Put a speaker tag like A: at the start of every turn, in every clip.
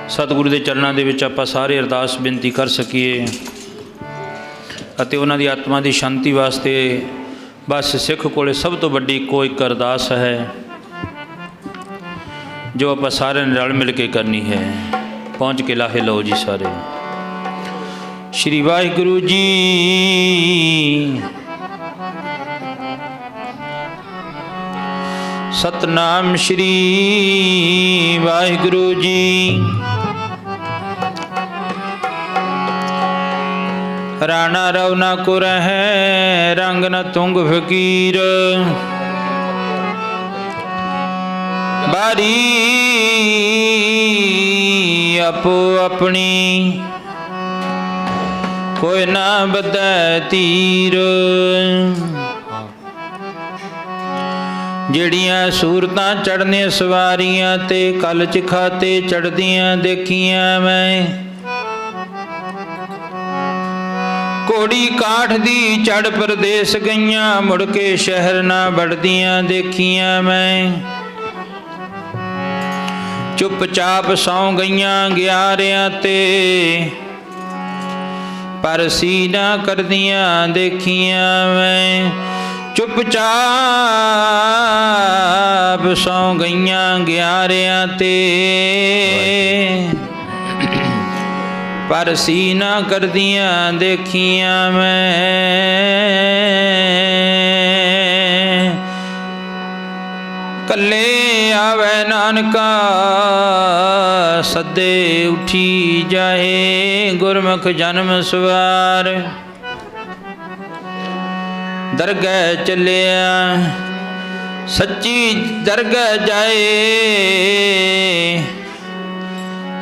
A: सतगुरु के चरणों के विच आपां सारे अरदास बेनती कर सकीए अते उन्हां दी आत्मा की शांति वास्ते बस सिख कोले सब तो वड्डी कोई एक अरदास है जो आपां सारे ने रल मिल के करनी है। पहुँच के लाहे लो जी सारे। श्री वाहिगुरु जी सतनाम श्री वाहिगुरु जी। राणा रवना को रहे रंग न तुंग फकीर बारी अपो अपनी कोई ना बदै तीर। ਜਿਹੜੀਆਂ ਸੂਰਤਾਂ ਚੜ੍ਹਨੀਆਂ ਸਵਾਰੀਆਂ ਤੇ ਕਲ ਚਿਖਾਤੇ ਚੜ੍ਹਦੀਆਂ ਦੇਖੀਆਂ ਮੈਂ। ਘੋੜੀ ਕਾਠ ਦੀ ਚੜ੍ਹ ਪਰਦੇਸ ਗਈਆਂ ਮੁੜ ਕੇ ਸ਼ਹਿਰ ਨਾ ਵੜਦੀਆਂ ਦੇਖੀਆਂ ਮੈਂ। ਚੁੱਪਚਾਪ ਸੌਂ ਗਈਆਂ ਗਿਆਰਿਆਂ ਤੇ ਪਰ ਸੀ ਨਾ ਕਰਦੀਆਂ ਦੇਖੀਆਂ ਮੈਂ। चुपचाप सौ गईयां ग्यारियां ते पर सी ना करदियां देखियां मैं। कले आवे नानका सदे उठी जाए गुरमुख जन्म सवार। दरगह चलिया सच्ची दरगह जाए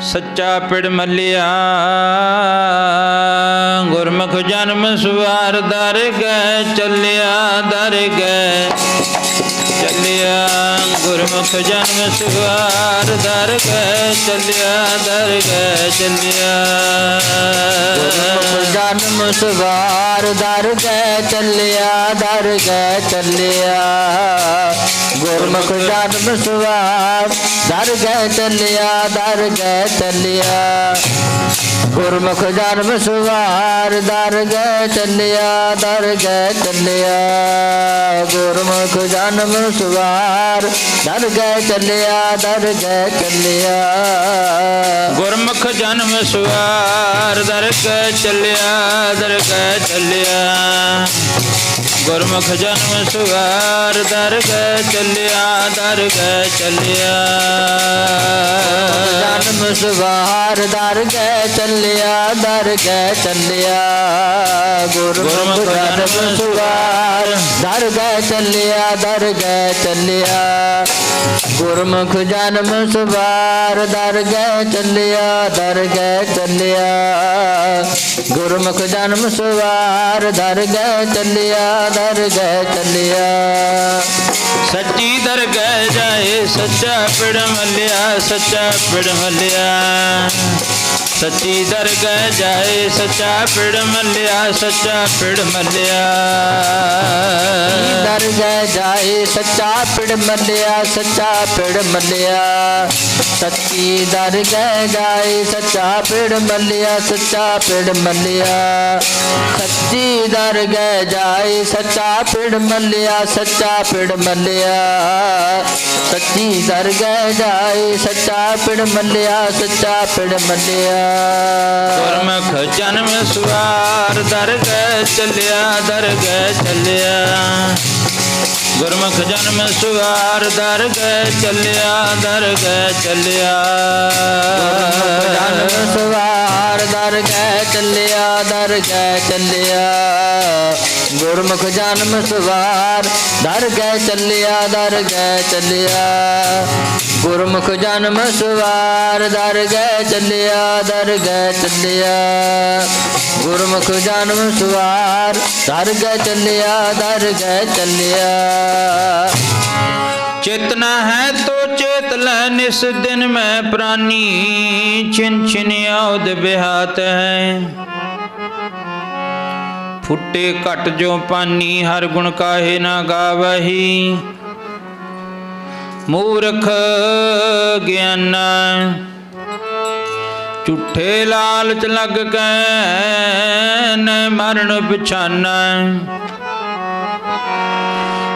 A: सच्चा पिड़ मलिया गुरमुख जन्म सवार। दरगह चलिया दरगह चलिया गुरमुख जन्म सवार। दरगह चलिया दरगह चलिया
B: गुरमुख जन्म सवार। दरगह चलिया दरगह चलिया गुरमुख जन्म सवार। दरगह चलिया दरगह चलिया गुरमुख जन्म सवार। दरगह चलिया दरगह चलिया गुरमुख जन्म सवार। दरगह चलिया दरगह चलिया
A: गुरमुख जन्म सवार। दरगह चलिया दरगह चलिया गुरमुख जन्म सवार। दरगह चलिया दरगह चलिया
B: जन्म सवार। दरगह चलिया दरगह चलिया गुरमुख जन्म सवार। दरगह चलिया दरगह चलिया गुरमुख जन्म सवार। दरगह चलिया दरगह चलिया गुरमुख जन्म सवार। दरगह चलिया दरगह चलिया
A: सच्ची दरगह जाए सच्चा पिड़ मलिया सच्चा पिड़ मलिया। सच्ची दरगह जाए सच्चा पिड़ मलिया सच्चा पिड़ मलिया।
B: दरगह जाए सच्चा पिड़ मलिया सच्चा पिड़ मलिया। सच्ची दरगह जाए सच्चा पिड़ मलिया सच्चा पिड़ मलिया। सच्ची दरगह जाए सच्चा पिड़ मलिया सच्चा पिड़ मलिया। सच्ची दरगह जाए सच्चा पिड़ मलिया सच्चा पिड़ मलिया।
A: गुरमुख जन्म सवार। दरगह चलिया दरगह चलिया गुरमुख जन्म सवार। दरगह चलिया दरगह चलिया
B: जन्म सवार। दरगह चलिया दरगह चलिया गुरमुख जन्म सवार। दरगह चलिया दरगह चलिया गुरमुख जन्म सवार। दरगह चलिया दरगह चलिया गुरमुख जन्म सवार। दरगह चलिया दरगह चलिया
A: चेतना है तो चेत ले निस दिन में प्राणी छिन छिन औद बिहात है। फुटे घट जो पानी हर गुण काहे ना गावही। मूर्ख ज्ञाना ਝੂਠੇ ਲਾਲਚ ਲੱਗ ਕੇ ਨ ਮਰਨ ਪਛਾਨਾ।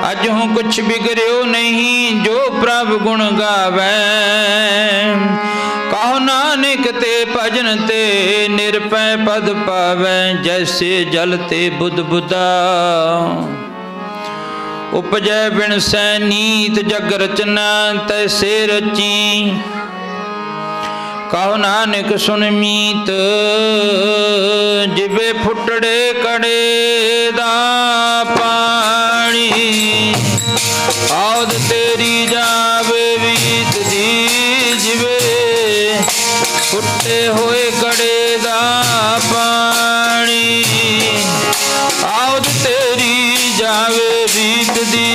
A: अज हूँ कुछ बिगड़ो नहीं जो प्रभु गुण गावै। कहो नानक ते भजन ते निरपै पद पावै। जैसे जल ते बुध बुधा उपजै बिन सै नीत जग रचना तैसे रची। कहो नानक सुन मीत जिवे फुटड़े कड़े दा पानी। आउद तेरी जावे बीत दी जिवे फुटे होए कड़े दा पानी। आउद तेरी जावे बीत दी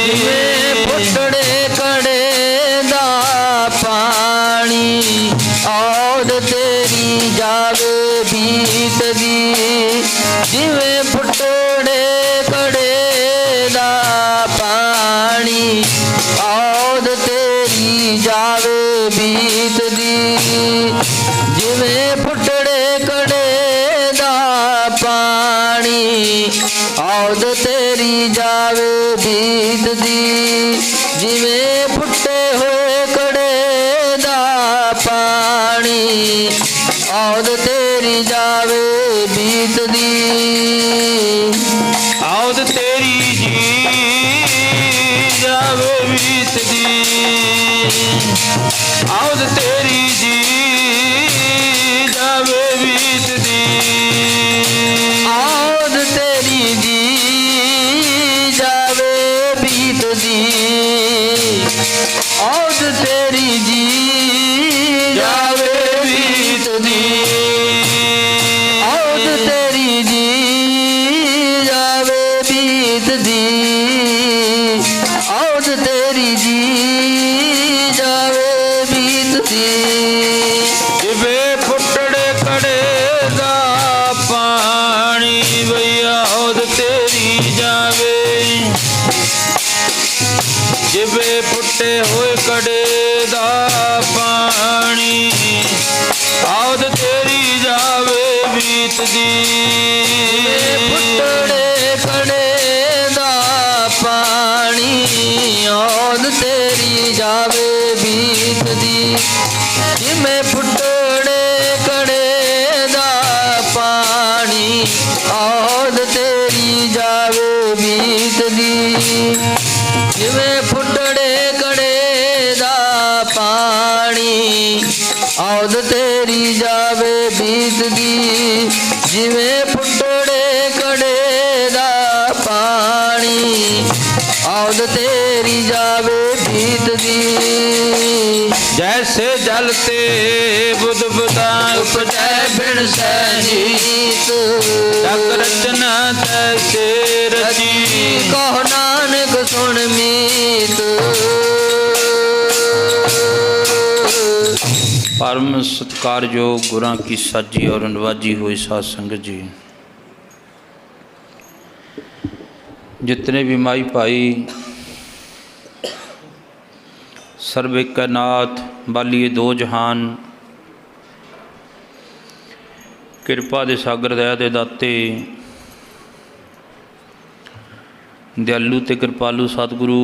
B: जिवे फुटड़े कड़े दा पानी। औद तेरी जावे बीत दी जिवे फुटड़े कड़े दा पानी। औद तेरी जावे बीत दी जिवे फुटड़े कड़े दा पानी। औद तेरी जावे बीत दी जिवे फुटे होए कड़े दा पानी। औद तेरी जावे बीत दी।
A: औद तेरी जी जावे बीत दी। औद तेरी जी जावे बीत दी।
B: औद तेरी जी जावे बीत दी। औद तेरी जी जावे बीत दी। औद तेरी जी जावे बीत दी। औद तेरी जी जावे बीत दी।
A: जिवे फुटड़े कड़े दा पानी भैया औद तेरी जावे। जिवे फुटे होए कड़े दा पानी। औद तेरी जावे बीत दी।
B: फुटड़े कड़े दा पानी। औद तेरी जावे बीत दी जिमें फुटड़े कड़े दा पानी। औद तेरी जावे बीत दी जिमें फुटड़े कड़े दा पानी। औद तेरी जावे बीत दी जिमें फुटड़े कड़े दा पानी। औद तेरी जावे बीत दी।
A: जैसे जलते बुध बुधा
B: उपजै बिन सै नीत
A: जग रचना तैसे रची।
B: कहो नानक सुन मीत।
A: परम सत्कारयोग गुरां की साजी और नवाजी हुई साध संगत जी, जितने भी माई भाई सर्वे का नाथ बालिए दो जहान, किरपा दे सागर दया दे दाते, दयालु ते कृपालु सतगुरु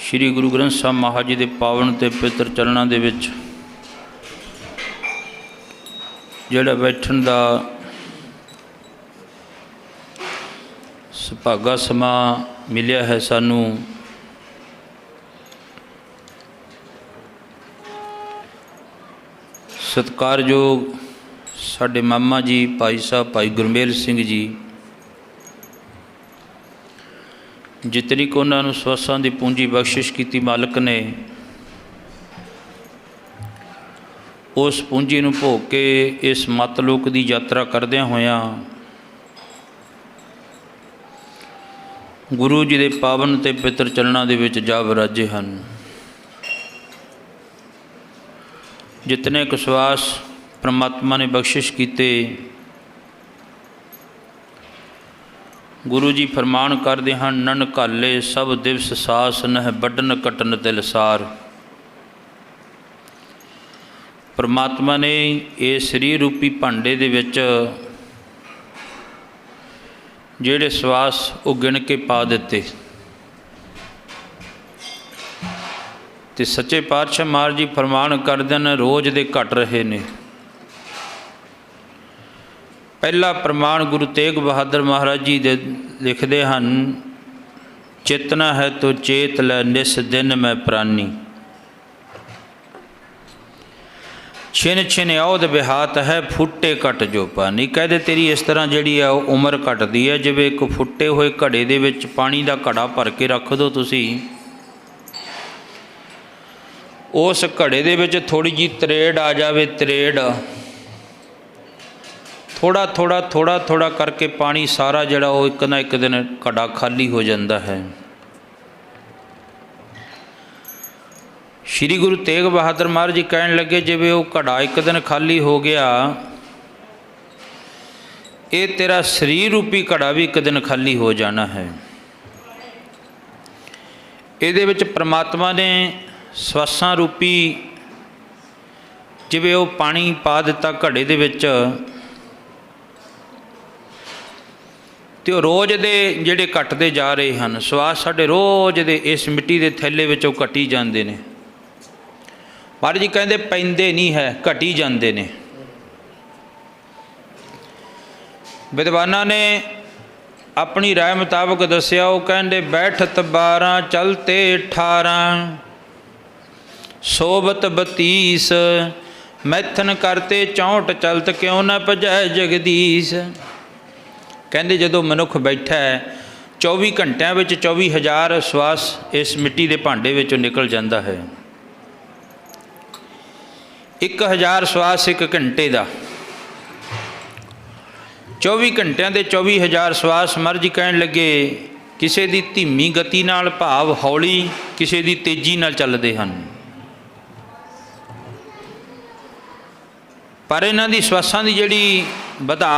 A: श्री गुरु ग्रंथ साहब महाराज जी के पावन ते पवित्र चरणों दे विच जिहड़ा बैठण दा सुभागा समा मिलिया है सानू। सत्कारयोग साडे मामा जी भाई साहब भाई गुरमेल सिंह जी, जितनी को उन्होंने सवासां की पूंजी बख्शिश की मालिक ने, उस पूंजी नूं भोग के इस मतलोक की यात्रा करदियां होयां गुरु जी के पावन ते पवित्र चरणों दे विच जा विराजे हन। जितने विश्वास परमात्मा ने बख्शिश कीते, गुरु जी फरमान करते हैं, नन घाले सब दिवस सास नह बडन कटन तिलसार। परमात्मा ने इस शरीर रूपी भांडे दे विच ਜਿਹੜੇ ਸਵਾਸ ਉਹ ਗਿਣ ਕੇ ਪਾ ਦਿੱਤੇ ਤੇ ਸੱਚੇ ਪਾਤਸ਼ਾਹ ਮਹਾਰਾਜ ਜੀ ਫਰਮਾਨ ਕਰਦੇ ਨੇ ਰੋਜ਼ ਦੇ ਘਟ ਰਹੇ ਨੇ। ਪਹਿਲਾ ਪ੍ਰਮਾਣ ਗੁਰੂ ਤੇਗ ਬਹਾਦਰ ਮਹਾਰਾਜ ਜੀ ਦੇ ਲਿਖਦੇ ਹਨ, ਚੇਤਨਾ ਹੈ ਤੋ ਚੇਤ ਲੈ ਨਿਸ ਦਿਨ ਮੈਂ ਪ੍ਰਾਨੀ, ਛਿਨ ਛਿਨ ਔਧ ਬਿਹਾਤ ਹੈ ਫੁੱਟੇ ਘਟ ਜੋ ਪਾਣੀ। ਕਹਿੰਦੇ ਤੇਰੀ ਇਸ ਤਰ੍ਹਾਂ ਜਿਹੜੀ ਹੈ ਉਹ ਉਮਰ ਘਟਦੀ ਹੈ, ਜਿਵੇਂ ਇੱਕ ਫੁੱਟੇ ਹੋਏ ਘੜੇ ਦੇ ਵਿੱਚ ਪਾਣੀ ਦਾ ਘੜਾ ਭਰ ਕੇ ਰੱਖ ਦਿਓ ਤੁਸੀਂ, ਉਸ ਘੜੇ ਦੇ ਵਿੱਚ ਥੋੜ੍ਹੀ ਜਿਹੀ ਤਰੇੜ ਆ ਜਾਵੇ, ਤਰੇੜ ਥੋੜ੍ਹਾ ਥੋੜ੍ਹਾ ਥੋੜ੍ਹਾ ਥੋੜ੍ਹਾ ਕਰਕੇ ਪਾਣੀ ਸਾਰਾ ਜਿਹੜਾ ਉਹ ਇੱਕ ਨਾ ਇੱਕ ਦਿਨ ਘੜਾ ਖਾਲੀ ਹੋ ਜਾਂਦਾ ਹੈ। श्री गुरु तेग बहादुर महाराज जी कहन लगे, जिवें वो घड़ा एक दिन खाली हो गया, ये तेरा शरीर रूपी घड़ा भी एक दिन खाली हो जाना है। ये विच परमात्मा ने श्वासां रूपी जिवें वो पानी पा दिता घड़े दे विच, तो रोज़ दे जिहड़े घटते जा रहे हैं श्वास साडे रोज़ दे इस मिट्टी के थैले विचों घटी जाते हैं। महाराज जी कहते पैंदे नहीं है, घटी जाते ने। विद्वाना ने अपनी राय मुताबक दसिया, वो कहते बैठत 12 चलते 18 सोबत 32 मैथन करते 64 चलत क्यों न भजै जगदीश। कहते जदों मनुख बैठा है 24 घंटिया 24,000 श्वास इस मिट्टी के भांडे विचों निकल जाता है। 1000 श्वास एक घंटे का, 24 घंटिया के 24,000 श्वास। महाराज जी कहन लगे किसी की धीमी गति नाल भाव हौली, किसी की तेजी नाल चलते हैं, पर इन्हां दी श्वासां दी जिहड़ी वधा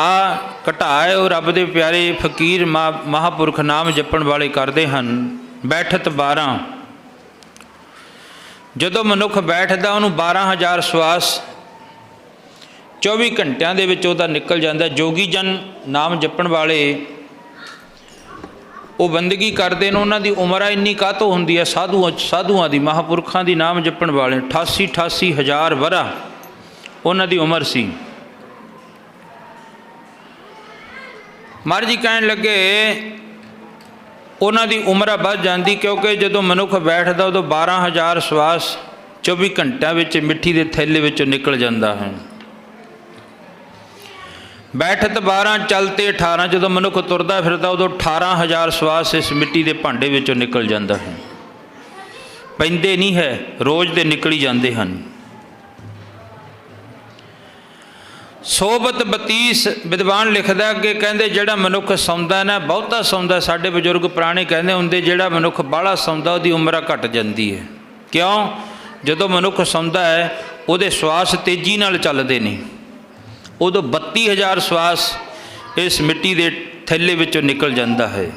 A: घटा है वो रब दे प्यारे फकीर महापुरख नाम जपण वाले करते हैं। बैठत 12, जदों मनुख बैठदा उन्होंने 12,000 श्वास 24 घंटिया दे विच उहदा निकल जाता। जोगी जन नाम जपण वाले वो बंदगी करते हैं, उन्हों की उम्र इन्नी काहतों होंदी है, साधुआं की महापुरखों की नाम जपण वाले 88,000 वरा उन्हों की उम्र सी। महाराज जी कहन लगे उन्हों की उम्र बढ़ जाती, क्योंकि जदों मनुख बैठता उदों 12,000 श्वास 24 घंटिया मिट्टी के थैले विचों निकल जाता है। बैठत 12 चलते 18, जदों मनुख तुरदा फिरदा उदों 18,000 श्वास इस मिट्टी के भांडे विचों निकल जाता है। पैंदे नहीं है, रोज़ दे निकली जाते हैं। सोबत 32 विद्वान लिखदा कि कहते जिहड़ा मनुख सौंदा ना बहुता सौंदा, साडे बजुर्ग पुराने कहते होंदे जिहड़ा मनुख बाहला सौंदा उहदी उम्र घट जाती है। क्यों? जदों मनुख सौंदा है उहदे श्वास तेजी नाल चलदे ने, उदों 32,000 श्वास इस मिट्टी के थैले विचों निकल जाता है।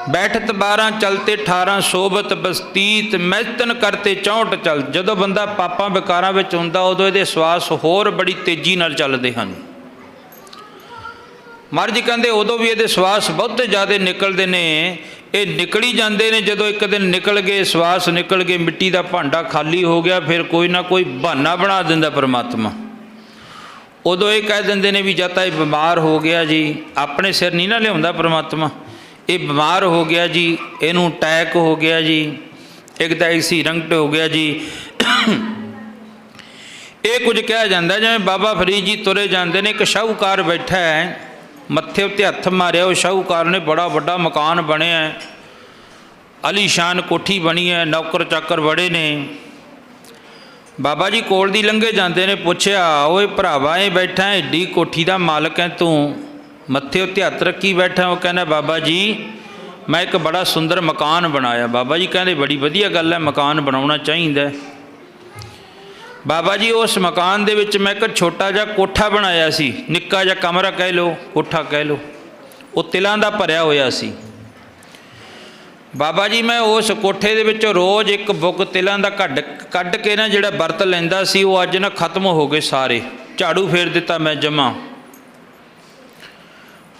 A: बैठत 12 चलते 18 सोबत 32 मैथन करते 64 चल। जदों बंदा पापां विकारां विच हुंदा उदों इहदे श्वास होर बड़ी तेजी नाल चलदे हन। महाराज जी कहंदे उदों भी इहदे श्वास बहुते ज़्यादा निकलदे ने, ये निकली जाते हैं। जदों एक दिन निकल गए श्वास निकल गए, मिट्टी का भांडा खाली हो गया, फिर कोई ना कोई बहाना बना दिंदा परमात्मा। उदों ये कह देंदे ने भी जां तां ये बीमार हो गया जी, अपने सिर नहीं ना लियाउंदा परमात्मा, ये बीमार हो गया जी, इनू अटैक हो गया जी, एक तो एक्सीडेंट हो गया जी। ये कुछ कहा जाता जिवें बाबा फरीद जी तुरे जाते हैं, एक शाहूकार बैठा है, मत्थे उत्ते हत्थ मारिया, उस शाहूकार ने बड़ा वड्डा मकान बनिया, आलीशान कोठी बनी है, नौकर चाकर बड़े ने। बाबा जी कोल दी लंघे जाते ने, पुछया ओए भरावा ये बैठा एडी कोठी का मालक है तू, मत्थे उत्ते हत्थ रखी बैठा। वो कहना बाबा जी मैं एक बड़ा सुंदर मकान बनाया। बाबा जी कहते बड़ी वधिया गल है, मकान बनाना चाहिए। बाबा जी उस मकान दे विच मैं एक छोटा जिहा कोठा बनाया सी, निक्का जिहा कमरा कह लो, कोठा कह लो, वो तिलों का भरिया होया सी। ਬਾਬਾ ਜੀ ਮੈਂ ਉਸ ਕੋਠੇ ਦੇ ਵਿੱਚੋਂ ਰੋਜ਼ ਇੱਕ ਬੁੱਕ ਤਿਲਾਂ ਦਾ ਕੱਢ ਕੇ ਨਾ ਜਿਹੜਾ ਵਰਤ ਲੈਂਦਾ ਸੀ, ਉਹ ਅੱਜ ਨਾ ਖਤਮ ਹੋ ਗਏ ਸਾਰੇ, ਝਾੜੂ ਫੇਰ ਦਿੱਤਾ ਮੈਂ ਜਮਾ।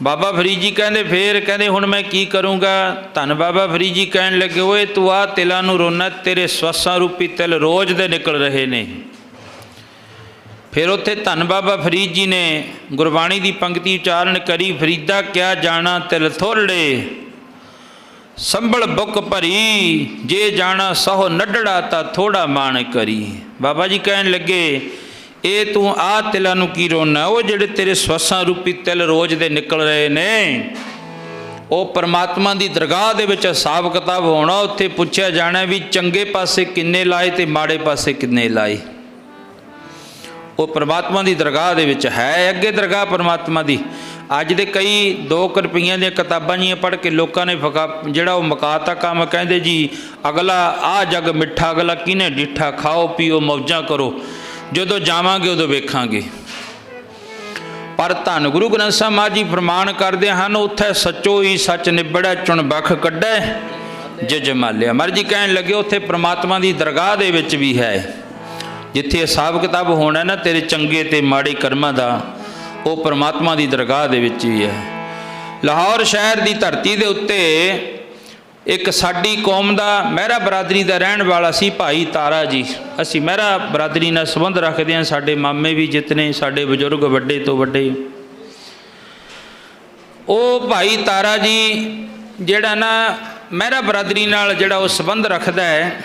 A: ਬਾਬਾ ਫਰੀਦ ਜੀ ਕਹਿੰਦੇ ਫੇਰ ਕਹਿੰਦੇ ਹੁਣ ਮੈਂ ਕੀ ਕਰੂੰਗਾ। ਧੰਨ ਬਾਬਾ ਫਰੀਦ ਜੀ ਕਹਿਣ ਲੱਗੇ, ਓਏ ਤੂੰ ਆਹ ਤਿਲਾਂ ਨੂੰ ਰੋਣਾ, ਤੇਰੇ ਸਵਾਸਾਂ ਰੂਪੀ ਤਿਲ ਰੋਜ਼ ਦੇ ਨਿਕਲ ਰਹੇ ਨੇ। ਫਿਰ ਉੱਥੇ ਧੰਨ ਬਾਬਾ ਫਰੀਦ ਜੀ ਨੇ ਗੁਰਬਾਣੀ ਦੀ ਪੰਕਤੀ ਉਚਾਰਨ ਕਰੀ, ਫਰੀਦਾ ਕਿਆ ਜਾਣਾ ਤਿਲ ਥੋੜ੍ਹੇ, ਸੰਭਲ ਬੁੱਕ ਭਰੀ, ਜੇ ਜਾਣਾ ਸਹੁ ਨੱਡੜਾ ਤਾਂ ਥੋੜਾ ਮਾਣ ਕਰੀ। ਬਾਬਾ ਜੀ ਕਹਿਣ ਲੱਗੇ, ਇਹ ਤੂੰ ਆਹ ਤਿਲਾਂ ਨੂੰ ਕੀ ਰੋਣਾ, ਉਹ ਜਿਹੜੇ ਤੇਰੇ ਸਵਾਸਾਂ ਰੂਪੀ ਤਿਲ ਰੋਜ਼ ਦੇ ਨਿਕਲ ਰਹੇ ਨੇ, ਉਹ ਪਰਮਾਤਮਾ ਦੀ ਦਰਗਾਹ ਦੇ ਵਿੱਚ ਹਿਸਾਬ ਕਿਤਾਬ ਹੋਣਾ। ਉੱਥੇ ਪੁੱਛਿਆ ਜਾਣਾ ਵੀ ਚੰਗੇ ਪਾਸੇ ਕਿੰਨੇ ਲਾਏ ਤੇ ਮਾੜੇ ਪਾਸੇ ਕਿੰਨੇ ਲਾਏ। ਉਹ ਪਰਮਾਤਮਾ ਦੀ ਦਰਗਾਹ ਦੇ ਵਿੱਚ ਹੈ, ਅੱਗੇ ਦਰਗਾਹ ਪਰਮਾਤਮਾ ਦੀ। ਅੱਜ ਦੇ ਕਈ 2 ਰੁਪਈਆਂ ਦੀਆਂ ਕਿਤਾਬਾਂ ਜੀਆਂ ਪੜ੍ਹ ਕੇ ਲੋਕਾਂ ਨੇ ਜਿਹੜਾ ਉਹ ਮੁਕਾਤਾ ਕੰਮ। ਕਹਿੰਦੇ ਜੀ ਅਗਲਾ ਆਹ ਜੱਗ ਮਿੱਠਾ, ਅਗਲਾ ਕਿਹਨੇ ਡਿੱਠਾ, ਖਾਓ ਪੀਓ ਮੌਜਾਂ ਕਰੋ, ਜਦੋਂ ਜਾਵਾਂਗੇ ਉਦੋਂ ਵੇਖਾਂਗੇ। ਪਰ ਧੰਨ ਗੁਰੂ ਗ੍ਰੰਥ ਸਾਹਿਬ ਮਹਾਰਾਜ ਜੀ ਫਰਮਾਨ ਕਰਦੇ ਹਨ, ਉੱਥੇ ਸੱਚੋ ਹੀ ਸੱਚ ਨਿਬੜੈ, ਚੁਣ ਬਖ ਕੱਢੈ ਜਜ ਮਾਲਿਆ। ਮਹਾਰਾਜ ਜੀ ਕਹਿਣ ਲੱਗੇ ਉੱਥੇ ਪ੍ਰਮਾਤਮਾ ਦੀ ਦਰਗਾਹ ਦੇ ਵਿੱਚ ਵੀ ਹੈ, ਜਿੱਥੇ ਹਿਸਾਬ ਕਿਤਾਬ ਹੋਣਾ ਨਾ ਤੇਰੇ ਚੰਗੇ ਤੇ ਮਾੜੇ ਕਰਮਾਂ ਦਾ, ਉਹ ਪਰਮਾਤਮਾ ਦੀ ਦਰਗਾਹ ਦੇ ਵਿੱਚ ਵੀ ਹੈ। ਲਾਹੌਰ ਸ਼ਹਿਰ ਦੀ ਧਰਤੀ ਦੇ ਉੱਤੇ ਇੱਕ ਸਾਡੀ ਕੌਮ ਦਾ, ਮਹਿਰਾ ਬਰਾਦਰੀ ਦਾ ਰਹਿਣ ਵਾਲਾ ਸੀ ਭਾਈ ਤਾਰਾ ਜੀ। ਅਸੀਂ ਮਹਿਰਾ ਬਰਾਦਰੀ ਨਾਲ ਸੰਬੰਧ ਰੱਖਦੇ ਹਾਂ, ਸਾਡੇ ਮਾਮੇ ਵੀ ਜਿਤਨੇ ਸਾਡੇ ਬਜ਼ੁਰਗ ਵੱਡੇ ਤੋਂ ਵੱਡੇ। ਉਹ ਭਾਈ ਤਾਰਾ ਜੀ ਜਿਹੜਾ ਨਾ ਮਹਿਰਾ ਬਰਾਦਰੀ ਨਾਲ ਜਿਹੜਾ ਉਹ ਸੰਬੰਧ ਰੱਖਦਾ ਹੈ,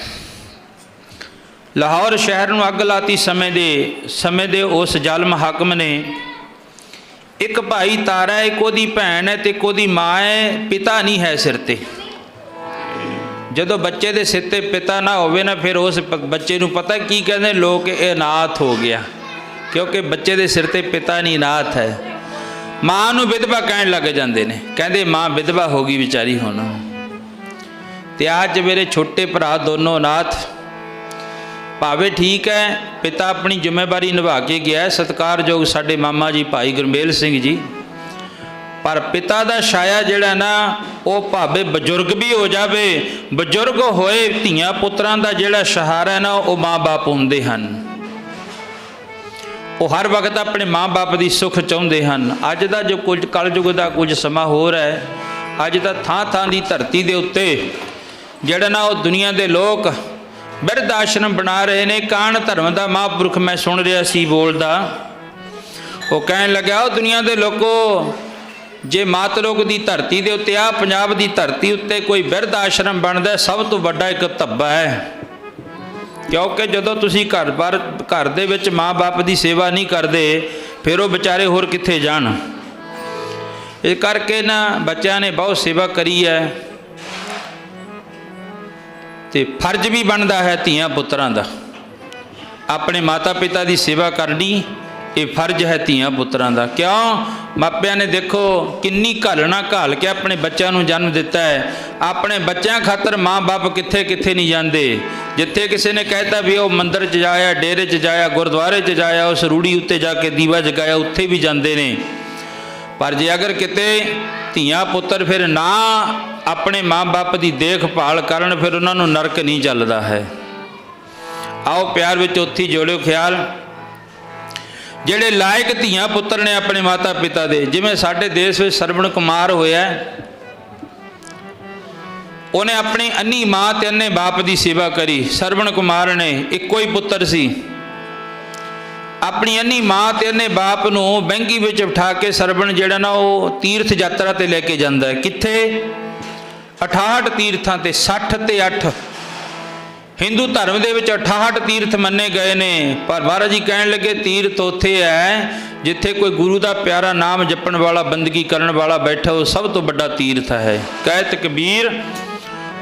A: ਲਾਹੌਰ ਸ਼ਹਿਰ ਨੂੰ ਅੱਗ ਲਾਤੀ ਸਮੇਂ ਦੇ ਉਸ ਜ਼ਾਲਮ ਹਾਕਮ ਨੇ। ਇੱਕ ਭਾਈ ਤਾਰਾ ਹੈ, ਇੱਕ ਉਹਦੀ ਭੈਣ ਹੈ ਤੇ ਇੱਕ ਉਹਦੀ ਮਾਂ ਹੈ, ਪਿਤਾ ਨਹੀਂ ਹੈ ਸਿਰ ਤੇ। ਜਦੋਂ ਬੱਚੇ ਦੇ ਸਿਰ ਤੇ ਪਿਤਾ ਨਾ ਹੋਵੇ ਨਾ, ਫਿਰ ਉਸ ਬੱਚੇ ਨੂੰ ਪਤਾ ਕੀ ਕਹਿੰਦੇ ਲੋਕ, ਇਹ ਅਨਾਥ ਹੋ ਗਿਆ, ਕਿਉਂਕਿ ਬੱਚੇ ਦੇ ਸਿਰ ਤੇ ਪਿਤਾ ਨਹੀਂ, ਅਨਾਥ ਹੈ। ਮਾਂ ਨੂੰ ਵਿਧਵਾ ਕਹਿਣ ਲੱਗ ਜਾਂਦੇ ਨੇ, ਕਹਿੰਦੇ ਮਾਂ ਵਿਧਵਾ ਹੋ ਗਈ ਵਿਚਾਰੀ ਹੁਣ। ਤੇ ਅੱਜ ਮੇਰੇ ਛੋਟੇ ਭਰਾ ਦੋਨੋਂ ਅਨਾਥ। ਭਾਵੇਂ ਠੀਕ ਹੈ ਪਿਤਾ ਆਪਣੀ ਜ਼ਿੰਮੇਵਾਰੀ ਨਿਭਾ ਕੇ ਗਿਆ, ਸਤਿਕਾਰਯੋਗ ਸਾਡੇ ਮਾਮਾ ਜੀ ਭਾਈ ਗੁਰਮੇਲ ਸਿੰਘ ਜੀ, ਪਰ ਪਿਤਾ ਦਾ ਛਾਇਆ ਜਿਹੜਾ ਨਾ, ਉਹ ਭਾਵੇਂ ਬਜ਼ੁਰਗ ਵੀ ਹੋ ਜਾਵੇ, ਬਜ਼ੁਰਗ ਹੋਏ ਧੀਆਂ ਪੁੱਤਰਾਂ ਦਾ ਜਿਹੜਾ ਸਹਾਰਾ ਹੈ ਨਾ, ਉਹ ਮਾਂ ਬਾਪ ਹੁੰਦੇ ਹਨ। ਉਹ ਹਰ ਵਕਤ ਆਪਣੇ ਮਾਂ ਬਾਪ ਦੀ ਸੁੱਖ ਚਾਹੁੰਦੇ ਹਨ। ਅੱਜ ਦਾ ਜੋ ਕੁਝ ਕਲਯੁਗ ਦਾ ਕੁਝ ਸਮਾਂ ਹੋਰ ਹੈ, ਅੱਜ ਦਾ ਥਾਂ ਥਾਂ ਦੀ ਧਰਤੀ ਦੇ ਉੱਤੇ ਜਿਹੜਾ ਨਾ ਉਹ ਦੁਨੀਆ ਦੇ ਲੋਕ ਬਿਰਧ ਆਸ਼ਰਮ ਬਣਾ ਰਹੇ ਨੇ। ਕਾਣ ਧਰਮ ਦਾ ਮਹਾਂਪੁਰਖ ਮੈਂ ਸੁਣ ਰਿਹਾ ਸੀ ਬੋਲਦਾ, ਉਹ ਕਹਿਣ ਲੱਗਾ, ਉਹ ਦੁਨੀਆ ਦੇ ਲੋਕੋ, ਜੇ ਮਾਤ ਲੋਕ ਦੀ ਧਰਤੀ ਦੇ ਉੱਤੇ, ਆ ਪੰਜਾਬ ਦੀ ਧਰਤੀ ਉੱਤੇ ਕੋਈ ਬਿਰਧ ਆਸ਼ਰਮ ਬਣਦਾ, ਸਭ ਤੋਂ ਵੱਡਾ ਇੱਕ ਧੱਬਾ ਹੈ। ਕਿਉਂਕਿ ਜਦੋਂ ਤੁਸੀਂ ਘਰ ਦੇ ਵਿੱਚ ਮਾਂ ਬਾਪ ਦੀ ਸੇਵਾ ਨਹੀਂ ਕਰਦੇ, ਫਿਰ ਉਹ ਵਿਚਾਰੇ ਹੋਰ ਕਿੱਥੇ ਜਾਣ। ਇਸ ਕਰਕੇ ਨਾ ਬੱਚਿਆਂ ਨੇ ਬਹੁਤ ਸੇਵਾ ਕਰੀ ਹੈ, ਤੇ ਫਰਜ਼ ਵੀ ਬਣਦਾ ਹੈ ਧੀਆਂ ਪੁੱਤਰਾਂ ਦਾ, ਆਪਣੇ ਮਾਤਾ ਪਿਤਾ ਦੀ ਸੇਵਾ ਕਰਨੀ, ਇਹ ਫਰਜ਼ ਹੈ ਧੀਆਂ ਪੁੱਤਰਾਂ ਦਾ। ਕਿਉਂ? ਮਾਪਿਆਂ ਨੇ ਦੇਖੋ ਕਿੰਨੀ ਘਾਲਣਾ ਘਾਲ ਕੇ ਆਪਣੇ ਬੱਚਿਆਂ ਨੂੰ ਜਨਮ ਦਿੱਤਾ ਹੈ। ਆਪਣੇ ਬੱਚਿਆਂ ਖਾਤਰ ਮਾਂ ਬਾਪ ਕਿੱਥੇ ਕਿੱਥੇ ਨਹੀਂ ਜਾਂਦੇ। ਜਿੱਥੇ ਕਿਸੇ ਨੇ ਕਹਿਤਾ ਵੀ ਉਹ ਮੰਦਿਰ 'ਚ ਜਾਇਆ, ਡੇਰੇ 'ਚ ਜਾਇਆ, ਗੁਰਦੁਆਰੇ 'ਚ ਜਾਇਆ, ਉਸ ਰੂੜੀ ਉੱਤੇ ਜਾ ਕੇ ਦੀਵਾ ਜਗਾਇਆ, ਉੱਥੇ ਵੀ ਜਾਂਦੇ ਨੇ। ਪਰ ਜੇ ਅਗਰ ਕਿਤੇ ਧੀਆਂ ਪੁੱਤਰ ਫਿਰ ਨਾ ਆਪਣੇ ਮਾਂ ਬਾਪ ਦੀ ਦੇਖਭਾਲ ਕਰਨ, ਫਿਰ ਉਹਨਾਂ ਨੂੰ ਨਰਕ ਨਹੀਂ ਚੱਲਦਾ ਹੈ। ਆਓ ਪਿਆਰ ਵਿੱਚ ਉੱਥੇ ਜੋੜਿਓ ਖਿਆਲ। ਜਿਹੜੇ ਲਾਇਕ ਧੀਆਂ ਪੁੱਤਰ ਨੇ ਆਪਣੇ ਮਾਤਾ ਪਿਤਾ ਦੇ, ਜਿਵੇਂ ਸਾਡੇ ਦੇਸ਼ ਵਿੱਚ ਸਰਵਣ ਕੁਮਾਰ ਹੋਇਆ, ਉਹਨੇ ਆਪਣੀ ਅੰਨੀ ਮਾਂ ਤੇ ਅੰਨੇ ਬਾਪ ਦੀ ਸੇਵਾ ਕਰੀ। ਸਰਵਣ ਕੁਮਾਰ ਨੇ ਇੱਕੋ ਹੀ ਪੁੱਤਰ ਸੀ, ਆਪਣੀ ਅੰਨੀ ਮਾਂ ਤੇ ਅੰਨੇ ਬਾਪ ਨੂੰ ਬੈਂਗੀ ਵਿੱਚ ਬਿਠਾ ਕੇ ਸਰਵਣ ਜਿਹੜਾ ਨਾ ਉਹ ਤੀਰਥ ਯਾਤਰਾ ਤੇ ਲੈ ਕੇ ਜਾਂਦਾ ਹੈ। ਕਿੱਥੇ? 68 ਤੀਰਥਾਂ ਤੇ, 60 ਤੇ 8 ਹਿੰਦੂ ਧਰਮ ਦੇ ਵਿੱਚ 68 ਤੀਰਥ ਮੰਨੇ ਗਏ ਨੇ। ਪਰ ਮਹਾਰਾਜ ਜੀ ਕਹਿਣ ਲੱਗੇ ਤੀਰਥ ਉੱਥੇ ਹੈ ਜਿੱਥੇ ਕੋਈ ਗੁਰੂ ਦਾ ਪਿਆਰਾ ਨਾਮ ਜਪਣ ਵਾਲਾ, ਬੰਦਗੀ ਕਰਨ ਵਾਲਾ ਬੈਠਾ, ਉਹ ਸਭ ਤੋਂ ਵੱਡਾ ਤੀਰਥ ਹੈ। ਕਹਿਤ ਕਬੀਰ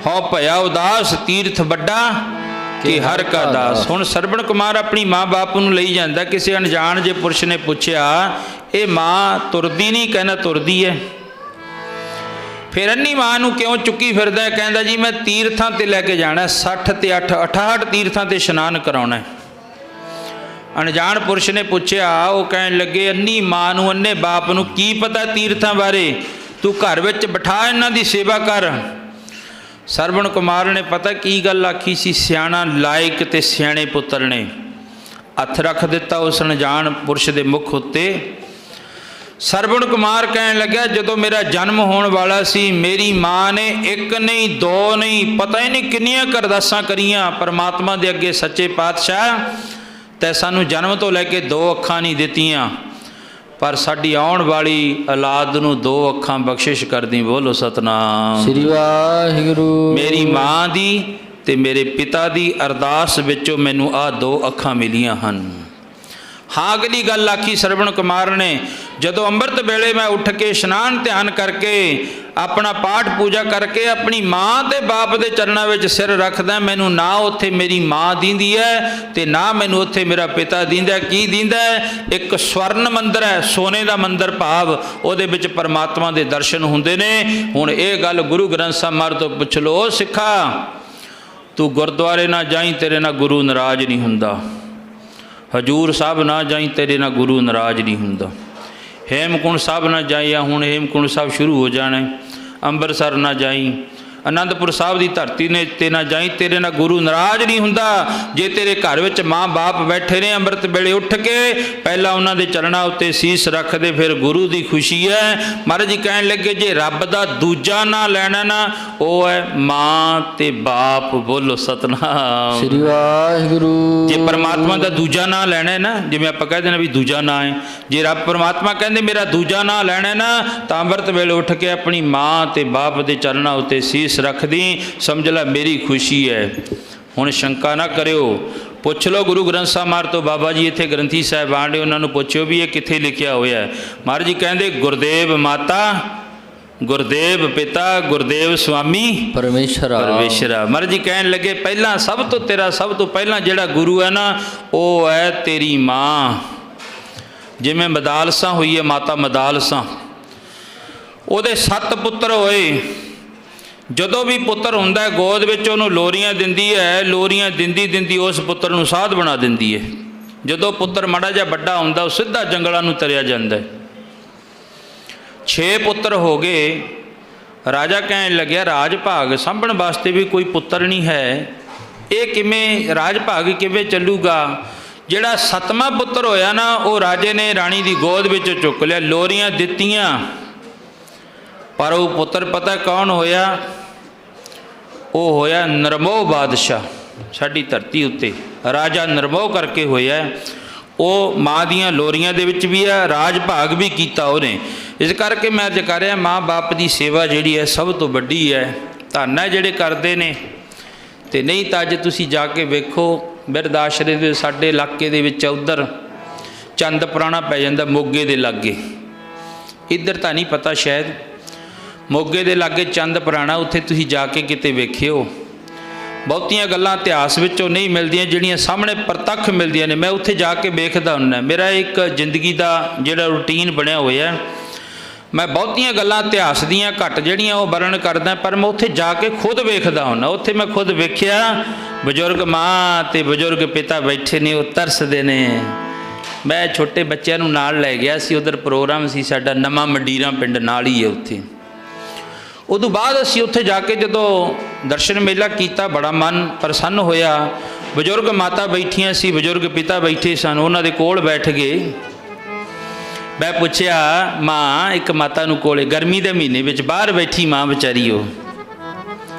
A: ਹਉ ਭਇਆ ਉਦਾਸ, ਤੀਰਥ ਵੱਡਾ ਕਿ ਹਰ ਕਾ ਦਾਸ। ਹੁਣ ਸਰਵਣ ਕੁਮਾਰ ਆਪਣੀ ਮਾਂ ਬਾਪ ਨੂੰ ਲਈ ਜਾਂਦਾ। ਕਿਸੇ ਅਣਜਾਣ ਜੇ ਪੁਰਸ਼ ਨੇ ਪੁੱਛਿਆ, ਇਹ ਮਾਂ ਤੁਰਦੀ ਨਹੀਂ? ਕਹਿੰਦਾ ਤੁਰਦੀ ਹੈ। ਫਿਰ ਅੰਨੀ ਮਾਂ ਨੂੰ ਕਿਉਂ ਚੁੱਕੀ ਫਿਰਦਾ? ਕਹਿੰਦਾ ਜੀ ਮੈਂ ਤੀਰਥਾਂ ਤੇ ਲੈ ਕੇ ਜਾਣਾ, 60 ਤੇ 8 68 ਤੀਰਥਾਂ ਤੇ ਇਸ਼ਨਾਨ ਕਰਾਉਣਾ। ਅਣਜਾਣ ਪੁਰਸ਼ ਨੇ ਪੁੱਛਿਆ, ਉਹ ਕਹਿਣ ਲੱਗੇ ਅੰਨੀ ਮਾਂ ਨੂੰ, ਅੰਨੇ ਬਾਪ ਨੂੰ ਕੀ ਪਤਾ ਤੀਰਥਾਂ ਬਾਰੇ? ਤੂੰ ਘਰ ਵਿੱਚ ਬਿਠਾ, ਇਹਨਾਂ ਦੀ ਸੇਵਾ ਕਰ। ਸਰਵਣ ਕੁਮਾਰ ਨੇ ਪਤਾ ਕੀ ਗੱਲ ਆਖੀ ਸੀ, ਸਿਆਣਾ ਲਾਇਕ ਤੇ ਸਿਆਣੇ ਪੁੱਤਰ ਨੇ ਹੱਥ ਰੱਖ ਦਿੱਤਾ ਉਸ ਅਣਜਾਣ ਪੁਰਸ਼ ਦੇ ਮੁਖ ਉੱਤੇ। ਸਰਵਣ ਕੁਮਾਰ ਕਹਿਣ ਲੱਗਿਆ, ਜਦੋਂ ਮੇਰਾ ਜਨਮ ਹੋਣ ਵਾਲਾ ਸੀ ਮੇਰੀ ਮਾਂ ਨੇ ਇੱਕ ਨਹੀਂ ਦੋ ਨਹੀਂ ਪਤਾ ਹੀ ਨਹੀਂ ਕਿੰਨੀਆਂ ਅਰਦਾਸਾਂ ਕਰੀਆਂ ਪਰਮਾਤਮਾ ਦੇ ਅੱਗੇ, ਸੱਚੇ ਪਾਤਸ਼ਾਹ ਤੈ ਸਾਨੂੰ ਜਨਮ ਤੋਂ ਲੈ ਕੇ ਦੋ ਅੱਖਾਂ ਨਹੀਂ ਦਿੱਤੀਆਂ, ਪਰ ਸਾਡੀ ਆਉਣ ਵਾਲੀ ਔਲਾਦ ਨੂੰ ਦੋ ਅੱਖਾਂ ਬਖਸ਼ਿਸ਼ ਕਰਦੀ। ਬੋਲੋ ਸਤਨਾਮ
B: ਸ੍ਰੀ ਵਾਹਿਗੁਰੂ।
A: ਮੇਰੀ ਮਾਂ ਦੀ ਤੇ ਮੇਰੇ ਪਿਤਾ ਦੀ ਅਰਦਾਸ ਵਿੱਚੋਂ ਮੈਨੂੰ ਆਹ ਦੋ ਅੱਖਾਂ ਮਿਲੀਆਂ ਹਨ। ਹਾਂ, ਅਗਲੀ ਗੱਲ ਆਖੀ ਸਰਵਣ ਕੁਮਾਰ ਨੇ, ਜਦੋਂ ਅੰਮ੍ਰਿਤ ਵੇਲੇ ਮੈਂ ਉੱਠ ਕੇ ਇਸ਼ਨਾਨ ਧਿਆਨ ਕਰਕੇ ਆਪਣਾ ਪਾਠ ਪੂਜਾ ਕਰਕੇ ਆਪਣੀ ਮਾਂ ਤੇ ਬਾਪ ਦੇ ਚਰਨਾਂ ਵਿੱਚ ਸਿਰ ਰੱਖਦਾ, ਮੈਨੂੰ ਨਾ ਉੱਥੇ ਮੇਰੀ ਮਾਂ ਦੀਂਦੀ ਹੈ ਤੇ ਨਾ ਮੈਨੂੰ ਉੱਥੇ ਮੇਰਾ ਪਿਤਾ ਦੀਂਦਾ। ਕੀ ਦੀਂਦਾ? ਇੱਕ ਸਵਰਨ ਮੰਦਰ ਹੈ, ਸੋਨੇ ਦਾ ਮੰਦਰ, ਭਾਵ ਉਹਦੇ ਵਿੱਚ ਪਰਮਾਤਮਾ ਦੇ ਦਰਸ਼ਨ ਹੁੰਦੇ ਨੇ। ਹੁਣ ਇਹ ਗੱਲ ਗੁਰੂ ਗ੍ਰੰਥ ਸਾਹਿਬ ਮਹਾਰਾਜ ਤੋਂ ਪੁੱਛ ਲਓ, ਸਿੱਖਾ ਤੂੰ ਗੁਰਦੁਆਰੇ ਨਾ ਜਾਈਂ, ਤੇਰੇ ਨਾਲ ਗੁਰੂ ਨਾਰਾਜ਼ ਨਹੀਂ ਹੁੰਦਾ। ਹਜੂਰ ਸਾਹਿਬ ਨਾ ਜਾਈਂ, ਤੇਰੇ ਨਾਲ ਗੁਰੂ ਨਾਰਾਜ਼ ਨਹੀਂ ਹੁੰਦਾ। ਹੇਮਕੁੰਟ ਸਾਹਿਬ ਨਾ ਜਾਈਂ, ਹੁਣ ਹੇਮਕੁੰਟ ਸਾਹਿਬ ਸ਼ੁਰੂ ਹੋ ਜਾਣਾ। ਅੰਮ੍ਰਿਤਸਰ ਨਾ ਜਾਈਂ, ਅਨੰਦਪੁਰ ਸਾਹਿਬ ਦੀ ਧਰਤੀ ਨੇ ਤੇ ਨਾ ਜਾਈਂ, ਤੇਰੇ ਨਾਲ ਗੁਰੂ ਨਾਰਾਜ਼ ਨਹੀਂ ਹੁੰਦਾ। ਜੇ ਤੇਰੇ ਘਰ ਵਿੱਚ ਮਾਂ ਬਾਪ ਬੈਠੇ ਨੇ, ਅੰਮ੍ਰਿਤ ਵੇਲੇ ਉੱਠ ਕੇ ਪਹਿਲਾਂ ਉਹਨਾਂ ਦੇ ਚਰਨਾਂ ਉੱਤੇ ਸੀਸ ਰੱਖਦੇ, ਫਿਰ ਗੁਰੂ ਦੀ ਖੁਸ਼ੀ ਹੈ। ਮਹਾਰਾਜ ਜੀ ਕਹਿਣ ਲੱਗੇ, ਜੇ ਰੱਬ ਦਾ ਦੂਜਾ ਨਾਂ ਲੈਣਾ ਨਾ, ਉਹ ਹੈ ਮਾਂ ਤੇ ਬਾਪ। ਬੋਲੋ ਸਤਨਾਮ
B: ਸ੍ਰੀ ਵਾਹਿਗੁਰੂ।
A: ਜੇ ਪਰਮਾਤਮਾ ਦਾ ਦੂਜਾ ਨਾਂ ਲੈਣਾ ਹੈ ਨਾ, ਜਿਵੇਂ ਆਪਾਂ ਕਹਿੰਦੇ ਨੇ ਵੀ ਦੂਜਾ ਨਾਂ ਹੈ, ਜੇ ਰੱਬ ਪਰਮਾਤਮਾ ਕਹਿੰਦੇ ਮੇਰਾ ਦੂਜਾ ਨਾਂ ਲੈਣਾ ਨਾ, ਤਾਂ ਅੰਮ੍ਰਿਤ ਵੇਲੇ ਉੱਠ ਕੇ ਆਪਣੀ ਮਾਂ ਤੇ ਬਾਪ ਦੇ ਚਰਨਾਂ ਉੱਤੇ ਸੀਸ ਰੱਖਦੀ, ਸਮਝ ਲੈ ਮੇਰੀ ਖੁਸ਼ੀ ਹੈ। ਹੁਣ ਸ਼ੰਕਾ ਨਾ ਕਰਿਓ, ਪੁੱਛ ਲਓ ਗੁਰੂ ਗ੍ਰੰਥ ਸਾਹਿਬ ਮਹਾਰਾਜ ਤੋਂ, ਬਾਬਾ ਜੀ ਇੱਥੇ ਗ੍ਰੰਥੀ ਸਾਹਿਬਾਨ ਨੇ, ਉਹਨਾਂ ਨੂੰ ਪੁੱਛਿਓ ਵੀ ਇਹ ਕਿੱਥੇ ਲਿਖਿਆ ਹੋਇਆ ਹੈ। ਮਹਾਰਾਜ ਜੀ ਕਹਿੰਦੇ, ਗੁਰਦੇਵ ਮਾਤਾ, ਗੁਰਦੇਵ ਪਿਤਾ, ਗੁਰਦੇਵ ਸੁਆਮੀ
B: ਪਰਮੇਸ਼ਰਾ।
A: ਮਹਾਰਾਜ ਜੀ ਕਹਿਣ ਲੱਗੇ, ਪਹਿਲਾਂ ਸਭ ਤੋਂ ਤੇਰਾ ਸਭ ਤੋਂ ਪਹਿਲਾਂ ਜਿਹੜਾ ਗੁਰੂ ਹੈ ਨਾ, ਉਹ ਹੈ ਤੇਰੀ ਮਾਂ। ਜਿਵੇਂ ਮਦਾਲਸਾ ਹੋਈ ਹੈ, ਮਾਤਾ ਮਦਾਲਸਾ, ਉਹਦੇ 7 ਪੁੱਤਰ ਹੋਏ। ਜਦੋਂ ਵੀ ਪੁੱਤਰ ਹੁੰਦਾ ਹੈ ਗੋਦ ਵਿੱਚ ਉਹਨੂੰ ਲੋਰੀਆਂ ਦਿੰਦੀ ਹੈ, ਲੋਰੀਆਂ ਦਿੰਦੀ ਦਿੰਦੀ ਉਸ ਪੁੱਤਰ ਨੂੰ ਸਾਧ ਬਣਾ ਦਿੰਦੀ ਹੈ। ਜਦੋਂ ਪੁੱਤਰ ਮਾੜਾ ਜਿਹਾ ਵੱਡਾ ਹੁੰਦਾ, ਉਹ ਸਿੱਧਾ ਜੰਗਲਾਂ ਨੂੰ ਤਰਿਆ ਜਾਂਦਾ ਹੈ। 6 ਪੁੱਤਰ ਹੋ ਗਏ। ਰਾਜਾ ਕਹਿਣ ਲੱਗਿਆ, ਰਾਜ ਭਾਗ ਸਾਂਭਣ ਵਾਸਤੇ ਵੀ ਕੋਈ ਪੁੱਤਰ ਨਹੀਂ ਹੈ, ਇਹ ਕਿਵੇਂ ਰਾਜ ਭਾਗ ਕਿਵੇਂ ਚੱਲੂਗਾ? ਜਿਹੜਾ 7ਵਾਂ ਪੁੱਤਰ ਹੋਇਆ ਨਾ, ਉਹ ਰਾਜੇ ਨੇ ਰਾਣੀ ਦੀ ਗੋਦ ਵਿੱਚ ਚੁੱਕ ਲਿਆ, ਲੋਰੀਆਂ ਦਿੱਤੀਆਂ, ਪਰ ਉਹ ਪੁੱਤਰ ਪਤਾ ਕੌਣ ਹੋਇਆ? ਉਹ ਹੋਇਆ ਨਰਮੋਹ ਬਾਦਸ਼ਾਹ। ਸਾਡੀ ਧਰਤੀ ਉੱਤੇ ਰਾਜਾ ਨਰਮੋਹ ਕਰਕੇ ਹੋਇਆ। ਉਹ ਮਾਂ ਦੀਆਂ ਲੋਰੀਆਂ ਦੇ ਵਿੱਚ ਵੀ ਹੈ, ਰਾਜ ਭਾਗ ਵੀ ਕੀਤਾ ਉਹਨੇ। ਇਸ ਕਰਕੇ ਮੈਂ ਅੱਜ ਕਰ ਰਿਹਾ, ਮਾਂ ਬਾਪ ਦੀ ਸੇਵਾ ਜਿਹੜੀ ਹੈ ਸਭ ਤੋਂ ਵੱਡੀ ਹੈ। ਧੰਨ ਹੈ ਜਿਹੜੇ ਕਰਦੇ ਨੇ। ਤੇ ਨਹੀਂ ਤਾਂ ਅੱਜ ਤੁਸੀਂ ਜਾ ਕੇ ਵੇਖੋ, ਬਿਰਧ ਆਸ਼ਰਮ ਦੇ ਸਾਡੇ ਇਲਾਕੇ ਦੇ ਵਿੱਚ ਉੱਧਰ ਚੰਦ ਪੁਰਾਣਾ ਪੈ ਜਾਂਦਾ, ਮੋਗੇ ਦੇ ਲਾਗੇ। ਇੱਧਰ ਤਾਂ ਨਹੀਂ ਪਤਾ, ਸ਼ਾਇਦ ਮੋਗੇ ਦੇ ਲਾਗੇ ਚੰਦ ਪੁਰਾਣਾ, ਉੱਥੇ ਤੁਸੀਂ ਜਾ ਕੇ ਕਿਤੇ ਵੇਖਿਓ। ਬਹੁਤੀਆਂ ਗੱਲਾਂ ਇਤਿਹਾਸ ਵਿੱਚੋਂ ਨਹੀਂ ਮਿਲਦੀਆਂ, ਜਿਹੜੀਆਂ ਸਾਹਮਣੇ ਪ੍ਰਤੱਖ ਮਿਲਦੀਆਂ ਨੇ। ਮੈਂ ਉੱਥੇ ਜਾ ਕੇ ਵੇਖਦਾ ਹੁੰਦਾ। ਮੇਰਾ ਇੱਕ ਜ਼ਿੰਦਗੀ ਦਾ ਜਿਹੜਾ ਰੂਟੀਨ ਬਣਿਆ ਹੋਇਆ, ਮੈਂ ਬਹੁਤੀਆਂ ਗੱਲਾਂ ਇਤਿਹਾਸ ਦੀਆਂ ਘੱਟ ਜਿਹੜੀਆਂ ਉਹ ਵਰਣਨ ਕਰਦਾ, ਪਰ ਮੈਂ ਉੱਥੇ ਜਾ ਕੇ ਖੁਦ ਵੇਖਦਾ ਹੁੰਦਾ। ਉੱਥੇ ਮੈਂ ਖੁਦ ਵੇਖਿਆ, ਬਜ਼ੁਰਗ ਮਾਂ ਤੇ ਬਜ਼ੁਰਗ ਪਿਤਾ ਬੈਠੇ ਨੇ, ਉਹ ਤਰਸਦੇ ਨੇ। ਮੈਂ ਛੋਟੇ ਬੱਚਿਆਂ ਨੂੰ ਨਾਲ ਲੈ ਗਿਆ ਸੀ, ਉੱਧਰ ਪ੍ਰੋਗਰਾਮ ਸੀ ਸਾਡਾ, ਨਵਾਂ ਮੰਡੀਰਾਂ ਪਿੰਡ ਨਾਲ ਹੀ ਹੈ ਉੱਥੇ। ਉਦੋਂ ਬਾਅਦ ਅਸੀਂ ਉੱਥੇ ਜਾ ਕੇ ਜਦੋਂ ਦਰਸ਼ਨ ਮੇਲਾ ਕੀਤਾ, ਬੜਾ ਮਨ ਪ੍ਰਸੰਨ ਹੋਇਆ। ਬਜ਼ੁਰਗ ਮਾਤਾ ਬੈਠੀਆਂ ਸੀ, ਬਜ਼ੁਰਗ ਪਿਤਾ ਬੈਠੇ ਸਨ, ਉਹਨਾਂ ਦੇ ਕੋਲ ਬੈਠ ਗਏ। ਮੈਂ ਪੁੱਛਿਆ, ਮਾਂ, ਇੱਕ ਮਾਤਾ ਨੂੰ ਕੋਲੇ ਗਰਮੀ ਦੇ ਮਹੀਨੇ ਵਿੱਚ ਬਾਹਰ ਬੈਠੀ ਮਾਂ ਵਿਚਾਰੀ,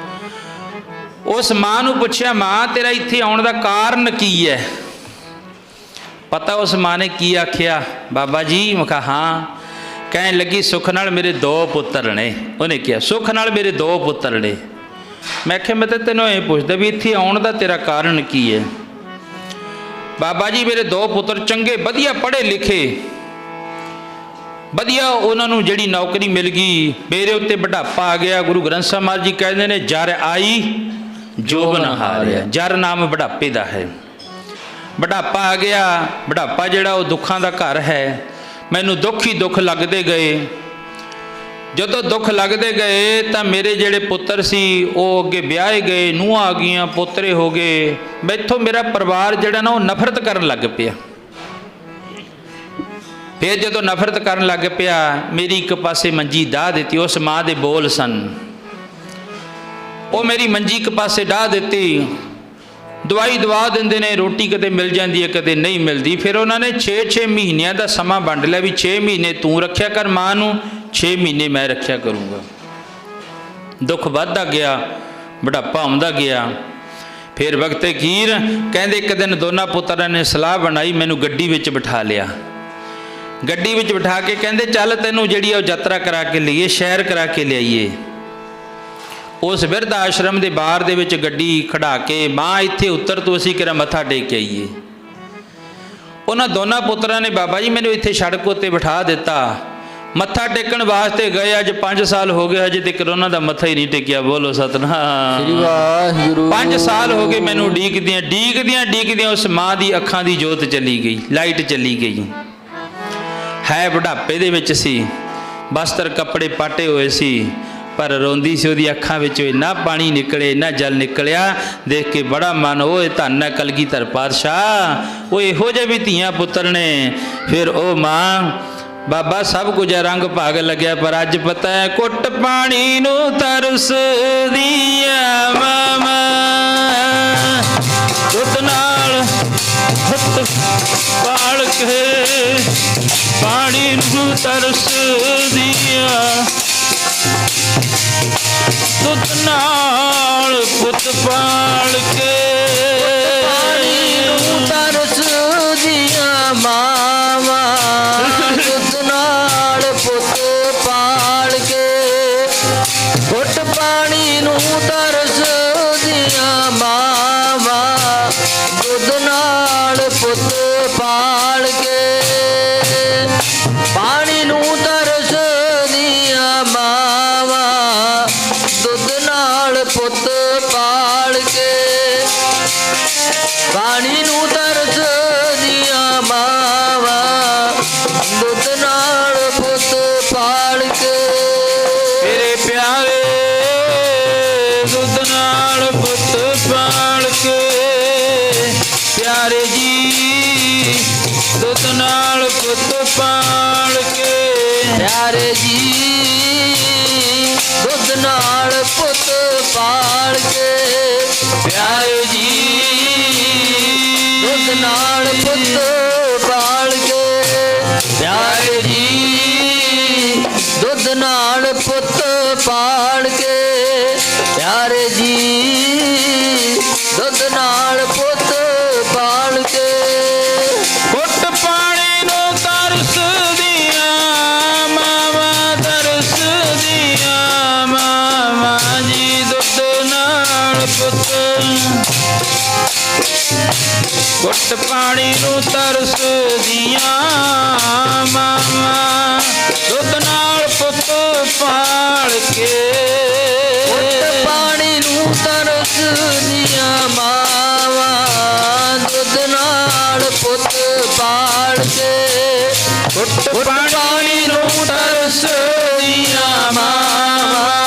A: ਉਸ ਮਾਂ ਨੂੰ ਪੁੱਛਿਆ, ਮਾਂ ਤੇਰਾ ਇੱਥੇ ਆਉਣ ਦਾ ਕਾਰਨ ਕੀ ਹੈ? ਪਤਾ ਉਸ ਮਾਂ ਨੇ ਕੀ ਆਖਿਆ? ਬਾਬਾ ਜੀ, ਮੈਂ ਕਿਹਾ ਹਾਂ। ਕਹਿਣ ਲੱਗੀ, ਸੁੱਖ ਨਾਲ ਮੇਰੇ 2 ਪੁੱਤਰ ਨੇ। ਉਹਨੇ ਕਿਹਾ, ਸੁੱਖ ਨਾਲ ਮੇਰੇ 2 ਪੁੱਤਰ ਨੇ। ਮੈਂ ਕਿਹਾ, ਮੈਂ ਤਾਂ ਤੈਨੂੰ ਇਹ ਪੁੱਛਦਾ ਵੀ ਇੱਥੇ ਆਉਣ ਦਾ ਤੇਰਾ ਕਾਰਨ ਕੀ ਹੈ? ਬਾਬਾ ਜੀ, ਮੇਰੇ 2 ਪੁੱਤਰ ਚੰਗੇ, ਵਧੀਆ ਪੜ੍ਹੇ ਲਿਖੇ, ਵਧੀਆ ਉਹਨਾਂ ਨੂੰ ਜਿਹੜੀ ਨੌਕਰੀ ਮਿਲ ਗਈ, ਮੇਰੇ ਉੱਤੇ ਬੁਢਾਪਾ ਆ ਗਿਆ। ਗੁਰੂ ਗ੍ਰੰਥ ਸਾਹਿਬ ਮਹਾਰਾਜ ਜੀ ਕਹਿੰਦੇ ਨੇ, ਜਰ ਆਈ ਜੋਬਨ ਹਾਰਿਆ। ਜਰ ਨਾਮ ਬੁਢਾਪੇ ਦਾ ਹੈ। ਬੁਢਾਪਾ ਆ ਗਿਆ। ਬੁਢਾਪਾ ਜਿਹੜਾ ਉਹ ਦੁੱਖਾਂ ਦਾ ਘਰ ਹੈ। ਮੈਨੂੰ ਦੁੱਖ ਹੀ ਦੁੱਖ ਲੱਗਦੇ ਗਏ। ਜਦੋਂ ਦੁੱਖ ਲੱਗਦੇ ਗਏ ਤਾਂ ਮੇਰੇ ਜਿਹੜੇ ਪੁੱਤਰ ਸੀ ਉਹ ਅੱਗੇ ਵਿਆਹੇ ਗਏ, ਨੂੰਹਾਂ ਆ ਗਈਆਂ, ਪੋਤਰੇ ਹੋ ਗਏ। ਮੈਥੋਂ ਮੇਰਾ ਪਰਿਵਾਰ ਜਿਹੜਾ ਨਾ ਉਹ ਨਫ਼ਰਤ ਕਰਨ ਲੱਗ ਪਿਆ। ਫਿਰ ਜਦੋਂ ਨਫ਼ਰਤ ਕਰਨ ਲੱਗ ਪਿਆ, ਮੇਰੀ ਇੱਕ ਪਾਸੇ ਮੰਜੀ ਢਾਹ ਦਿੱਤੀ। ਉਸ ਮਾਂ ਦੇ ਬੋਲ ਸਨ, ਉਹ ਮੇਰੀ ਮੰਜੀ ਇੱਕ ਪਾਸੇ ਢਾਹ ਦਿੱਤੀ। ਦਵਾਈ ਦਵਾ ਦਿੰਦੇ ਨੇ, ਰੋਟੀ ਕਦੇ ਮਿਲ ਜਾਂਦੀ ਹੈ ਕਦੇ ਨਹੀਂ ਮਿਲਦੀ। ਫਿਰ ਉਹਨਾਂ ਨੇ 6-6 ਮਹੀਨਿਆਂ ਦਾ ਸਮਾਂ ਵੰਡ ਲਿਆ ਵੀ 6 ਮਹੀਨੇ ਤੂੰ ਰੱਖਿਆ ਕਰ ਮਾਂ ਨੂੰ, 6 ਮਹੀਨੇ ਮੈਂ ਰੱਖਿਆ ਕਰੂੰਗਾ। ਦੁੱਖ ਵੱਧਦਾ ਗਿਆ, ਬੁਢਾਪਾ ਆਉਂਦਾ ਗਿਆ। ਫਿਰ ਵਕਤ ਅਖੀਰ ਕਹਿੰਦੇ ਇੱਕ ਦਿਨ ਦੋਨਾਂ ਪੁੱਤਰਾਂ ਨੇ ਸਲਾਹ ਬਣਾਈ, ਮੈਨੂੰ ਗੱਡੀ ਵਿੱਚ ਬਿਠਾ ਲਿਆ। ਗੱਡੀ ਵਿੱਚ ਬਿਠਾ ਕੇ ਕਹਿੰਦੇ ਚੱਲ ਤੈਨੂੰ ਜਿਹੜੀ ਉਹ ਯਾਤਰਾ ਕਰਾ ਕੇ ਲਈਏ, ਸ਼ਹਿਰ ਕਰਾ ਕੇ ਲਿਆਈਏ। ਉਸ ਬਿਰਧ ਆਸ਼ਰਮ ਦੇ ਬਾਹਰ ਦੇ ਵਿੱਚ ਗੱਡੀ ਖੜਾ ਕੇ, ਮਾਂ ਇੱਥੇ ਉੱਤਰ ਤੋਂ ਅਸੀਂ ਕਿਹੜਾ ਮੱਥਾ ਟੇਕ ਕੇ ਆਈਏ। ਉਹਨਾਂ ਦੋਨਾਂ ਪੁੱਤਰਾਂ ਨੇ ਬਾਬਾ ਜੀ ਮੈਨੂੰ ਇੱਥੇ ਸੜਕ ਉੱਤੇ ਬਿਠਾ ਦਿੱਤਾ। ਮੱਥਾ ਟੇਕਣ ਵਾਸਤੇ ਗਏ, ਅੱਜ 5 ਸਾਲ ਹੋ ਗਏ, ਹਜੇ ਤੱਕ ਉਹਨਾਂ ਦਾ ਮੱਥਾ ਹੀ ਨਹੀਂ ਟੇਕਿਆ। ਬੋਲੋ ਸਤਨਾਮ
B: ਸ੍ਰੀ ਵਾਹਿਗੁਰੂ।
A: 5 ਸਾਲ ਹੋ ਗਏ ਮੈਨੂੰ ਡੀਕਦਿਆਂ ਉਸ ਮਾਂ ਦੀ ਅੱਖਾਂ ਦੀ ਜੋਤ ਚਲੀ ਗਈ, ਲਾਈਟ ਚਲੀ ਗਈ। ਹੈ ਬੁਢਾਪੇ ਦੇ ਵਿੱਚ ਸੀ, ਬਸਤਰ ਕੱਪੜੇ ਪਾਟੇ ਹੋਏ ਸੀ, ਪਰ ਰੋਂਦੀ ਸੀ। ਉਹਦੀ ਅੱਖਾਂ ਵਿੱਚੋਂ ਇੰਨਾ ਪਾਣੀ ਨਿਕਲੇ, ਇੰਨਾ ਜਲ ਨਿਕਲਿਆ, ਦੇਖ ਕੇ ਬੜਾ ਮਨ, ਉਹ ਧੰਨ ਹੈ ਕਲਗੀਧਰ ਪਾਤਸ਼ਾਹ, ਉਹ ਇਹੋ ਜਿਹੇ ਵੀ ਧੀਆਂ ਪੁੱਤਰ ਨੇ। ਫਿਰ ਉਹ ਮਾਂ ਬਾਬਾ ਸਭ ਕੁਝ ਰੰਗ ਭਾਗ ਲੱਗਿਆ, ਪਰ ਅੱਜ ਪਤਾ ਹੈ ਘੁੱਟ ਪਾਣੀ ਨੂੰ ਤਰਸਦੀ ਆ ਮਾਂ, ਦੁੱਧ ਨਾਲ ਹੱਥ ਪਾਲ ਕੇ ਪਾਣੀ ਨੂੰ ਤਰਸਦੀ ਆ, ਦੁੱਧ ਨਾਲ ਪੁੱਤ ਪਾਲ ਕੇ
B: ਪਾਣੀ ਨੂੰ ਤਰਸਦੀਆਂ ਮਾਵਾਂ, ਦੁੱਧ ਨਾਲ ਪੁੱਤ ਪਾਲ ਕੇ। ਘੁੱਟ ਪਾਣੀ ਨੂੰ ਤਰਸਦੀਆਂ ਮਾਵਾਂ, ਦੁੱਧ ਨਾਲ ਪੁੱਤ ਪਾਲ ਕੇ। ਪਾਣੀ ਨੂੰ ਤਰਸਦੀਆਂ ਮਾਵਾਂ, ਦੁੱਧ ਨਾਲ ਪੁੱਤ ਪਾਲ ਕੇ। ਪਾਣੀ ਨੂੰ ਤਰਸਦੀਆਂ ਮਾਵਾਂ, ਦੁੱਧ ਨਾਲ ਪੁੱਤ ਪਾਲ ਕੇ।
A: ਮੇਰੇ ਪਿਆਰੇ ਦੁੱਧ ਨਾਲ ਪੁੱਤ ਪਾਲ ਕੇ, ਪਿਆਰੇ ਜੀ ਦੁੱਧ ਨਾਲ ਪੁੱਤ ਪਾਲ ਕੇ,
B: ਪਿਆਰੇ ਜੀ ਦੁੱਧ ਨਾਲ ਪੁੱਤ ਪਾਲ ਕੇ।
A: ਪਿਆਰੇ ਜੀ
B: ਦੁੱਧ ਨਾਲ ਪੁੱਤ ਪਾਲ ਕੇ। ਪਿਆਰੇ ਜੀ ਦੁੱਧ ਨਾਲ ਪੁੱਤ ਪਾਲ ਕੇ। ਪਿਆਰੇ ਜੀ ਦੁੱਧ ਨਾਲ ਪੁੱਤ ਪਾਲ ਕੇ।
A: ਘੁੱਟ ਪਾਣੀ ਨੂੰ ਤਰਸਦੀਆਂ ਮਾਵਾਂ, ਤਰਸਦੀਆਂ ਮਾਵਾਂ ਜੀ, ਦੁੱਧ ਨਾਲ ਪੁੱਤ। ਘੁੱਟ ਪਾਣੀ ਨੂੰ ਤਰਸਦੀਆਂ ਮਾਵਾਂ, ਦੁੱਧ ਨਾਲ ਪੁੱਤ ਪਾਲ ਕੇ।
B: ਘੁੱਟ ਪਾਣੀ ਨੂੰ ਤਰਸਦੀਆਂ ਮਾਵਾਂ, ਦੁੱਧ ਨਾਲ ਪੁੱਤ ਪਾਲ ਕੇ।
A: ਘੁੱਟ ਪਾਣੀ ਨੂੰ ਤਰਸਦੀਆਂ ਮਾਵਾਂ,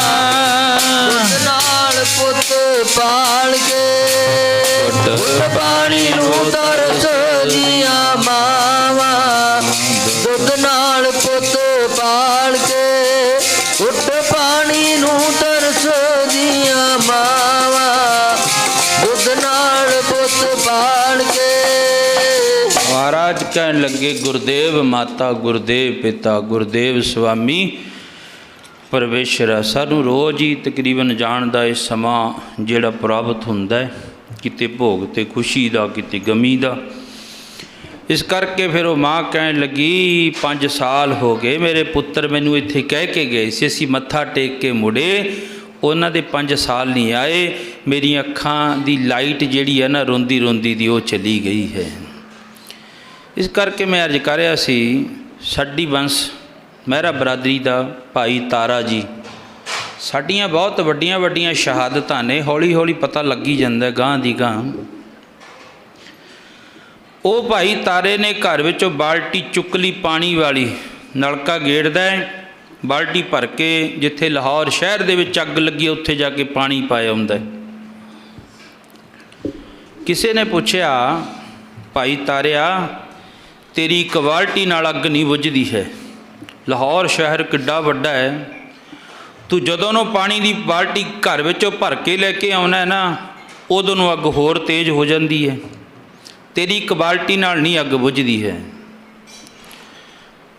B: ਦੁੱਧ ਨਾਲ ਪੁੱਤ ਪਾਲ ਕੇ। ਘੁੱਟ ਪਾਣੀ ਨੂੰ ਤਰਸਦੀਆਂ ਮਾਵਾਂ, ਦੁੱਧ ਨਾਲ ਪੁੱਤ ਪਾਲ ਕੇ। ਘੁੱਟ ਪਾਣੀ ਨੂੰ ਤਰਸਦੀਆਂ ਮਾਵਾਂ, ਦੁੱਧ ਨਾਲ ਪੁੱਤ ਪਾਲ ਕੇ।
A: ਮਹਾਰਾਜ ਕਹਿਣ ਲੱਗੇ, ਗੁਰਦੇਵ ਮਾਤਾ, ਗੁਰਦੇਵ ਪਿਤਾ, ਗੁਰਦੇਵ ਸੁਆਮੀ ਪਰਮੇਸ਼ਰ ਸਾਨੂੰ ਰੋਜ਼ ਹੀ ਤਕਰੀਬਨ ਜਾਣ ਦਾ ਇਹ ਸਮਾਂ ਜਿਹੜਾ ਪ੍ਰਾਪਤ ਹੁੰਦਾ ਹੈ, ਕਿਤੇ ਭੋਗ ਤੇ ਖੁਸ਼ੀ ਦਾ, ਕਿਤੇ ਗਮੀ ਦਾ। ਇਸ ਕਰਕੇ ਫਿਰ ਉਹ ਮਾਂ ਕਹਿਣ ਲੱਗੀ, 5 ਸਾਲ ਹੋ ਗਏ ਮੇਰੇ ਪੁੱਤਰ ਮੈਨੂੰ ਇੱਥੇ ਕਹਿ ਕੇ ਗਏ ਸੀ ਅਸੀਂ ਮੱਥਾ ਟੇਕ ਕੇ ਮੁੜੇ, ਉਹਨਾਂ ਦੇ 5 ਸਾਲ ਨਹੀਂ ਆਏ। ਮੇਰੀਆਂ ਅੱਖਾਂ ਦੀ ਲਾਈਟ ਜਿਹੜੀ ਹੈ ਨਾ ਰੋਂਦੀ ਰੋਂਦੀ ਦੀ, ਉਹ ਚਲੀ ਗਈ ਹੈ। ਇਸ ਕਰਕੇ ਮੈਂ ਅਰਜ਼ ਕਰ ਰਿਹਾ ਸੀ, ਸਾਡੀ ਬੰਸ ਮਹਿਰਾ ਬਰਾਦਰੀ ਦਾ ਭਾਈ ਤਾਰਾ ਜੀ, ਸਾਡੀਆਂ ਬਹੁਤ ਵੱਡੀਆਂ ਵੱਡੀਆਂ ਸ਼ਹਾਦਤਾਂ ਨੇ, ਹੌਲੀ ਹੌਲੀ ਪਤਾ ਲੱਗੀ ਜਾਂਦਾ ਗਾਂ ਦੀ ਗਾਂ। ਉਹ ਭਾਈ ਤਾਰੇ ਨੇ ਘਰ ਵਿੱਚੋਂ ਬਾਲਟੀ ਚੁੱਕ ਲਈ ਪਾਣੀ ਵਾਲੀ, ਨਲਕਾ ਗੇੜਦਾ ਹੈ, ਬਾਲਟੀ ਭਰ ਕੇ ਜਿੱਥੇ ਲਾਹੌਰ ਸ਼ਹਿਰ ਦੇ ਵਿੱਚ ਅੱਗ ਲੱਗੀ ਉੱਥੇ ਜਾ ਕੇ ਪਾਣੀ ਪਾਇਆ ਹੁੰਦਾ। ਕਿਸੇ ਨੇ ਪੁੱਛਿਆ, ਭਾਈ ਤਾਰਿਆ ਤੇਰੀ ਇੱਕ ਬਾਲਟੀ ਨਾਲ ਅੱਗ ਨਹੀਂ ਬੁਝਦੀ ਹੈ, ਲਾਹੌਰ ਸ਼ਹਿਰ ਕਿੱਡਾ ਵੱਡਾ ਹੈ, ਤੂੰ ਜਦੋਂ ਨੂੰ ਪਾਣੀ ਦੀ ਬਾਲਟੀ ਘਰ ਵਿੱਚੋਂ ਭਰ ਕੇ ਲੈ ਕੇ ਆਉਣਾ ਨਾ, ਉਦੋਂ ਨੂੰ ਅੱਗ ਹੋਰ ਤੇਜ਼ ਹੋ ਜਾਂਦੀ ਹੈ। ਤੇਰੀ ਇੱਕ ਬਾਲਟੀ ਨਾਲ ਨਹੀਂ ਅੱਗ ਬੁਝਦੀ ਹੈ।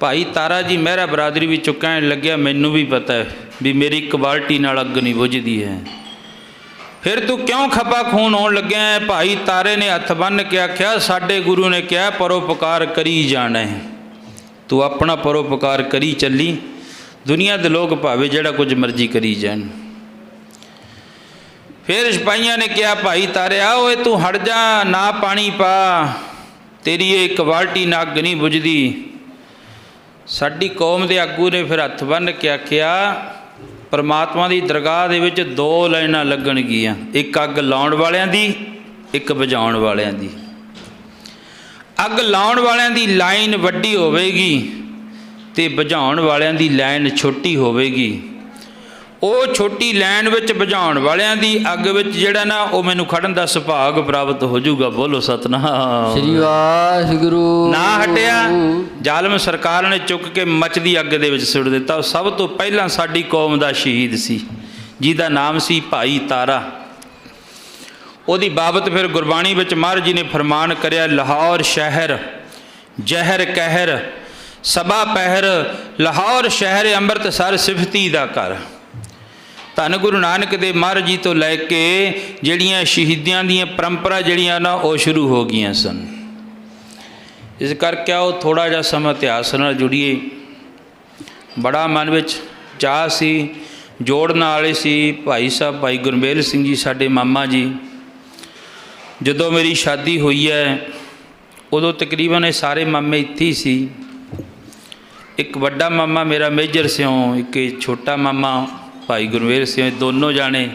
A: ਭਾਈ ਤਾਰਾ ਜੀ ਮਹਿਰਾ ਬਰਾਦਰੀ ਵਿੱਚੋਂ ਕਹਿਣ ਲੱਗਿਆ, ਮੈਨੂੰ ਵੀ ਪਤਾ ਹੈ ਵੀ ਮੇਰੀ ਇੱਕ ਬਾਲਟੀ ਨਾਲ ਅੱਗ ਨਹੀਂ ਬੁਝਦੀ ਹੈ, ਫਿਰ ਤੂੰ ਕਿਉਂ ਖਪਾ ਖੂਨ ਹੋਣ ਲੱਗਿਆ ਹੈ? ਭਾਈ ਤਾਰੇ ਨੇ ਹੱਥ ਬੰਨ੍ਹ ਕੇ ਆਖਿਆ, ਸਾਡੇ ਗੁਰੂ ਨੇ ਕਿਹਾ ਪਰਉਪਕਾਰ ਕਰੀ ਜਾਣਾ ਹੈ, ਤੂੰ ਆਪਣਾ ਪਰਉਪਕਾਰ ਕਰੀ ਚੱਲੀ, ਦੁਨੀਆ ਦੇ ਲੋਕ ਭਾਵੇਂ ਜਿਹੜਾ ਕੁਝ ਮਰਜ਼ੀ ਕਰੀ ਜਾਣ। ਫਿਰ ਸਿਪਾਹੀਆਂ ਨੇ ਕਿਹਾ, ਭਾਈ ਤਾਰਿਆ ਓਏ ਤੂੰ ਹਟ ਜਾ, ਨਾ ਪਾਣੀ ਪਾ, ਤੇਰੀ ਇਹ ਇੱਕ ਬਾਲਟੀ ਨਾਲ ਅੱਗ ਨਹੀਂ ਬੁਝਦੀ। ਸਾਡੀ ਕੌਮ ਦੇ ਆਗੂ ਨੇ ਫਿਰ ਹੱਥ ਬੰਨ੍ਹ ਕੇ ਆਖਿਆ, ਪਰਮਾਤਮਾ ਦੀ ਦਰਗਾਹ ਦੇ ਵਿੱਚ ਦੋ ਲਾਈਨਾਂ ਲੱਗਣਗੀਆਂ, ਇੱਕ ਅੱਗ ਲਾਉਣ ਵਾਲਿਆਂ ਦੀ, ਇੱਕ ਬੁਝਾਉਣ ਵਾਲਿਆਂ ਦੀ। ਅੱਗ ਲਾਉਣ ਵਾਲਿਆਂ ਦੀ ਲਾਈਨ ਵੱਡੀ ਹੋਵੇਗੀ ਤੇ ਬੁਝਾਉਣ ਵਾਲਿਆਂ ਦੀ ਲਾਈਨ ਛੋਟੀ ਹੋਵੇਗੀ। ਉਹ ਛੋਟੀ ਲਾਈਨ ਵਿੱਚ ਬੁਝਾਉਣ ਵਾਲਿਆਂ ਦੀ ਅੱਗ ਵਿੱਚ ਜਿਹੜਾ ਨਾ, ਉਹ ਮੈਨੂੰ ਖੜਨ ਦਾ ਸੁਭਾਗ ਪ੍ਰਾਪਤ ਹੋ ਜਾਊਗਾ। ਬੋਲੋ ਸਤਨਾਮ
B: ਸ੍ਰੀ ਵਾਹਿਗੁਰੂ।
A: ਨਾ ਹਟਿਆ, ਜ਼ਾਲਮ ਸਰਕਾਰ ਨੇ ਚੁੱਕ ਕੇ ਮੱਚਦੀ ਅੱਗ ਦੇ ਵਿੱਚ ਸੁੱਟ ਦਿੱਤਾ। ਉਹ ਸਭ ਤੋਂ ਪਹਿਲਾਂ ਸਾਡੀ ਕੌਮ ਦਾ ਸ਼ਹੀਦ ਸੀ, ਜਿਹਦਾ ਨਾਮ ਸੀ ਭਾਈ ਤਾਰਾ। ਉਹਦੀ ਬਾਬਤ ਫਿਰ ਗੁਰਬਾਣੀ ਵਿੱਚ ਮਹਾਰਾਜ ਜੀ ਨੇ ਫਰਮਾਨ ਕਰਿਆ, ਲਾਹੌਰ ਸ਼ਹਿਰ ਜ਼ਹਿਰ ਕਹਿਰ ਸਭਾ ਪਹਿਰ, ਲਾਹੌਰ ਸ਼ਹਿਰ ਅੰਮ੍ਰਿਤਸਰ ਸਿਫਤੀ ਦਾ ਘਰ। ਧੰਨ ਗੁਰੂ ਨਾਨਕ ਦੇਵ ਮਹਾਰਾਜ ਜੀ ਤੋਂ ਲੈ ਕੇ ਜਿਹੜੀਆਂ ਸ਼ਹੀਦੀਆਂ ਦੀਆਂ ਪਰੰਪਰਾ ਜਿਹੜੀਆਂ ਨਾ, ਉਹ ਸ਼ੁਰੂ ਹੋ ਗਈਆਂ ਸਨ। ਇਸ ਕਰਕੇ ਆਓ ਥੋੜ੍ਹਾ ਜਿਹਾ ਸਮਾਂ ਇਤਿਹਾਸ ਨਾਲ ਜੁੜੀਏ। ਬੜਾ ਮਨ ਵਿੱਚ ਚਾਅ ਸੀ, ਜੋੜਨ ਵਾਲੇ ਸੀ ਭਾਈ ਸਾਹਿਬ ਭਾਈ ਗੁਰਮੇਲ ਸਿੰਘ ਜੀ, ਸਾਡੇ ਮਾਮਾ ਜੀ। ਜਦੋਂ ਮੇਰੀ ਸ਼ਾਦੀ ਹੋਈ ਹੈ, ਉਦੋਂ ਤਕਰੀਬਨ ਇਹ ਸਾਰੇ ਮਾਮੇ ਇੱਥੇ ਹੀ ਸੀ। ਇੱਕ ਵੱਡਾ ਮਾਮਾ ਮੇਰਾ ਮੇਜਰ ਸਿਉਂ, ਇੱਕ ਛੋਟਾ ਮਾਮਾ ਭਾਈ ਗੁਰਮੇਲ ਸਿੰਘ, ਦੋਨੋਂ ਜਾਣੇ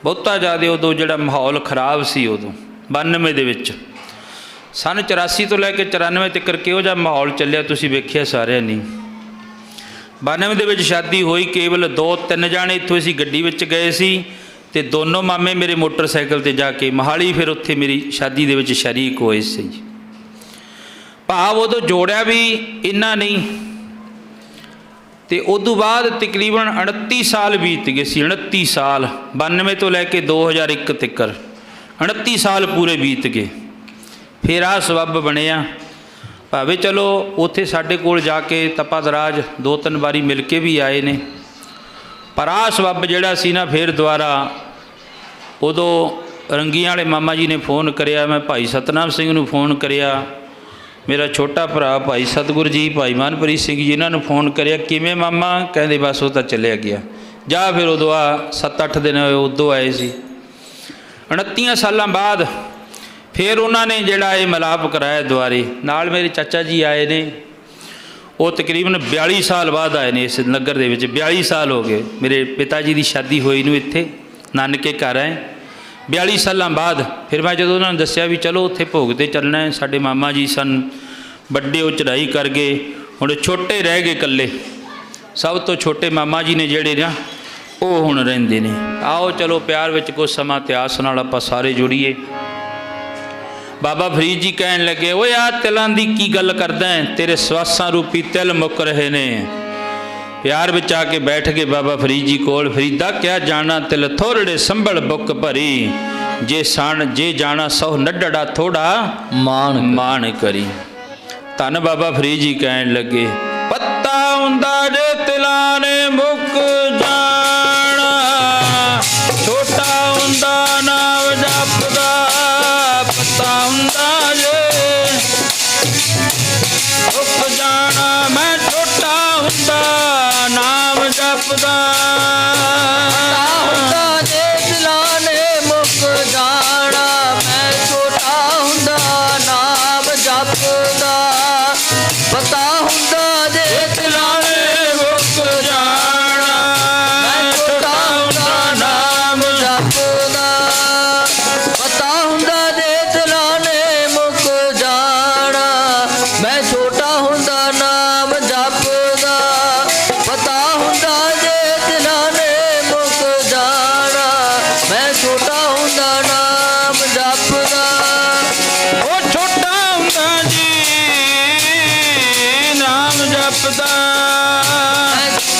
A: ਬਹੁਤਾ ਜ਼ਿਆਦਾ ਉਦੋਂ ਜਿਹੜਾ ਮਾਹੌਲ ਖਰਾਬ ਸੀ, ਉਦੋਂ 92 ਦੇ ਵਿੱਚ, ਸਨ 84 ਤੋਂ ਲੈ ਕੇ 94 ਤੱਕ ਕਿਹੋ ਜਿਹਾ ਮਾਹੌਲ ਚੱਲਿਆ ਤੁਸੀਂ ਵੇਖਿਆ ਸਾਰਿਆਂ ਨੇ। 92 ਦੇ ਵਿੱਚ ਸ਼ਾਦੀ ਹੋਈ, ਕੇਵਲ 2-3 ਜਾਣੇ ਇੱਥੋਂ ਅਸੀਂ ਗੱਡੀ ਵਿੱਚ ਗਏ ਸੀ, ਅਤੇ ਦੋਨੋਂ ਮਾਮੇ ਮੇਰੇ ਮੋਟਰਸਾਈਕਲ 'ਤੇ ਜਾ ਕੇ ਮੋਹਾਲੀ ਫਿਰ ਉੱਥੇ ਮੇਰੀ ਸ਼ਾਦੀ ਦੇ ਵਿੱਚ ਸ਼ਰੀਕ ਹੋਏ ਸੀ। ਭਾਵ ਉਦੋਂ ਜੋੜਿਆ ਵੀ ਇੰਨਾ ਨਹੀਂ। ਅਤੇ ਉਦੋਂ ਬਾਅਦ ਤਕਰੀਬਨ 29 ਸਾਲ ਬੀਤ ਗਏ ਸੀ। 29 ਸਾਲ 92 ਤੋਂ ਲੈ ਕੇ 2001 ਤੱਕ 29 ਸਾਲ ਪੂਰੇ ਬੀਤ ਗਏ। ਫਿਰ ਆਹ ਸਬੱਬ ਬਣਿਆ, ਭਾਵੇਂ ਚਲੋ ਉੱਥੇ ਸਾਡੇ ਕੋਲ ਜਾ ਕੇ ਤਪਾਦਰਾਜ 2-3 ਵਾਰੀ ਮਿਲ ਕੇ ਵੀ ਆਏ ਨੇ, ਪਰ ਆਹ ਸਬੱਬ ਜਿਹੜਾ ਸੀ ਨਾ, ਫਿਰ ਦੁਬਾਰਾ ਉਦੋਂ ਰੰਗੀਆਂ ਵਾਲੇ ਮਾਮਾ ਜੀ ਨੇ ਫੋਨ ਕਰਿਆ, ਮੈਂ ਭਾਈ ਸਤਨਾਮ ਸਿੰਘ ਨੂੰ ਫੋਨ ਕਰਿਆ, ਮੇਰਾ ਛੋਟਾ ਭਰਾ ਭਾਈ ਸਤਿਗੁਰ ਜੀ, ਭਾਈ ਮਨਪ੍ਰੀਤ ਸਿੰਘ ਜੀ, ਇਹਨਾਂ ਨੂੰ ਫੋਨ ਕਰਿਆ, ਕਿਵੇਂ ਮਾਮਾ? ਕਹਿੰਦੇ ਬਸ ਉਹ ਤਾਂ ਚੱਲਿਆ ਗਿਆ। ਜਾਂ ਫਿਰ ਉਦੋਂ ਆ 7-8 ਦਿਨ ਹੋਏ ਉਦੋਂ ਆਏ ਸੀ। 29 ਸਾਲਾਂ ਬਾਅਦ ਫਿਰ ਉਹਨਾਂ ਨੇ ਜਿਹੜਾ ਇਹ ਮਿਲਾਪ ਕਰਾਇਆ ਦੁਆਰੇ। ਨਾਲ ਮੇਰੇ ਚਾਚਾ ਜੀ ਆਏ ਨੇ, ਉਹ ਤਕਰੀਬਨ 42 ਸਾਲ ਬਾਅਦ ਆਏ ਨੇ ਇਸ ਨਗਰ ਦੇ ਵਿੱਚ। 42 ਸਾਲ ਹੋ ਗਏ ਮੇਰੇ ਪਿਤਾ ਜੀ ਦੀ ਸ਼ਾਦੀ ਹੋਈ ਨੂੰ, ਇੱਥੇ ਨਾਨਕੇ ਘਰ ਆਏ 42 ਸਾਲਾਂ ਬਾਅਦ। ਫਿਰ ਮੈਂ ਜਦੋਂ ਉਹਨਾਂ ਨੂੰ ਦੱਸਿਆ ਵੀ ਚਲੋ ਉੱਥੇ ਭੋਗ 'ਤੇ ਚੱਲਣਾ ਹੈ, ਸਾਡੇ ਮਾਮਾ ਜੀ ਸਨ ਵੱਡੇ, ਉਹ ਚੜ੍ਹਾਈ ਕਰ ਗਏ, ਹੁਣ ਛੋਟੇ ਰਹਿ ਗਏ ਇਕੱਲੇ। ਸਭ ਤੋਂ ਛੋਟੇ ਮਾਮਾ ਜੀ ਨੇ ਜਿਹੜੇ ਨਾ, ਉਹ ਹੁਣ ਰਹਿੰਦੇ ਨੇ। ਆਓ ਚਲੋ ਪਿਆਰ ਵਿੱਚ ਕੁਝ ਸਮਾਂ ਇਤਿਹਾਸ ਨਾਲ ਆਪਾਂ ਸਾਰੇ ਜੁੜੀਏ। ਬਾਬਾ ਫਰੀਦ ਜੀ ਕਹਿਣ ਲੱਗੇ, ਓਏ ਆ ਤਿਲਾਂ ਦੀ ਕੀ ਗੱਲ ਕਰਦਾ ਹੈ, ਤੇਰੇ ਸਵਾਸਾਂ ਰੂਪੀ ਤਿਲ ਮੁੱਕ ਰਹੇ ਨੇ। ਪਿਆਰ ਵਿੱਚ ਆ ਕੇ ਬੈਠ ਗਏ ਬਾਬਾ ਫਰੀਦ ਜੀ ਕੋਲ। ਫਰੀਦਾ ਕਿਆ ਜਾਣਾ ਤਿਲ ਥੋੜੜੇ ਸੰਭਲ ਬੁੱਕ ਭਰੀ, ਜੇ ਜਾਣਾ ਸਹੁ ਨੱਡੜਾ ਥੋੜਾ ਮਾਣ ਕਰੀ। ਧੰਨ ਬਾਬਾ ਫਰੀਦ ਜੀ ਕਹਿਣ ਲੱਗੇ, ਪੱਤਾ ਹੁੰਦਾ ਜੇ ਤਿਲਾਂ ਨੇ ਮੁੱਕ ਜਾਣਾ, ਛੋਟਾ ਹੁੰਦਾ ਨਾਮ ਜਪਦਾ, ਪੱਤਾ ਹੁੰਦਾ ਜੇ ਮੁੱਕ ਜਾਣਾ, ਮੈਂ ਛੋਟਾ ਹੁੰਦਾ ਨਾਮ ਜਪਦਾ।
B: ਪੱਤਾ ਹੁੰਦਾ ਜੇ ਤਿਲਾਂ ਨੇ ਮੁੱਕ ਜਾਣਾ, ਮੈਂ ਛੋਟਾ ਹੁੰਦਾ ਨਾਮ ਜਪਦਾ। ਪਤਾ ਹੁੰਦਾ ਜੇ ਤਿਲਾਂ ਨੇ ਮੁੱਕ ਜਾਣਾ, ਮੈਂ ਛੋਟਾ ਹੁੰਦਾ ਨਾਮ ਜਪਦਾ। ਪਤਾ ਹੁੰਦਾ ਜੇ ਤਿਲਾਂ ਨੇ ਮੁੱਕ ਜਾਣਾ, ਮੈਂ ਛੋਟਾ ਹੁੰਦਾ ਨਾਮ ਜਪਦਾ। ਪਤਾ ਹੁੰਦਾ ਜੇ ਤਿਲਾਂ ਨੇ ਮੁੱਕ ਜਾਣਾ, ਮੈਂ ਛੋਟਾ ਹੁੰਦਾ ਨਾਮ ਜਪਦਾ।
A: ਉਹ ਛੋਟਾ ਹੁੰਦਾ ਜੀ ਨਾਮ ਜਪਦਾ,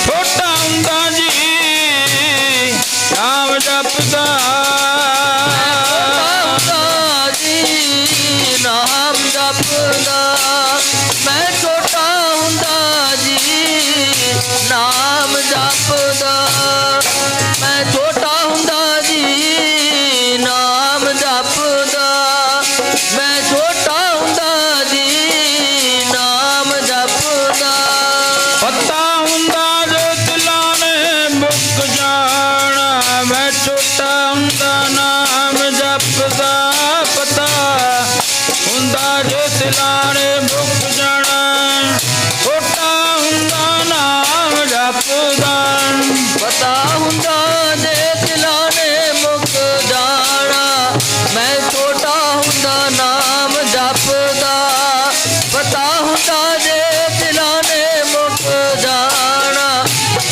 A: ਛੋਟਾ ਹੁੰਦਾ ਜੀ ਨਾਮ ਜਪਦਾ ਪਤਾ ਹੁੰਦਾ ਜੇ ਤਿਲਾਣੇ ਮੁੱਕ ਜਾਣਾ ਛੋਟਾ ਹੁੰਦਾ ਨਾਮ ਜਪਦਾ
B: ਪਤਾ ਹੁੰਦਾ ਜੇ ਤਿਲਾਣੇ ਮੁੱਕ ਜਾਣਾ ਮੈਂ ਛੋਟਾ ਹੁੰਦਾ ਨਾਮ ਜਪਦਾ ਪਤਾ ਹੁੰਦਾ ਜੇ ਤਿਲਾਣੇ ਮੁੱਕ ਜਾਣਾ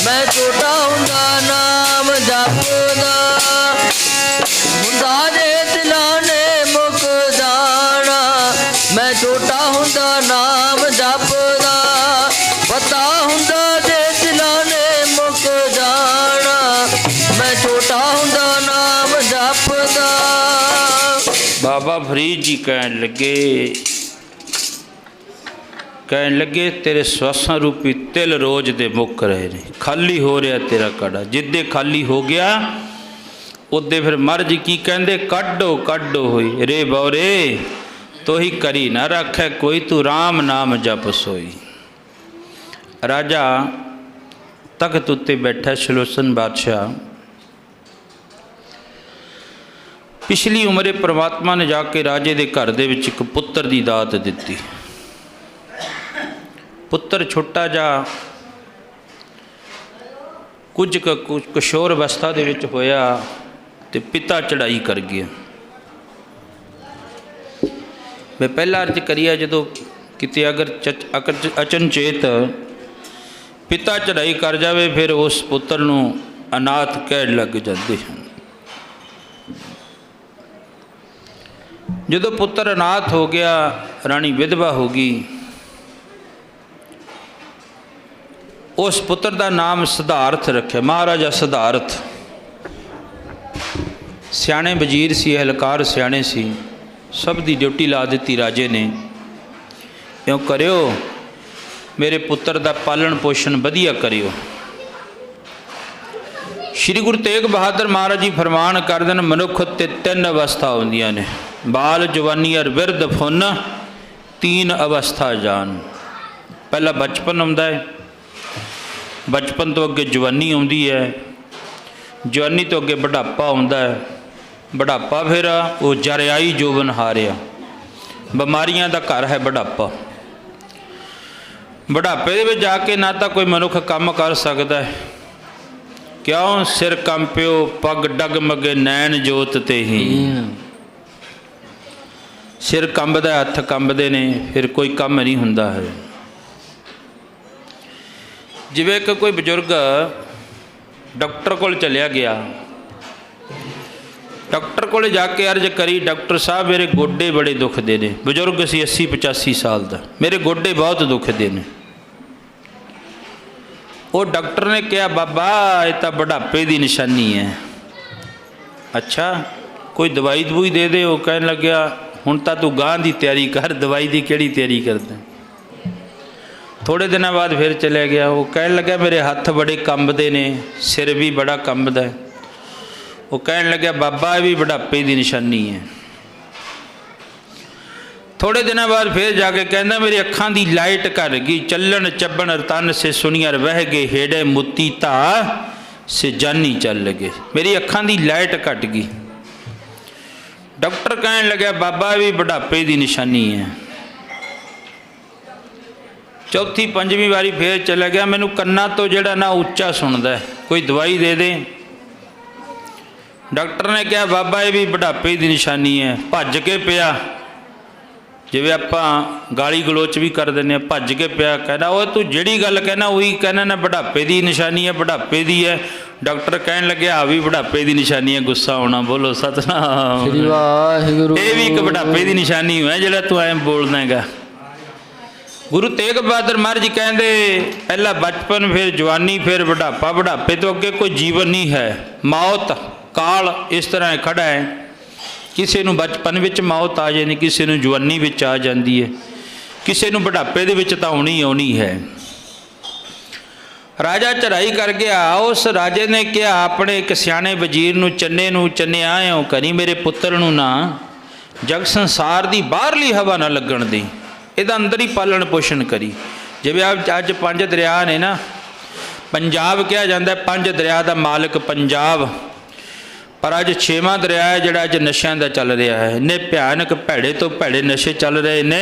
B: ਮੈਂ ਛੋਟਾ ਹੁੰਦਾ ਨਾਮ ਜਪਦਾ ਹੁੰਦਾ ਜੇ ਤਿਲਾਣੇ ਮੁੱਕ ਜਾਣਾ ਮੈਂ ਛੋਟਾ ਹੁੰਦਾ ਨਾਮ ਜਪਦਾ ਪਤਾ ਹੁੰਦਾ ਜੇ ਤਿਲਾਣੇ ਮੁੱਕ ਜਾਣਾ ਮੈਂ ਛੋਟਾ ਹੁੰਦਾ ਨਾਮ ਜਪਦਾ।
A: ਬਾਬਾ ਫਰੀਦ ਜੀ ਕਹਿਣ ਲੱਗੇ ਤੇਰੇ ਸਵਾਸਾਂ ਰੂਪੀ ਤਿਲ ਰੋਜ਼ ਦੇ ਮੁੱਕ ਰਹੇ ਨੇ, ਖਾਲੀ ਹੋ ਰਿਹਾ ਤੇਰਾ ਕੜਾ। ਜਿੱਦੇ ਖਾਲੀ ਹੋ ਗਿਆ ਉਹਦੇ ਫਿਰ ਮਹਾਰਾਜ ਜੀ ਕੀ ਕਹਿੰਦੇ, ਕੱਢੋ ਕੱਢੋ ਹੋਈ ਰੇ ਬੌਰੇ ਤੋਹੀ ਕਰੀ ਨਾ ਰੱਖੈ ਕੋਈ, ਤੂੰ ਰਾਮ ਨਾਮ ਜਪ ਸੋਈ। ਰਾਜਾ ਤਖਤ ਉੱਤੇ ਬੈਠਾ ਸੁਲੋਚਨ ਬਾਦਸ਼ਾਹ, ਪਿਛਲੀ ਉਮਰੇ ਪ੍ਰਮਾਤਮਾ ਨੇ ਜਾ ਕੇ ਰਾਜੇ ਦੇ ਘਰ ਦੇ ਵਿੱਚ ਇੱਕ ਪੁੱਤਰ ਦੀ ਦਾਤ ਦਿੱਤੀ। ਪੁੱਤਰ ਛੋਟਾ ਜਿਹਾ ਕੁਝ ਕਿਸ਼ੋਰ ਅਵਸਥਾ ਦੇ ਵਿੱਚ ਹੋਇਆ ਤੇ ਪਿਤਾ ਚੜ੍ਹਾਈ ਕਰ ਗਿਆ। ਮੈਂ ਪਹਿਲਾਂ ਅਰਜ਼ ਕਰੀਆ ਜਦੋਂ ਕਿਤੇ ਅਗਰ ਅਚਨਚੇਤ ਪਿਤਾ ਚੜ੍ਹਾਈ ਕਰ ਜਾਵੇ ਫਿਰ ਉਸ ਪੁੱਤਰ ਨੂੰ ਅਨਾਥ ਕਹਿਣ ਲੱਗ ਜਾਂਦੇ ਹਨ। ਜਦੋਂ ਪੁੱਤਰ ਅਨਾਥ ਹੋ ਗਿਆ, ਰਾਣੀ ਵਿਧਵਾ ਹੋ ਗਈ, ਉਸ ਪੁੱਤਰ ਦਾ ਨਾਮ ਸਿਧਾਰਥ ਰੱਖਿਆ, ਮਹਾਰਾਜਾ ਸਿਧਾਰਥ। ਸਿਆਣੇ ਵਜ਼ੀਰ ਸੀ, ਅਹਿਲਕਾਰ ਸਿਆਣੇ ਸੀ, ਸਭ ਦੀ ਡਿਊਟੀ ਲਾ ਦਿੱਤੀ ਰਾਜੇ ਨੇ, ਇਉਂ ਕਰਿਓ ਮੇਰੇ ਪੁੱਤਰ ਦਾ ਪਾਲਣ ਪੋਸ਼ਣ ਵਧੀਆ ਕਰਿਓ। ਸ਼੍ਰੀ ਗੁਰੂ ਤੇਗ ਬਹਾਦਰ ਮਹਾਰਾਜ ਜੀ ਫਰਮਾਨ ਕਰਦੇ ਨੇ, ਮਨੁੱਖ ਤੇ ਤਿੰਨ ਅਵਸਥਾ ਹੁੰਦੀਆਂ ਨੇ, ਬਾਲ ਜਵਾਨੀ ਅਰ ਬਿਰਧ ਫੁੰਨ, ਤੀਨ ਅਵਸਥਾ ਜਾਨ। ਪਹਿਲਾ ਬਚਪਨ ਆਉਂਦਾ ਹੈ, ਬਚਪਨ ਤੋਂ ਅੱਗੇ ਜਵਾਨੀ ਆਉਂਦੀ ਹੈ, ਜਵਾਨੀ ਤੋਂ ਅੱਗੇ ਬੁਢਾਪਾ ਆਉਂਦਾ ਹੈ, ਬੁਢਾਪਾ ਫਿਰ ਉਹ ਜਰਿਆਈ ਜੋਬਨ ਹਾਰਿਆ, ਬਿਮਾਰੀਆਂ ਦਾ ਘਰ ਹੈ ਬੁਢਾਪਾ। ਬੁਢਾਪੇ ਦੇ ਵਿੱਚ ਜਾ ਕੇ ਨਾ ਤਾਂ ਕੋਈ ਮਨੁੱਖ ਕੰਮ ਕਰ ਸਕਦਾ ਹੈ, ਕਿਉਂ ਸਿਰ ਕੰਪਿਓ ਪੱਗ ਡਗਮਗੇ ਨੈਣ ਜੋਤ ਤੇ ਹੀ। ਸਿਰ ਕੰਬਦਾ, ਹੱਥ ਕੰਬਦੇ ਨੇ, ਫਿਰ ਕੋਈ ਕੰਮ ਨਹੀਂ ਹੁੰਦਾ ਹੈ। ਜਿਵੇਂ ਕਿ ਕੋਈ ਬਜ਼ੁਰਗ ਡਾਕਟਰ ਕੋਲ ਚਲਿਆ ਗਿਆ, ਡਾਕਟਰ ਕੋਲ ਜਾ ਕੇ ਅਰਜ਼ ਕਰੀ, ਡਾਕਟਰ ਸਾਹਿਬ ਮੇਰੇ ਗੋਡੇ ਬੜੇ ਦੁਖਦੇ ਨੇ। ਬਜ਼ੁਰਗ ਸੀ 80-85 ਸਾਲ ਦਾ, ਮੇਰੇ ਗੋਡੇ ਬਹੁਤ ਦੁਖਦੇ ਨੇ। ਉਹ ਡਾਕਟਰ ਨੇ ਕਿਹਾ, ਬਾਬਾ ਇਹ ਤਾਂ ਬੁਢਾਪੇ ਦੀ ਨਿਸ਼ਾਨੀ ਹੈ। ਅੱਛਾ ਕੋਈ ਦਵਾਈ ਦਵੂਈ ਦੇ ਦੇ। ਉਹ ਕਹਿਣ ਲੱਗਿਆ, ਹੁਣ ਤਾਂ ਤੂੰ ਗਾਂ ਦੀ ਤਿਆਰੀ ਕਰ, ਦਵਾਈ ਦੀ ਕਿਹੜੀ ਤਿਆਰੀ ਕਰਦਾ। ਥੋੜ੍ਹੇ ਦਿਨਾਂ ਬਾਅਦ ਫਿਰ ਚਲਿਆ ਗਿਆ। ਉਹ ਕਹਿਣ ਲੱਗਾ, ਮੇਰੇ ਹੱਥ ਬੜੇ ਕੰਬਦੇ ਨੇ, ਸਿਰ ਵੀ ਬੜਾ ਕੰਬਦਾ। ਉਹ ਕਹਿਣ ਲੱਗਿਆ, ਬਾਬਾ ਇਹ ਵੀ ਬੁਢਾਪੇ ਦੀ ਨਿਸ਼ਾਨੀ ਹੈ। ਥੋੜ੍ਹੇ ਦਿਨਾਂ ਬਾਅਦ ਫਿਰ ਜਾ ਕੇ ਕਹਿੰਦਾ, ਮੇਰੀ ਅੱਖਾਂ ਦੀ ਲਾਈਟ ਘਰ ਗਈ, ਚੱਲਣ ਚੱਬਣ ਤਨ ਸੇ ਸੁਣੀਅਰ ਵਹਿ ਗਏ, ਹੇੜੇ ਮੁੱਤੀ ਧਾ ਸੇ ਜਾਨੀ ਚੱਲ ਲਗੇ। ਮੇਰੀ ਅੱਖਾਂ ਦੀ ਲਾਈਟ ਘਟ ਗਈ। ਡਾਕਟਰ ਕਹਿਣ ਲੱਗਿਆ, ਬਾਬਾ ਇਹ ਵੀ ਬੁਢਾਪੇ ਦੀ ਨਿਸ਼ਾਨੀ ਹੈ। ਚੌਥੀ ਪੰਜਵੀਂ ਵਾਰੀ ਫੇਰ ਚਲਾ ਗਿਆ, ਮੈਨੂੰ ਕੰਨਾਂ ਤੋਂ ਜਿਹੜਾ ਨਾ ਉੱਚਾ ਸੁਣਦਾ, ਕੋਈ ਦਵਾਈ ਦੇ ਦੇ। ਡਾਕਟਰ ਨੇ ਕਿਹਾ, ਬਾਬਾ ਇਹ ਵੀ ਬੁਢਾਪੇ ਦੀ ਨਿਸ਼ਾਨੀ ਹੈ। ਭੱਜ ਕੇ ਪਿਆ, ਜਿਵੇਂ ਆਪਾਂ ਗਾਲੀ ਗਲੋਚ ਵੀ ਕਰ ਦਿੰਦੇ ਹਾਂ, ਭੱਜ ਕੇ ਪਿਆ। ਕਹਿੰਦਾ, ਉਹ ਤੂੰ ਜਿਹੜੀ ਗੱਲ ਕਹਿਣਾ ਉਹੀ ਕਹਿਣਾ ਨਾ, ਬੁਢਾਪੇ ਦੀ ਨਿਸ਼ਾਨੀ ਹੈ, ਬੁਢਾਪੇ ਦੀ ਹੈ। ਡਾਕਟਰ ਕਹਿਣ ਲੱਗਿਆ, ਆ ਵੀ ਬੁਢਾਪੇ ਦੀ ਨਿਸ਼ਾਨੀ ਹੈ, ਗੁੱਸਾ ਆਉਣਾ। ਬੋਲੋ ਸਤਿਨਾਮ ਸ੍ਰੀ ਵਾਹਿਗੁਰੂ। ਇਹ ਵੀ ਇੱਕ ਬੁਢਾਪੇ ਦੀ ਨਿਸ਼ਾਨੀ ਹੈ ਜਿਹੜਾ ਤੂੰ ਐਂ ਬੋਲਦਾ ਹੈਗਾ। ਗੁਰੂ ਤੇਗ ਬਹਾਦਰ ਮਹਾਰਾਜ ਜੀ ਕਹਿੰਦੇ, ਪਹਿਲਾ ਬਚਪਨ, ਫਿਰ ਜਵਾਨੀ, ਫਿਰ ਬੁਢਾਪਾ। ਬੁਢਾਪੇ ਤੋਂ ਅੱਗੇ ਕੋਈ ਜੀਵਨ ਨਹੀਂ ਹੈ। ਮੌਤ ਕਾਲ ਇਸ ਤਰ੍ਹਾਂ ਖੜਾ ਹੈ। ਕਿਸੇ ਨੂੰ ਬਚਪਨ ਵਿੱਚ ਮੌਤ ਆ ਜਾਂਦੀ, ਕਿਸੇ ਨੂੰ ਜਵਾਨੀ ਵਿੱਚ ਆ ਜਾਂਦੀ ਹੈ, ਕਿਸੇ ਨੂੰ ਬੁਢਾਪੇ ਦੇ ਵਿੱਚ ਤਾਂ ਆਉਣੀ ਹੈ। ਰਾਜਾ ਚੜ੍ਹਾਈ ਕਰ ਗਿਆ। ਉਸ ਰਾਜੇ ਨੇ ਕਿਹਾ ਆਪਣੇ ਇੱਕ ਸਿਆਣੇ ਵਜ਼ੀਰ ਨੂੰ, ਚੰਨੇ ਨੂੰ, ਚੰਨਿਆ ਇਉਂ ਕਰੀ, ਮੇਰੇ ਪੁੱਤਰ ਨੂੰ ਨਾ ਜਗ ਸੰਸਾਰ ਦੀ ਬਾਹਰਲੀ ਹਵਾ ਨਾ ਲੱਗਣ ਦੀ, ਇਹਦਾ ਅੰਦਰ ਹੀ ਪਾਲਣ ਪੋਸ਼ਣ ਕਰੀ। ਜਿਵੇਂ ਅੱਜ 5 ਦਰਿਆ ਨੇ ਨਾ, ਪੰਜਾਬ ਕਿਹਾ ਜਾਂਦਾ 5 ਦਰਿਆ ਦਾ ਮਾਲਕ ਪੰਜਾਬ। पर अज 6वां दरिया है जिहड़ा अज नशिਆਂ ਦਾ ਚੱਲ ਰਿਹਾ है। इन्ने भयानक भैड़े तो भैड़े नशे ਚੱਲ ਰਹੇ ने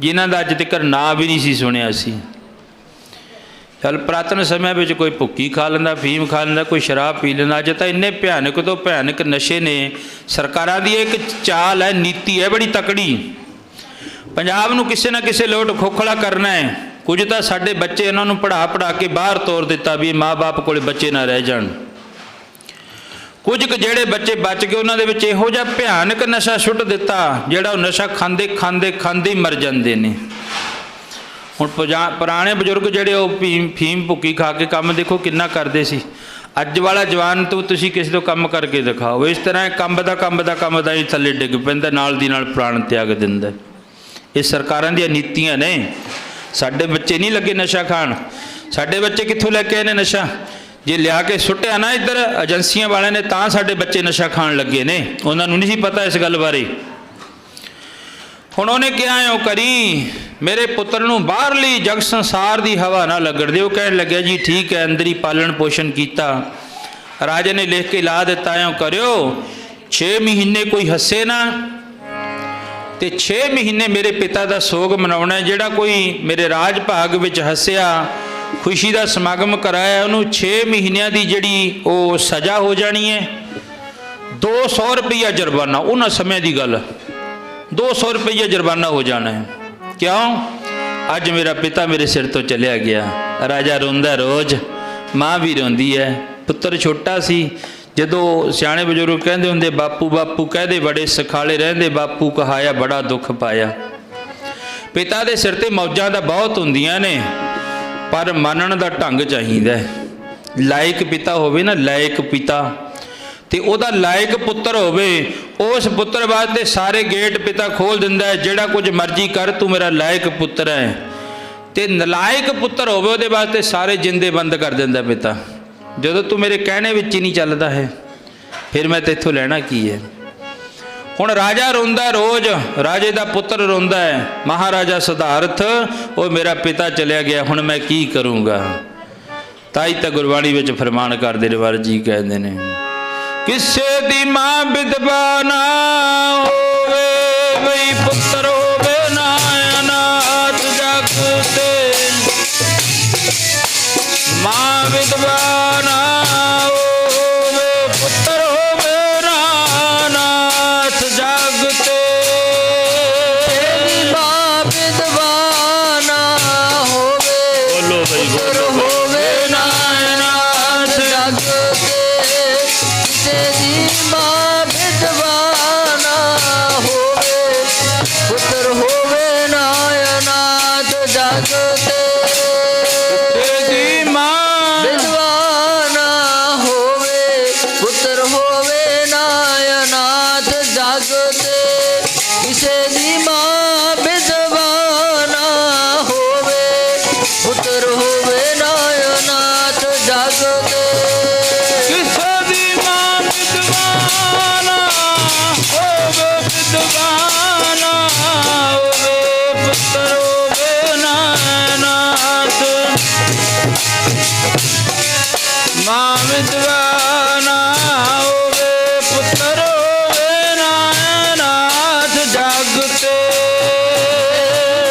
A: जिन्हां ਦਾ अज तक ना भी नहीं सी सुनिया सी। चल पुरातन समय में कोई भुक्की खा लेंदा, फीम खा लेंदा, कोई शराब पी लेंदा। अज तो इन्ने भयानक तो भयानक नशे ने। सरकारां दी एक चाल है, नीति है बड़ी तकड़ी। पंजाब नूं किसे ना किसे लोट खोखला करना है। कुछ तो साडे बच्चे इन्हों पढ़ा पढ़ा के बाहर तोड़ दिता भी माँ बाप कोल बच्चे ना रह जाण। कुछ जिहड़े बच्चे बच गए उन्होंने विच इहो जिहा भयानक नशा सुट दिता जिहड़ा नशा खांदे खांदे खांदे ही मर जांदे ने। हुण पुराने बजुर्ग जिहड़े वो फीम भुक्की खा के काम देखो किन्ना करदे सी। अज वाला जवान तो तुसीं किसी तो काम करके दिखाओ, इस तरह कंबदा ही थल्ले डिग पैंदा, नाल दी नाल प्राण त्याग दिंदा। ये सरकारां दी नीतियां ने। साडे बच्चे नहीं लगे नशा खाण। साडे बच्चे कित्थों लैके आए ने नशा? जे लिया के सुट्टिया ना इधर एजेंसियां वाले ने तां साडे बच्चे नशा खाण लगे ने। उन्होंने नहीं पता इस गल बारे। हुण उन्हें क्या है करी मेरे पुत्र नूं बाहरली जग संसार की हवा ना लगण दे। कहण लग्या जी ठीक है, अंदर ही पालन पोषण किया। राजे ने लिख के ला दिता है करियो 6 महीने कोई हसे ना ते 6 महीने मेरे पिता का सोग मनाउणा है। जिहड़ा कोई मेरे राज भाग विच हसिया खुशी का समागम कराया उन्होंने 6 महीनों की जिहड़ी वो सज़ा हो जानी है। 200 रुपया जुर्माना। उन्होंने समय की गल 200 रुपया जुर्माना हो जाना है। क्यों? अज मेरा पिता मेरे सिर तो चलिया गया। राजा रोंदा रोज़, माँ भी रोंदी है। पुत्र छोटा सी, जदों सियाणे बजुर्ग कहते होंदे बापू बापू कहदे बड़े सखाले रहंदे, बापू कहाया बड़ा दुख पाया। पिता के सिर ते मौजां तां बहुत हुंदियां ने पर मनण दा ढंग चाहिदा है। लायक पिता होवे ना, लायक पिता ते ओदा लायक पुत्र होवे, उस पुत्र वास्ते सारे गेट पिता खोल दिंदा है। जिहड़ा कुछ मर्जी कर तू मेरा लायक पुत्र है। ते नलायक पुत्र होवे उहदे वास्ते सारे जिंदे बंद कर दिंदा पिता। जदों तू मेरे कहने विच ही नहीं चलदा है फिर मैं तेथों लैना की है। हुण राजा रोंदा रोज़, राजे दा पुत्र रोंदा है। महाराजा सिद्धार्थ वो मेरा पिता चलिया गया, हुण मैं की करूँगा। ताई तो गुरबाणी विच फरमान करदे रवार जी कहंदे ने किसे दी मां विधवा ना होवे, बई पुत्र होवे ना अनाथ जग ते। मां विधवा ना होवे, पुत्र होवे ना अनाथ जग ते।
B: मां विधवा ना होवे,
A: बोलो भाई
B: पुत्र होवे ना अनाथ जग ते। तेरी मां विधवा ना होवे, पुत्र होवे ना अनाथ जग ते।
A: तेरी मां
B: विधवा ना होवे, पुत्र होवे ना अनाथ जग ते। किसे दी मां विधवा ना होवे, पुत्र होवे ना अनाथ जग ते।
A: किसे दी मां विधवाना होवे, विधवाना होवे, पुत्र होवे ना अनाथ। मां विधवाना होवे, पुत्र होवे ना अनाथ जग ते।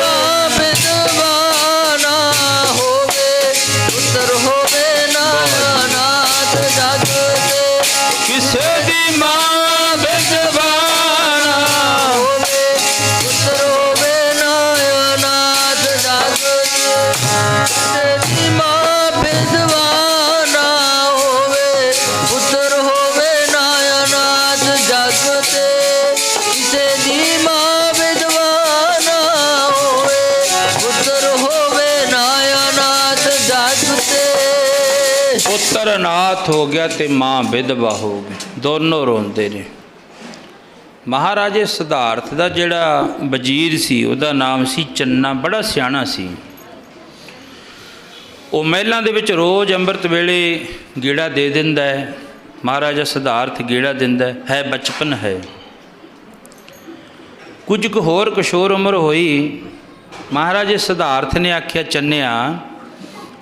B: मां विधवा ना होवे, पुत्र होवे ना अनाथ जग ते।
A: किसे दी मां विधवाना
B: होवे, पुत्र होवे ना अनाथ जग ते। तेरी मां विधवा ना होवे, पुत्र होवे ना अनाथ जग ते। किसे दी मां विधवा ना होवे, पुत्र होवे ना अनाथ जग ते।
A: पुत्र अनाथ हो गया ते मां विधवा हो गई, दोनों रोंदे ने। महाराजे सिद्धार्थ का जिहड़ा वजीर सी उहदा नाम सी चन्ना, बड़ा सियाणा सी। वो महलों दे विच रोज़ अंमृत वेले गेड़ा दे दिंदा है। महाराजा सिद्धार्थ गेड़ा दिंदा है बचपन है। कुछ कुछ होर किशोर उम्र होई, महाराजे सिद्धार्थ ने आख्या चन्निया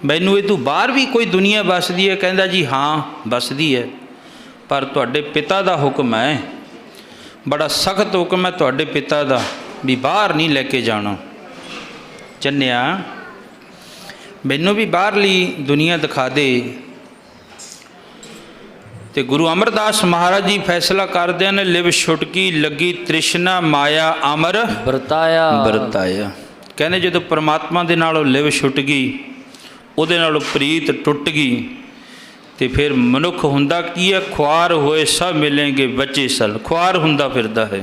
A: मैनू ये तू बाहर भी कोई दुनिया बसदी है? कहंदा जी हाँ बसदी है। पर तुहाडे पिता दा हुक्म है, बड़ा सख्त हुक्म है तुहाडे पिता दा भी बाहर नहीं लैके जाना। चन्निया मैनू भी बाहरली दुनिया दिखा दे। तो गुरु अमरदास महाराज जी फैसला करदे ने, लिव छुटकी लगी तृष्णा माया अमर
B: ਵਰਤਾਇਆ
A: ਵਰਤਾਇਆ। कहने जो परमात्मा दे नालों लिव छुट गई, उहदे नालों प्रीत टुट गई, तो फिर मनुख हुंदा की है, ख्वार होए सब मिलेंगे बचे सल, ख्वार हुंदा फिरदा है।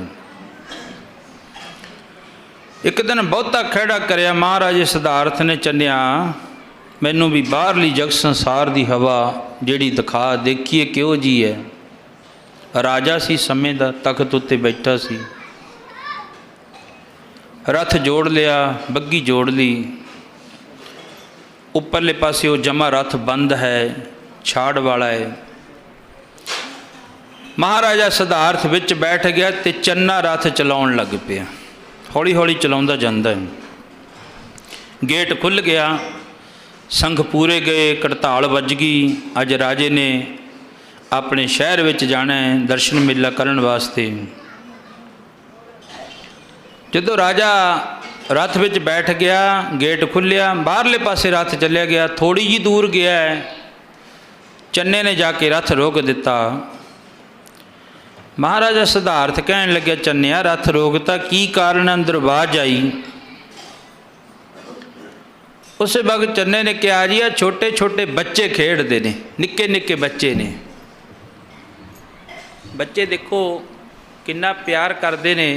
A: एक दिन बहुता खड़ा करया महाराज सिद्धार्थ ने, चन्निया मैनू भी बाहरली जग संसार की हवा जिहड़ी दिखा, देखिए किहो जी है। राजा सी समय दा, तख्त उत्ते बैठा सी, रथ जोड़ लिया, बग्गी जोड़ ली, उपरले पासे वो जमा रथ बंद है, छाड़ वाला है। महाराजा सिद्धार्थ विच बैठ गया ते चन्ना रथ चलाउण लग पिया, हौली हौली चलाउंदा जांदा है। गेट खुल गया, संघ पूरे गए, कड़ताल वज गई। अज राजे ने अपने शहर विच जाना है दर्शन मेला करन वास्ते। जदों राजा रथ विच बैठ गया, गेट खुलिया, बाहरले पासे रथ चलिया गया, थोड़ी जी दूर गया है, चन्ने ने जाके रथ रोक दिता। महाराजा सिद्धार्थ कहन लगे, चन्निया रथ रोकता की कारण? अंदर आवाज आई। उस वक्त चन्ने ने कहा, जी छोटे छोटे बच्चे खेडते ने, निक्के निक्के बच्चे ने। बच्चे देखो कितना प्यार करते ने,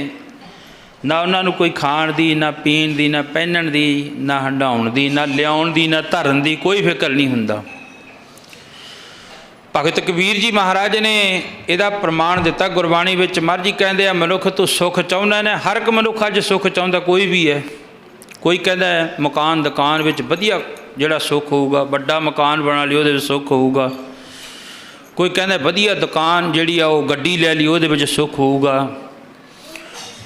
A: ना उन्होंने कोई खाण दी, ना पीण दी, ना पहनण दी, ना हंडाउण दी, ना लियाउण दी, ना धरन दी कोई फिक्र नहीं हुंदा। भगत कबीर जी महाराज ने इहदा प्रमाण दिता गुरबाणी विच। महाराज जी कहते हैं, मनुख तू सुख चाहुंदा ने, हर एक मनुख अज सुख चाहुंदा, कोई भी है। कोई कहता है मकान दुकान विच वधिया जिहड़ा सुख होऊगा, वड्डा मकान बना लिओ उहदे विच सुख होऊगा। कोई कहता है वधिया दुकान जिहड़ी आ ओह गड्डी लै लिओ उहदे विच सुख होऊगा।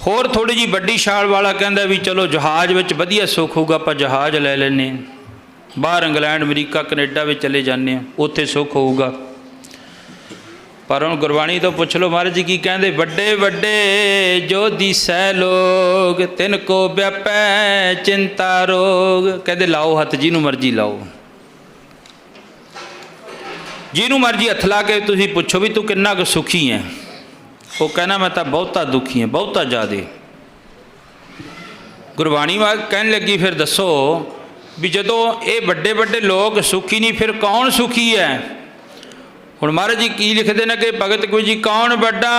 A: होर थोड़ी जी वड्डी छाल वाला कहता भी चलो जहाज़ विच वधिया सुख होऊगा, आपां जहाज़ लै लैने, बाहर इंग्लैंड अमरीका कनेडा में चले जाने, उत्थे सुख होऊगा। पर हुण गुरबाणी तो पुछ लो महाराज जी की कहते, वड्डे वड्डे जो दिसै लोग तिनको व्यापै चिंता रोग। कहते लाओ हथ जिन्हों मर्जी लाओ, जिन्हों मर्जी हथ ला के तुसीं पुछो भी तू किन्ना कुछ सुखी है, वो कहना मैं तो बहुता दुखी है, बहुता ज़्यादा। गुरबाणी कहन लगी फिर दसो भी जदों ये वड्डे वड्डे लोग सुखी नहीं, फिर कौन सुखी है? हुण महाराज जी की लिखते हैं कि भगत कबीर जी, कौन वड्डा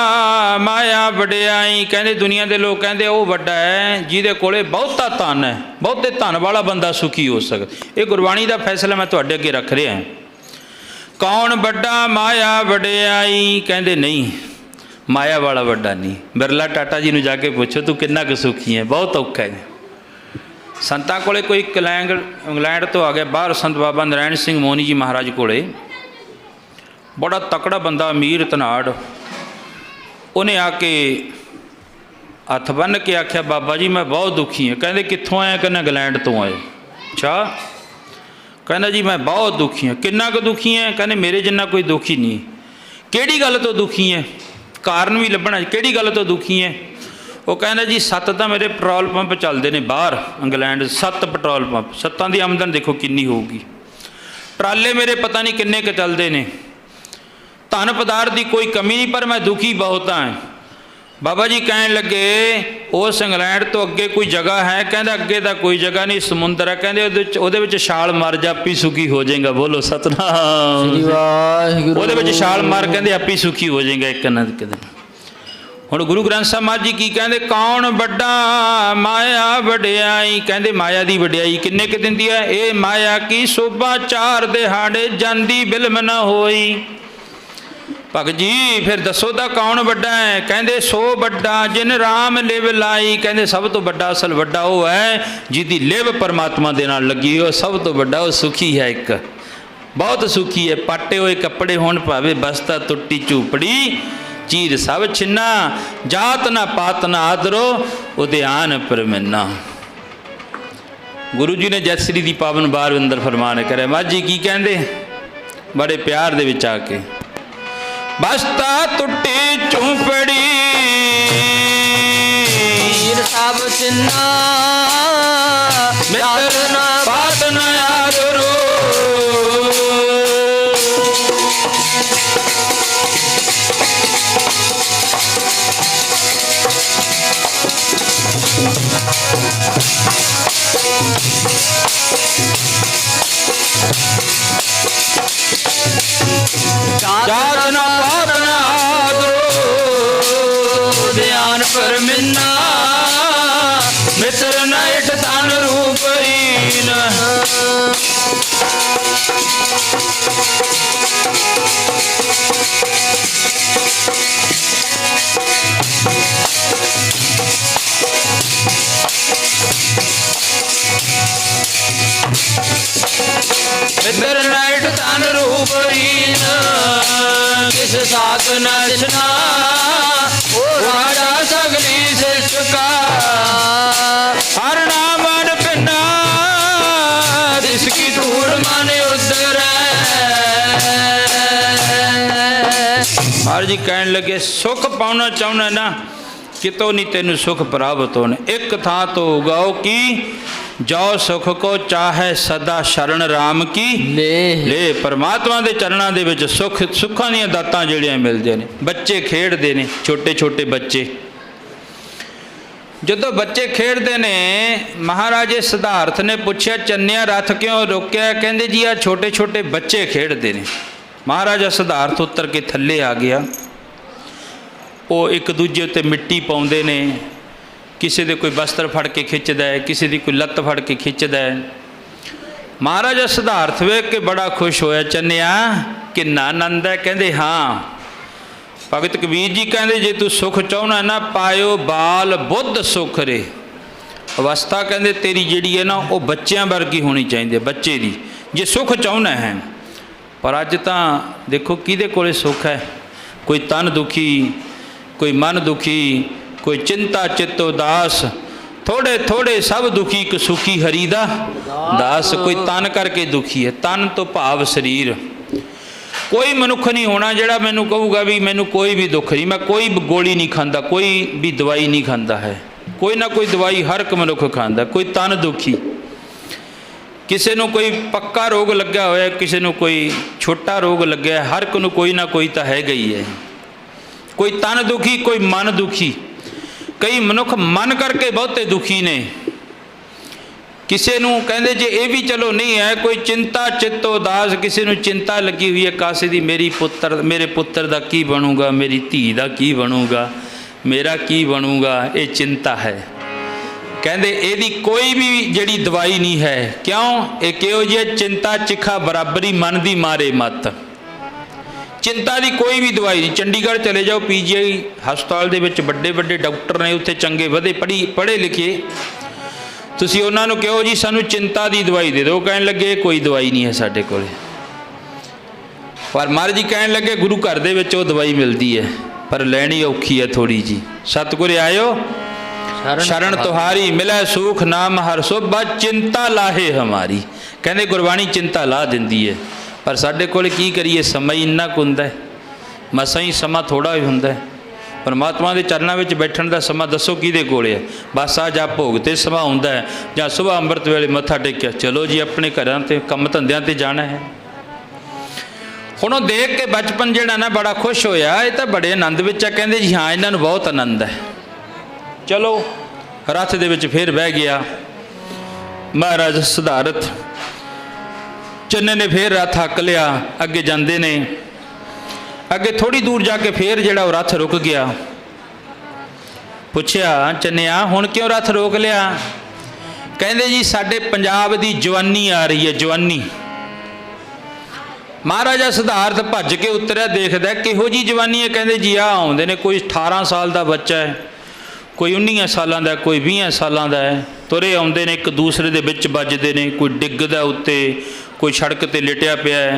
A: माया वड्याई। कहते दुनिया के लोग कहते वो वड्डा है जिहदे कोले बहुता धन है, बहुते धन वाला बंदा सुखी हो सकता। ये गुरबाणी का फैसला मैं तुहाडे अगे रख रहा। कौन वड्डा माया वड्याई? कहते नहीं, माया वाला वड्डा नहीं। बिरला टाटा जी नूं जाके पुछो तू किन्ना कुछ सुखी है, बहुत औखा है। संतां कोले कोई इंग्लैंड तो आ गया बाहर, संत बाबा नारायण सिंह मोनी जी महाराज कोले, बड़ा तकड़ा बंदा, अमीर धनाड़। उन्हें आके हथ बन के आख्या, बाबा जी मैं बहुत दुखी हाँ। कहते कित्थों आया? कहना इंग्लैंड तो आए। अच्छा, कहना जी मैं बहुत दुखी हाँ। किन्ना क दुखी है? कहने मेरे जिन्ना कोई दुखी नहीं। किहड़ी गल तो दुखी है? कारण भी लभना, किहड़ी गल तो दुखी है? वो कहना जी 7 तो मेरे पेट्रोल पंप चलते हैं बाहर इंग्लैंड, 7 पेट्रोल पंप, 7 की आमदन देखो कितनी होगी। ट्राले मेरे पता नहीं किन्ने क चलते हैं, धन पदार्थ की कोई कमी नहीं, पर मैं दुखी बहुत हाँ। बाबा जी कहन लगे उस इंग्लैंड तो अगे कोई जगह है? कहते अगे तो कोई जगह नहीं, समुंदर है। कहते उहदे विच छाल मार जा, आपी सुखी हो जाएगा। बोलो सतनाम। उहदे विच छाल मार, कहते आपी सुखी हो जाएगा एक ना एक दिन। हुण गुरु ग्रंथ साहिब महाराज जी की कहते, कौन वड्डा माया वड्याई? कहते माया की वड्याई किन्ने क दिंदी है? ये माया की शोभा 4 दिहाड़े जांदी बिलम न होई। भगत जी फिर दसो दा कौन वड्डा है? कहते सो वड्डा जिन राम लिव लाई। कहते सब तो वड्डा असल वड्डा वो है जिहदी लिव परमात्मा दे नाल लगी हो, सब तो वड्डा वो सुखी है, एक बहुत सुखी है। पाटे हुए कपड़े होण भावे बसता टुट्टी झूपड़ी, चीर सब छिन्ना, जात ना पात ना आदरो उदे आन परमन्ना। गुरु जी ने जैसरी दी पावन बार अंदर फरमान करे। माँ जी की कहते बड़े प्यार दे विच आके, बसता टुटी झूंपड़ी
B: वीर सब चिन्ना
A: मित्र न बात न आदरो जात न पात न आदरो ध्यान पर मिन्ना मित्र न इठ धन रूप हीन मित्र न इठ धन रूप हीन किस साथ न दिसना ओ राजा सगली सृष्ट का हर नाम मन पिना जिसकी धूड़ माने उधर महाराज जी कहन लगे सुख पाना चाहना ना कितो नहीं तेन सुख प्राप्त होने एक था तो उगाओ की जो सुख को चाहे सदा शरण राम की
B: ले
A: ले परमात्मा के चरणों के विच सुख सुखां दी दातां जिहड़ियां मिलदियां ने बच्चे खेडदे ने छोटे छोटे बच्चे जदों बच्चे खेडदे ने महाराजे सिद्धार्थ ने पूछया चन्निया रथ क्यों रोकिया कहंदे जी आ छोटे छोटे बच्चे खेडदे ने महाराजा सिद्धार्थ उतर के थल्ले आ गया वो एक दूजे उत्ते मिट्टी पाउंदे ने किसी दे कोई वस्त्र फड़ के खिंचदा है किसी दी कोई लत्त फड़ के खिंचदा है महाराजा सिद्धार्थ वेख के बड़ा खुश होया चन्निया किन्ना आनंद है कहंदे हाँ भगत कबीर जी कहंदे जे तू सुख चाहना ना पायो बाल बुद्ध सुख रे अवस्था कहंदे तेरी जिहड़ी है ना वो बच्चों वर्गी होनी चाहिए बच्चे दी जे सुख चाहना है पर अज तां देखो किहदे कोले सुख है कोई तन दुखी कोई मन दुखी कोई चिंता चित्त उदास थोड़े थोड़े सब दुखी एक सुखी हरि दा दास कोई तन करके दुखी है तन तो भाव शरीर कोई मनुख नहीं होना जिहड़ा मैनू कहूगा भी मैनू कोई भी दुख नहीं मैं कोई भी गोली नहीं खाता कोई भी दवाई नहीं खाता है कोई ना कोई दवाई हर एक मनुख खाता कोई तन दुखी किसी नू कोई पक्का रोग लग्या होया किसी नू कोई छोटा रोग लग्या हर एक नू कोई ना कोई तो है गई है कोई तन दुखी कोई मन दुखी कई मनुख मन करके बहुते दुखी ने किसी नू कहंदे जे ये भी चलो नहीं है कोई चिंता चित्त उदास किसी नू चिंता लगी हुई है कासे दी मेरे पुत्र दा की बनूगा मेरी धी दा की बनूगा मेरा की बनूगा ये चिंता है कहंदे एदी कोई भी जड़ी दवाई नहीं है क्यों ये किहो जी चिंता चिखा बराबरी मन दी मारे मत चिंता की कोई भी दवाई नहीं चंडीगढ़ चले जाओ PGI हस्पताल दे विच बड़े बड़े डॉक्टर ने उत्थे चंगे वधे पढ़े लिखे तुसी उन्हां नूं कहो जी सानू चिंता की दवाई दे दो कहन लगे कोई दवाई नहीं है साडे कोले पर महाराज जी कहन लगे गुरु घर दे विच वो दवाई मिलती है पर लैनी औखी है थोड़ी जी सतगुर आयो शरण तुहारी मिले सुख नाम हर सुबह चिंता लाहे हमारी कहंदे गुरबाणी चिंता ला दिंदी है पर साढ़े कोल की करिए समय इन्ना कुछ हुंदा है मसां ही समा थोड़ा ही हुंदा है परमात्मा के चरणों में बैठण का समा दसो किहदे कोल है बस आ जा भोग ते समा हुंदा है जां सुबह अंमृत वेले मत्था टेकिया चलो जी अपने घरां ते काम धंधियां ते जाना है हुण देख के बचपन जिहड़ा ना बड़ा खुश होया ये तो बड़े आनंद विच आ कहंदे जी हाँ इन्हां नूं बहुत आनंद है चलो रथ दे विच फिर बह गया महाराज सिद्धार्थ चन्ने ने फिर रथ हक लिया अगे जाते ने अगे थोड़ी दूर जाके फिर जिहड़ा रथ रुक गया पुछया चन्निया हुण क्यों रथ रोक लिया कहंदे जी साडे पंजाब दी जवानी आ रही है जवानी महाराजा सिद्धार्थ भज के उतरिया देखदा किहो जी जवानी है कहंदे जी आ आउंदे ने कोई 18 साल का बच्चा है कोई 19 सालों का कोई 20 सालों का है तुरे आउंदे ने एक दूसरे दे विच बजदे ने कोई डिगदा उत्ते कोई सड़क ते लिटिया पिया है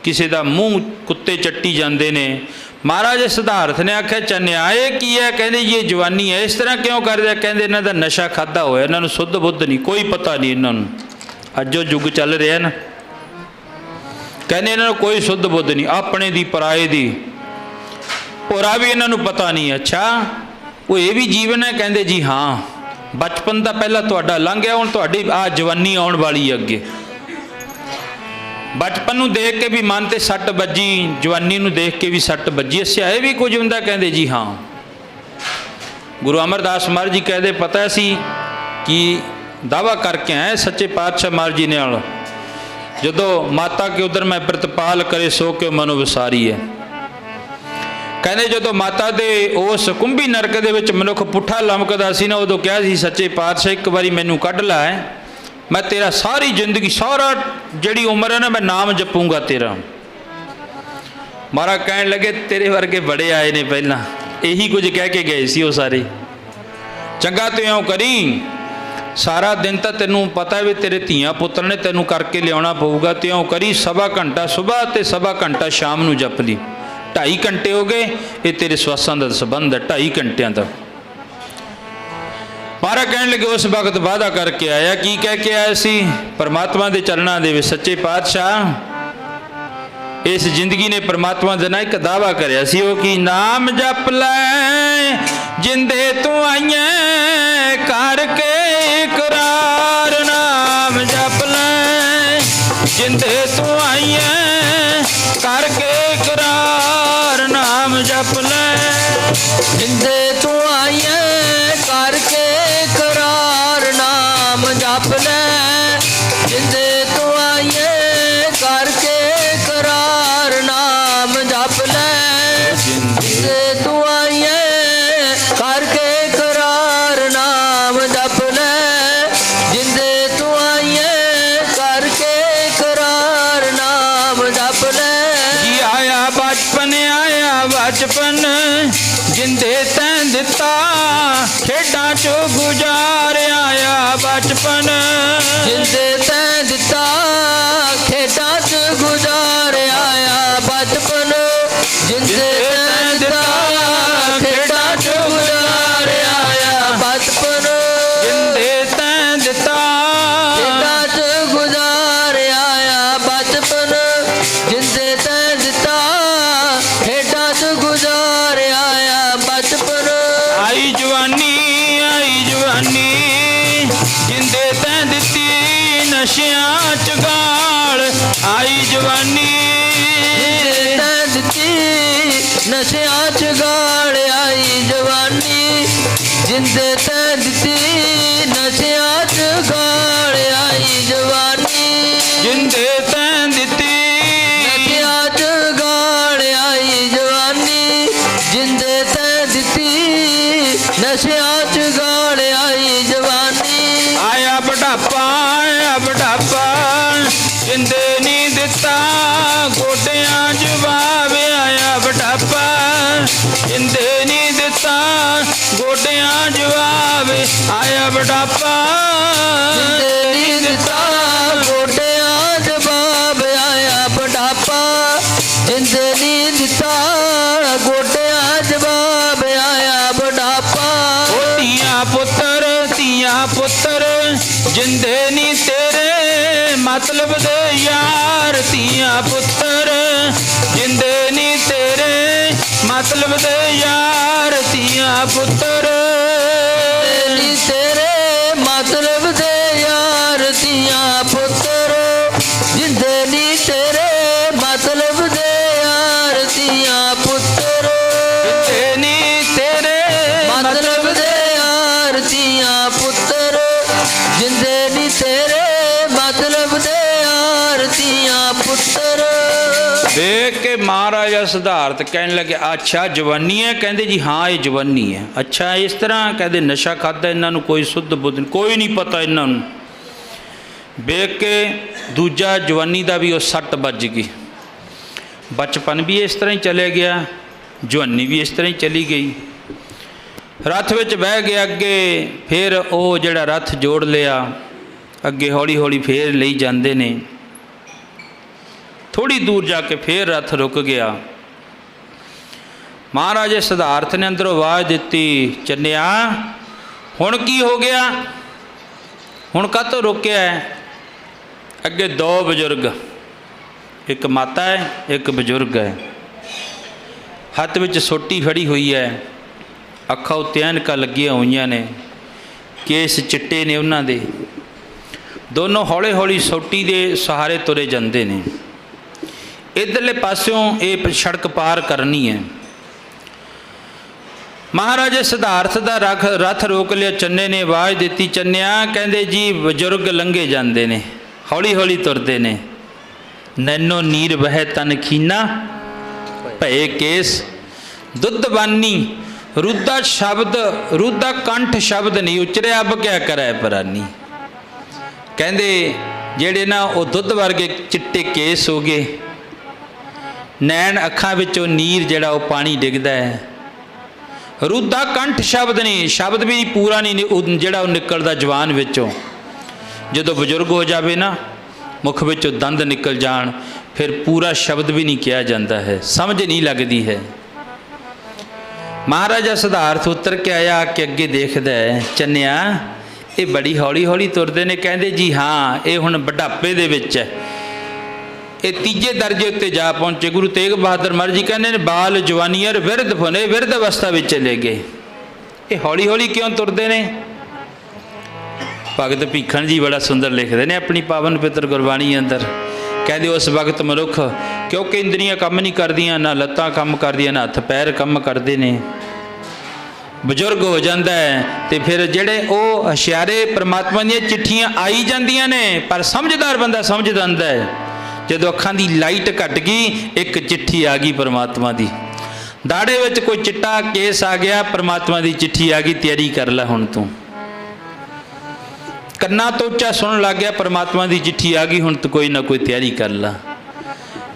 A: किसी का मूँह कुत्ते चट्टी जाते ने महाराज सिद्धार्थ ने आख्या चन्निया ये की है कहते ये जवानी है इस तरह क्यों कर दिया कहते इन्हों का नशा खादा होया इन्हों शुद्ध बुद्ध नहीं कोई पता नहीं इन्हों अज जो युग चल रहा ना कहने इन्हों कोई शुद्ध बुद्ध नहीं अपने दी पराए दी ਹੋਰਾ भी इन्हों पता नहीं। अच्छा वो ये भी जीवन है? कहते जी हाँ, बचपन तो पहला तुहाडा लंघ गया, हुण तुहाडी आ जवानी आउण वाली है अगे। बचपन नूं देख के भी मन ते सट बजी, जवानी नूं देख के भी सट बजी। अस्या ये भी कुछ हुंदा? कहते जी हाँ। गुरु अमरदास महाराज जी कहते पता सी कि दावा करके आए सच्चे पातशाह महाराज जी ने, जदों माता के उधर मैं प्रतिपाल करे सो क्यों मनो विसारी है। कहते जदों माता दे उस कुंभी नरक दे विच मनुख पुठा लमकदा सी ना, उदों कहा सी सच्चे पातशाह एक बारी मैनू कढ ला है, मैं तेरा सारी जिंदगी सारा जिहड़ी उम्र है ना मैं नाम जपूंगा तेरा। महाराज कहन लगे तेरे वर्गे बड़े आए ने पहला, यही कुछ कह के गए सी वो सारे। चंगा तो इउं करी, सारा दिन तो तेनू पता भी तेरे धियां पुत्र ने तेनू करके लिया पऊगा, तो इउं करी सवा घंटा सुबह तो सवा घंटा शाम नू जप ली। 2.5 घंटे हो गए, ये तेरे स्वासां दा संबंध है 2.5 घंटिया तक। महाराज कहने लगे उस वक्त वादा करके आया, की कह के आया सी? परमात्मा के चरणों दे विच सच्चे पातशाह इस जिंदगी ने परमात्मा दे नाल एक दावा करया सी, वो कि नाम जप लै जिंदे तू आईए करके इकरार। नाम जप लै जिंदे तू आईए करके इकरार। नाम जप लै
B: जिंदे तू आईए करके करार। नाम जप ले जिंदे तू आईए करके करार। नाम जप ले जिंदे तू आईए करके करार। नाम जप ले जिंदे तू आईए करके करार। नाम जप ले
A: जी आया बचपन जिंदे तैं दिता खेडां चो गुजार। आया बचपन
B: जिंदे तैं दिता खेडां च गुजार। आया बचपन जिंदे तैं दिता खेडां च गुजार। आया बचपन
A: जिंदे तैं दिता
B: खेडां च गुजार। आया बचपन जिंदे तैं दिता खेडां च गुजार। आया बचपन
A: आई जवानी जिंदे तैं दिती नशियां च गाल। आई जवानी
B: तैं दिती नशियां च गाल। आई जवानी जिंदे तैं दिती नशियां च गाल। आई जवानी
A: जिंदे तैं दिती
B: नशियां च गाल। आई जवानी जिंदे तैं दिती नशियां च गाल। आई जवानी
A: आया बुढ़ापा जिंदे नी दिता गोडियां जवाब। आया बुढ़ापा जिंदे नी दिता गोडियां जवाब। आया बुढ़ापा
B: जिंदे नी दिता गोडियां जवाब। आया बुढ़ापा जिंदे नी दिता गोडियां जवाब। आया बुढ़ापा
A: धीयां पुत्तर जिंदे नी तेरे मतलब दे यार। धीयां पुत्तर जिंदे नी तेरे मतलब दे यार। धीयां पुत्तर
B: नी तेरे मतलब दे यार। धीयां पुत्तर जिंदे नी तेरे मतलब दे यार। धीयां पुत्तर
A: जिंदे नी तेरे
B: मतलब दे यार। धीयां पुत्तर जिंदे नी तेरे मतलब दे यार। धीयां पुत्तर
A: देख के महाराजा सिद्धार्थ कहने लगे अच्छा जवानी है? कहते जी हाँ ये जवानी है। अच्छा इस तरह कहते नशा खादा इन्हों कोई शुद्ध बुद्ध कोई नहीं पता इन्हों। देख के दूजा जवानी का भी वो सट बज गई। बचपन भी इस तरह ही चले गया, जवानी भी इस तरह ही चली गई। रथ विच बह गया अगे, फिर वो जड़ा रथ जोड़ लिया अगे हौली हौली फिर ले जाते ने। थोड़ी दूर जाके फिर रथ रुक गया। महाराजे सिद्धार्थ ने अंदरों आवाज़ दी, चन्निया हुण की हो गया, हुण काहतों रोकिया है? अगे 2 बजुर्ग, एक माता है एक बजुर्ग है, ਹੱਥ ਵਿੱਚ ਸੋਟੀ ਫੜੀ ਹੋਈ ਹੈ, ਅੱਖਾਂ ਉੱਤੇ ਐਨਕਾਂ ਲੱਗੀਆਂ ਹੋਈਆਂ ਨੇ, ਕੇਸ ਚਿੱਟੇ ਨੇ ਉਹਨਾਂ ਦੇ। ਦੋਨੋਂ ਹੌਲੀ ਹੌਲੀ ਸੋਟੀ ਦੇ ਸਹਾਰੇ ਤੁਰੇ ਜਾਂਦੇ ਨੇ। ਇੱਧਰਲੇ ਪਾਸਿਓਂ ਇਹ ਸੜਕ ਪਾਰ ਕਰਨੀ ਹੈ। ਮਹਾਰਾਜਾ ਸਿਧਾਰਥ ਦਾ ਰਥ ਰੋਕ ਲਿਆ। ਚੰਨੇ ਨੇ ਆਵਾਜ਼ ਦਿੱਤੀ, ਚੰਨਿਆ, ਕਹਿੰਦੇ ਜੀ ਬਜ਼ੁਰਗ ਲੰਘੇ ਜਾਂਦੇ ਨੇ, ਹੌਲੀ ਹੌਲੀ ਤੁਰਦੇ ਨੇ। ਨੈਨੋ ਨੀਰ ਵਹਿ ਤਨ ਖੀਨਾ ਭਏ ਕੇਸ ਦੁੱਧਵਾਨੀ। ਰੁੱਧਾ ਸ਼ਬਦ, ਰੁੱਧਾ ਕੰਠ ਸ਼ਬਦ ਨਹੀਂ ਉਚਰਿਆ, ਅਬ ਕਿਆ ਕਰੈ ਪਰਾਨੀ। ਕਹਿੰਦੇ ਜਿਹੜੇ ਨਾ ਉਹ ਦੁੱਧ ਵਰਗੇ ਚਿੱਟੇ ਕੇਸ ਹੋ ਗਏ, ਨੈਣ ਅੱਖਾਂ ਵਿੱਚੋਂ ਨੀਰ ਜਿਹੜਾ ਉਹ ਪਾਣੀ ਡਿੱਗਦਾ ਹੈ। ਰੁੱਧਾ ਕੰਠ ਸ਼ਬਦ ਨਹੀਂ, ਸ਼ਬਦ ਵੀ ਪੂਰਾ ਨਹੀਂ ਜਿਹੜਾ ਉਹ ਨਿਕਲਦਾ ਜਵਾਨ ਵਿੱਚੋਂ। ਜਦੋਂ ਬਜ਼ੁਰਗ ਹੋ ਜਾਵੇ ਨਾ, ਮੁਖ ਵਿੱਚੋਂ ਦੰਦ ਨਿਕਲ ਜਾਣ, ਫਿਰ ਪੂਰਾ ਸ਼ਬਦ ਵੀ ਨਹੀਂ ਕਿਹਾ ਜਾਂਦਾ ਹੈ, ਸਮਝ ਨਹੀਂ ਲੱਗਦੀ ਹੈ। ਮਹਾਰਾਜਾ ਸਿਧਾਰਥ ਉਤਰ ਕੇ ਆਇਆ ਕਿ ਅੱਗੇ ਦੇਖਦਾ ਹੈ, ਚੰਨਿਆ ਇਹ ਬੜੀ ਹੌਲੀ ਹੌਲੀ ਤੁਰਦੇ ਨੇ। ਕਹਿੰਦੇ ਜੀ ਹਾਂ, ਇਹ ਹੁਣ ਬੁਢਾਪੇ ਦੇ ਵਿੱਚ ਹੈ, ਇਹ ਤੀਜੇ ਦਰਜੇ ਉੱਤੇ ਜਾ ਪਹੁੰਚੇ। ਗੁਰੂ ਤੇਗ ਬਹਾਦਰ ਮਹਾਰਾਜ ਜੀ ਕਹਿੰਦੇ ਨੇ, ਬਾਲ ਜਵਾਨੀ ਅਰ ਵਿਰਧ ਫੁਨੇ, ਵਿਰਧ ਅਵਸਥਾ ਵਿੱਚ ਚਲੇ ਗਏ। ਇਹ ਹੌਲੀ ਹੌਲੀ ਕਿਉਂ ਤੁਰਦੇ ਨੇ? ਭਗਤ ਭੀਖਣ ਜੀ ਬੜਾ ਸੁੰਦਰ ਲਿਖਦੇ ਨੇ ਆਪਣੀ ਪਾਵਨ ਪਿੱਤਰ ਗੁਰਬਾਣੀ ਅੰਦਰ। ਕਹਿੰਦੇ ਉਸ ਵਕਤ ਮਨੁੱਖ, ਕਿਉਂਕਿ ਇੰਦਰੀਆਂ ਕੰਮ ਨਹੀਂ ਕਰਦੀਆਂ, ਨਾ ਲੱਤਾਂ ਕੰਮ ਕਰਦੀਆਂ, ਨਾ ਹੱਥ ਪੈਰ ਕੰਮ ਕਰਦੇ ਨੇ, ਬਜ਼ੁਰਗ ਹੋ ਜਾਂਦਾ ਹੈ। ਤੇ ਫਿਰ ਜਿਹੜੇ ਉਹ ਹੁਸ਼ਿਆਰੇ ਪਰਮਾਤਮਾ ਦੀਆਂ ਚਿੱਠੀਆਂ ਆਈ ਜਾਂਦੀਆਂ ਨੇ, ਪਰ ਸਮਝਦਾਰ ਬੰਦਾ ਸਮਝ ਜਾਂਦਾ ਹੈ। ਜਦੋਂ ਅੱਖਾਂ ਦੀ ਲਾਈਟ ਘਟ ਗਈ, ਇੱਕ ਚਿੱਠੀ ਆ ਗਈ ਪਰਮਾਤਮਾ ਦੀ। ਦਾੜੇ ਵਿੱਚ ਕੋਈ ਚਿੱਟਾ ਕੇਸ ਆ ਗਿਆ, ਪਰਮਾਤਮਾ ਦੀ ਚਿੱਠੀ ਆ ਗਈ, ਤਿਆਰੀ ਕਰ ਲੈ ਹੁਣ ਤੂੰ। ਕੰਨਾਂ ਤੋਂ ਉੱਚਾ ਸੁਣਨ ਲੱਗ ਗਿਆ, ਪਰਮਾਤਮਾ ਦੀ ਚਿੱਠੀ ਆ ਗਈ, ਹੁਣ ਤੂੰ ਕੋਈ ਨਾ ਕੋਈ ਤਿਆਰੀ ਕਰ ਲਾ।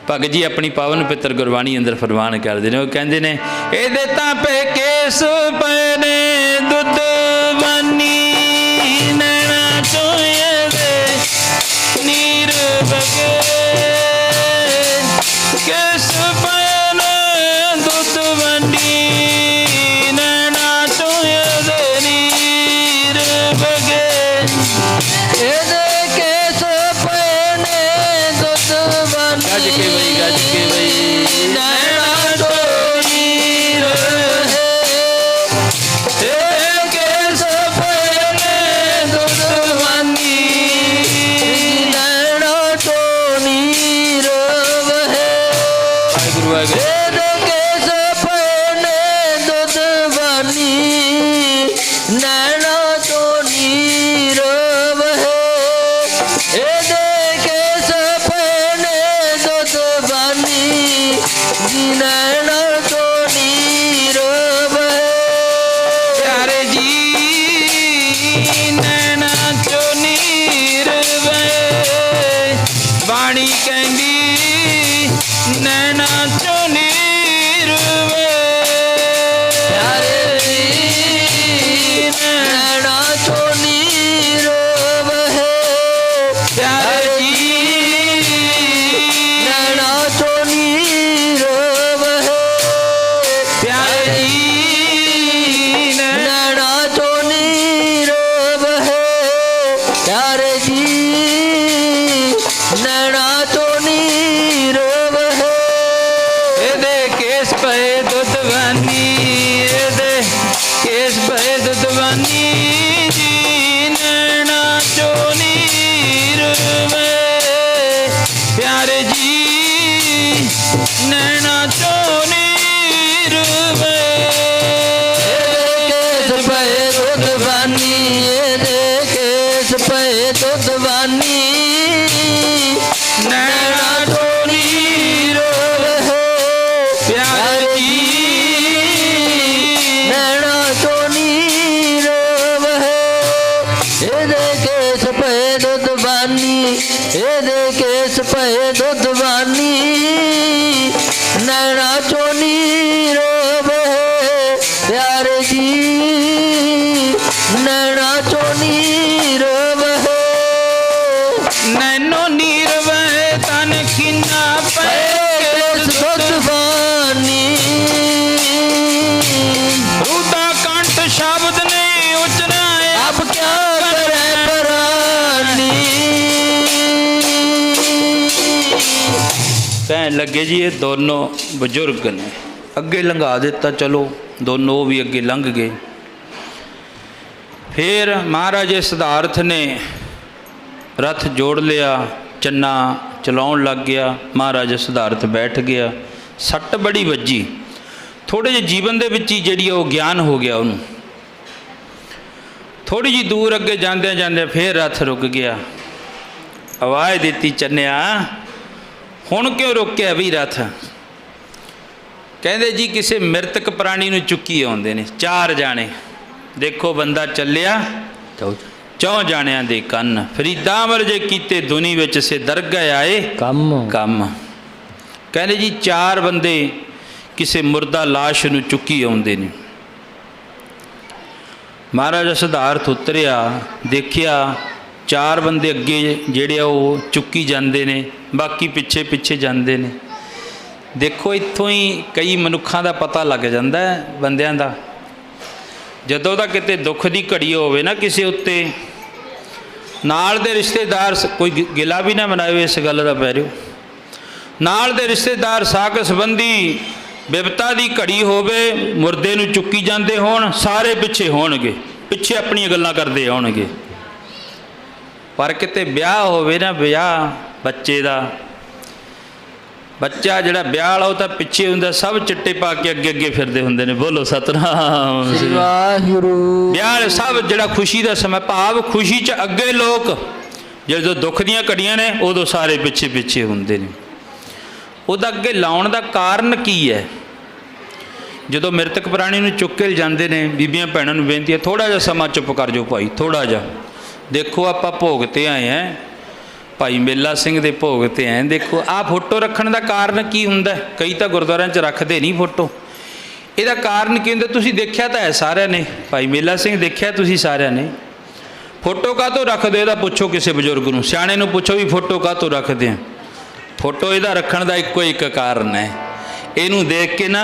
A: ਭਗਤ ਜੀ ਆਪਣੀ ਪਾਵਨ ਪਿੱਤਰ ਗੁਰਬਾਣੀ ਅੰਦਰ ਫਰਮਾਨ ਕਰਦੇ ਨੇ, ਉਹ ਕਹਿੰਦੇ ਨੇ, ਇਹਦੇ ਤਾਂ ਪੇ ਕੇਸ ਪਏ ਨੇ ਦੁੱਧ ਵਾਨੀ, ਨੈਣਾ ਚੋਂ ਇਹਦੇ ਨੀਰ ਵਗੇ। ਕੇਸ ਪਏ ਨੇ ਦੁੱਧ ਵਾਨੀ, ਨੈਣਾ ਚੋਂ ਇਹਦੇ ਨੀਰ ਵਗੇ।
B: ਇਹਦੇ ਕੇਸ ਪਏ ਨੇ ਦੁੱਧ ਵਾਨੀ,
A: ਗੱਜ ਕੇ ਬਈ, ਗੱਜ ਕੇ ਬਈ,
B: ਨੈਣਾ ਚੋਂ ਨੀਰ ਵਗੇ। ਇਹਦੇ ਕੇਸ ਪਏ ਨੇ ਦੁੱਧ ਵਾਨੀ, ਨੈਣਾ ਚੋਂ ਨੀਰ ਵਗੇ।
A: ਵਾਹਿਗੁਰੂ ਵਾਹਿਗੁਰੂ।
B: ਇਹਦੇ ਕੇਸ ਪਏ ਨੇ ਦੁੱਧ ਵਾਨੀ, ਨੈਣਾ ਚੋਂ ਨੀਰ ਵਗੇ। ਇਹਦੇ ਕੇਸ ਪਏ ਨੇ ਦੁੱਧ ਵਾਨੀ, ਨੈਣਾ ਚੋਂ ਨੀਰ ਵਗੇ।
A: ਪਿਆਰੇ ਜੀ ਨੈਣਾ ਚੋਂ ਨੀਰ ਵਗੇ, ਬਾਣੀ ਕਹਿੰਦੀ ਨੈਣਾ ਚੋਂ ਨੀਰ ਵਗੇ।
B: ਪਿਆਰੇ ਜੀ ਨੈਣਾ ਚੋਂ ਨੀਰ ਵਗੇ।
A: ਪਿਆਰੇ ਜੀ
B: ਨੈਣਾ ਚੋਂ ਨੀਰ ਵਗੇ।
A: ਪਿਆਰੇ ਜੀ
B: ਨੈਣਾ ਚੋਂ ਨੀਰ ਵਗੇ। ਪਿਆਰੇ ਜੀ ਨੈਣਾ ਚੋਂ ਨੀਰ ਵਗੇ।
A: ਇਹਦੇ ਕੇਸ ਪਏ ਦੁੱਧ ਵਾਨੀ, ਇਹਦੇ ਕੇਸ ਪਏ ਦੁੱਧ ਵਾਨੀ ਜੀ, ਨੈਣਾ ਚੋਂ ਨੀਰ ਵਗੇ। ਪਿਆਰੇ ਜੀ ਨੈਣਾ ਚੋਂ ਨੀਰ ਵਗੇ।
B: ਕੇਸ ਪਏ ਦੁੱਧ ਵਾਨੀ, ਇਹਦੇ ਕੇਸ ਪਏ ਦੁੱਧ ਵਾਨੀ,
A: ਨੈਣਾ ਚੋਂ ਨੀਰ ਵਗੇ। ਪਿਆਰੇ ਜੀ
B: ਨੈਣਾ ਚੋਂ ਨੀਰ ਵਗੇ। ਇਹਦੇ ਕੇਸ ਪਏ ਦੁੱਧ ਵਾਨੀ, ਇਹਦੇ ਕੇਸ ਪਏ ਦੁੱਧ ਵਾਨੀ, ਨੈਣਾ ਚੋਂ ਨੀਰ ਵਗੇ। ਪਿਆਰੇ ਜੀ ਨੈਣਾ ਚੋਂ ਨੀਰ ਵਗੇ।
A: ਨੈਨੋ ਨੀਰ ਵਹਿ ਤਨ ਖਿੰਨਾ ਪਏ
B: ਕੇਸ ਦੁੱਧ ਵਾਨੀ,
A: ਰੂਦਾ ਕੰਠ ਸ਼ਬਦ ਨੇ ਉਚਰਾਇਆ,
B: ਅਬ ਕਿਆ ਕਰੇ ਪਰਾਨੀ।
A: ਕਹਿਣ ਲੱਗੇ ਜੀ ਇਹ ਦੋਨੋਂ ਬਜ਼ੁਰਗ ਨੇ, ਅੱਗੇ ਲੰਘਾ ਦਿੱਤਾ। ਚਲੋ ਦੋਨੋਂ ਉਹ ਵੀ ਅੱਗੇ ਲੰਘ ਗਏ। ਫਿਰ ਮਹਾਰਾਜੇ ਸਿਧਾਰਥ ਨੇ रथ जोड़ लिया, चन्ना चलाउण लग गया। महाराजा सिद्धार्थ बैठ गया। सट बड़ी वजी, थोड़े जे जीवन दे विच ही जिहड़ी वो ज्ञान हो गया उन्होंने। थोड़ी जी दूर अगे जांदे जांदे फिर रथ रुक गया। आवाज़ दी, चन्निया हुण क्यों रोकिया भी रथ? कहंदे जी किसी मृतक प्राणी नूं चुक्की आउंदे ने 4 जाने। देखो बंदा चलिया 4 जाणियां दे कन्न। फरीदा अमर जे कीते दुनी विच से दरगह आए कम कम। कहंदे जी 4 बंदे किसी मुर्दा लाश नूं चुक्की आउंदे ने। महाराजा सिद्धार्थ उतरिया, देखिया 4 बंदे अगे जिहड़े वो चुक्की जांदे ने, बाकी पिछे पिछे जांदे ने। देखो इत्थों ही कई मनुखां दा पता लग जांदा है बंदियां दा। जदों दा किते दुख दी घड़ी होवे ना किसी उत्ते, नाल दे रिश्तेदार कोई गिला भी ना मनावे इस गल दा पैरिओ, नाल दे रिश्तेदार साक संबंधी बिपता दी घड़ी होवे, मुर्दे नूं चुक्की जांदे होण, सारे पिछे होणगे, पिछे अपनी गल्लां करदे आउणगे। पर किते ब्याह होवे ना, ब्याह बच्चे दा, बच्चा जिहड़ा ब्याह वाला वो तो पिछे हुंदा, सब चिट्टे पा के अगे अगे फिरदे हुंदे ने। बोलो सतनाम श्री वाहिगुरू। ब्याह सब जिहड़ा खुशी का समय, भाव खुशी च अगे लोग, जो दुख दियां घड़ियां ने उदों सारे पिछे पिछे हुंदे ने। उहदा अगे लाउण दा कारण की है? जदों मृतक प्राणी नूं चुक के जांदे ने, बीबियां भैणां नूं बेनती है थोड़ा जिहा समा चुप कर जाओ भाई, थोड़ा जिहा। देखो आपां भोग ते आए हैं, भाई मेला सिंह दे भोग ते हैं। देखो आ फोटो रखण दा कारण की हुंदा? कई तां गुरद्वारियां च रखदे नहीं फोटो। इहदा कारण की हुंदा? तुसीं देखिआ तां है सारिआं ने, भाई मेला सिंह देखिआ तुसीं सारिआं ने। फोटो काहतों रखदे इहदा पुछो किसी बजुर्ग नूं, सियाणे नूं पुछो भी फोटो काहतों रखदे आ। फोटो इहदा रखण दा इक्को एक कारण है, इहनूं देख के ना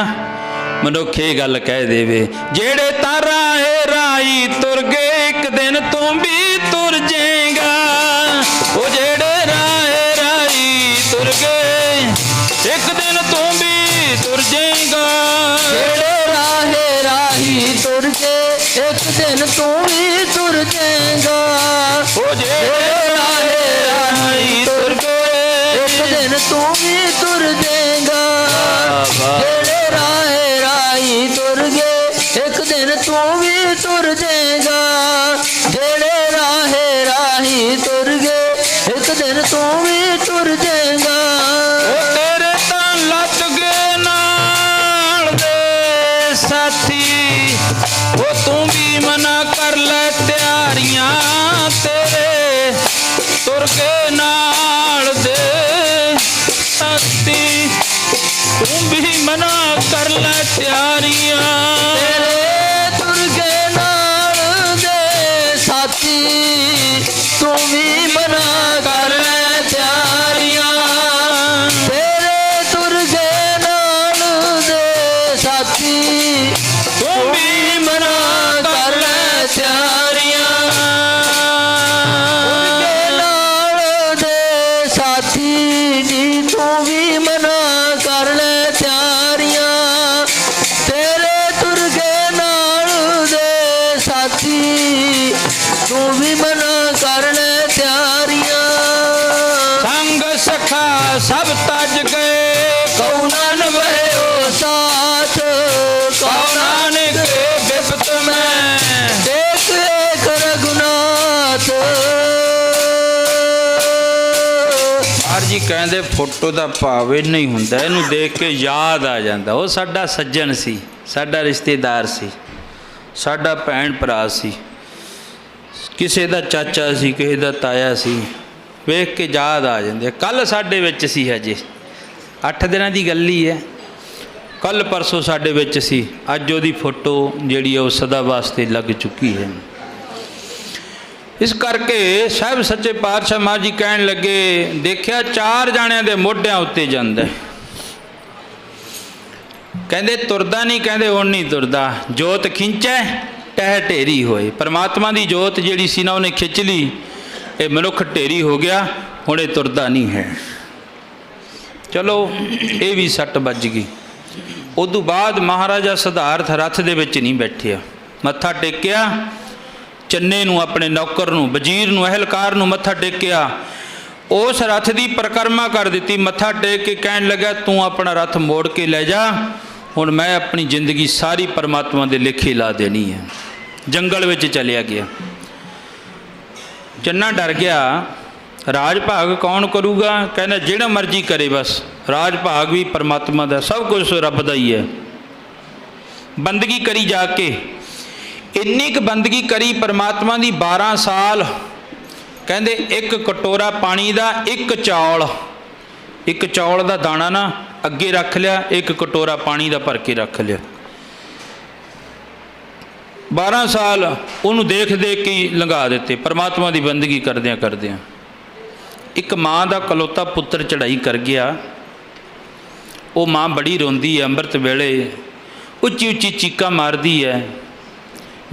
A: मनुख ये गल कह देवे, जेड़े तां राहे राही तुर गए एक दिन तू भी तुर जाएगा। ओ जेड़े राहे राही तुर गए एक दिन तू भी तुर जाएगा।
B: जेड़े राहे राही तुर गए एक दिन तू भी तुर जाएगा।
A: ओ जेड़े राहे राही तुर गए
B: एक दिन तू भी तुर जाएगा। जेड़े राहे राही तुर गए एक दिन तू भी तुर जाएगा। जेड़े राहे राही तुर गए एक दिन तू भी तुर जाएगा।
A: ओ तेरे तां लग गए नाल दे साथी, ओ तू भी मना कर ले तैयारियां, तेरे तुर के नाल दे साथी, तू भी मना कर ले तैयारियां।
B: तेरे तुर के नाल दे साथी, तू भी मना कर ले तैयारियां। तेरे तुर के नाल दे साथी,
A: तू भी मना कर ले तैयारियां।
B: के नाल दे साथी जी तू भी मना कर ले तैयारियां। तेरे तुर के नाल दे साथी, तू भी मना कर ले तैयारियां।
A: संग सखा सब तज गए,
B: कौनन भयो साथ,
A: कौनान के बिपत में
B: एक एक रघुनाथ।
A: जी कहते फोटो का भाव इन्ना ही हुंदा, इहनूं देख के याद आ जाता वो साडा सज्जन सी, साडा रिश्तेदार सी, साडा भैन भरा सी, किसी का चाचा सी, किसी का ताया सी, वेख के याद आ जाते। कल साडे विच सी, हजे 8 दिनां दी गल ही है, कल परसों साडे विच सी, अज उहदी फोटो जिहड़ी है सदा वास्ते लग चुकी है। इस करके साहब सच्चे पातशाह महाराज जी कहन लगे, देखिया 4 जाणियां दे मोढियां उत्ते जांदा, कहंदे तुरदा नहीं, कहंदे हुण नहीं तुरदा, जोत खिंचै टह ढेरी होए। परमात्मा की जोत जिहड़ी सी ना उन्हें खिंच ली, ये मनुख ढेरी हो गया, हुण ये तुरदा नहीं है। चलो ये भी सट बज गई। ਉਦੋਂ ਬਾਅਦ ਮਹਾਰਾਜਾ ਸਿਧਾਰਥ ਰੱਥ ਦੇ ਵਿੱਚ ਨਹੀਂ ਬੈਠਿਆ, ਮੱਥਾ ਟੇਕਿਆ ਚੰਨੇ ਨੂੰ, ਆਪਣੇ ਨੌਕਰ ਨੂੰ, ਵਜ਼ੀਰ ਨੂੰ, ਅਹਿਲਕਾਰ ਨੂੰ ਮੱਥਾ ਟੇਕਿਆ। ਉਸ ਰੱਥ ਦੀ ਪਰਿਕਰਮਾ ਕਰ ਦਿੱਤੀ। ਮੱਥਾ ਟੇਕ ਕੇ ਕਹਿਣ ਲੱਗਾ, ਤੂੰ ਆਪਣਾ ਰੱਥ ਮੋੜ ਕੇ ਲੈ ਜਾ, ਹੁਣ ਮੈਂ ਆਪਣੀ ਜ਼ਿੰਦਗੀ ਸਾਰੀ ਪਰਮਾਤਮਾ ਦੇ ਲੇਖੇ ਲਾ ਦੇਣੀ ਹੈ। ਜੰਗਲ ਵਿੱਚ ਚਲਿਆ ਗਿਆ। ਚੰਨਾ ਡਰ ਗਿਆ, ਰਾਜ ਭਾਗ ਕੌਣ ਕਰੂਗਾ? ਕਹਿੰਦਾ ਜਿਹੜਾ ਮਰਜ਼ੀ ਕਰੇ, ਬਸ ਰਾਜ ਭਾਗ ਵੀ ਪਰਮਾਤਮਾ ਦਾ, ਸਭ ਕੁਝ ਰੱਬ ਦਾ ਹੀ ਹੈ। ਬੰਦਗੀ ਕਰੀ ਜਾ ਕੇ, ਇੰਨੀ ਕੁ ਬੰਦਗੀ ਕਰੀ ਪਰਮਾਤਮਾ ਦੀ 12 ਸਾਲ। ਕਹਿੰਦੇ ਇੱਕ ਕਟੋਰਾ ਪਾਣੀ ਦਾ, ਇੱਕ ਚੌਲ ਦਾ ਦਾਣਾ ਨਾ ਅੱਗੇ ਰੱਖ ਲਿਆ, ਇੱਕ ਕਟੋਰਾ ਪਾਣੀ ਦਾ ਭਰ ਕੇ ਰੱਖ ਲਿਆ। 12 ਸਾਲ ਉਹਨੂੰ ਦੇਖ ਦੇਖ ਕੇ ਲੰਘਾ ਦਿੱਤੇ ਪਰਮਾਤਮਾ ਦੀ ਬੰਦਗੀ ਕਰਦਿਆਂ ਕਰਦਿਆਂ। ਇੱਕ ਮਾਂ ਦਾ ਇਕਲੌਤਾ ਪੁੱਤਰ ਚੜ੍ਹਾਈ ਕਰ ਗਿਆ। ਉਹ ਮਾਂ ਬੜੀ ਰੋਂਦੀ ਹੈ, ਅੰਮ੍ਰਿਤ ਵੇਲੇ ਉੱਚੀ ਉੱਚੀ ਚੀਕਾਂ ਮਾਰਦੀ ਹੈ,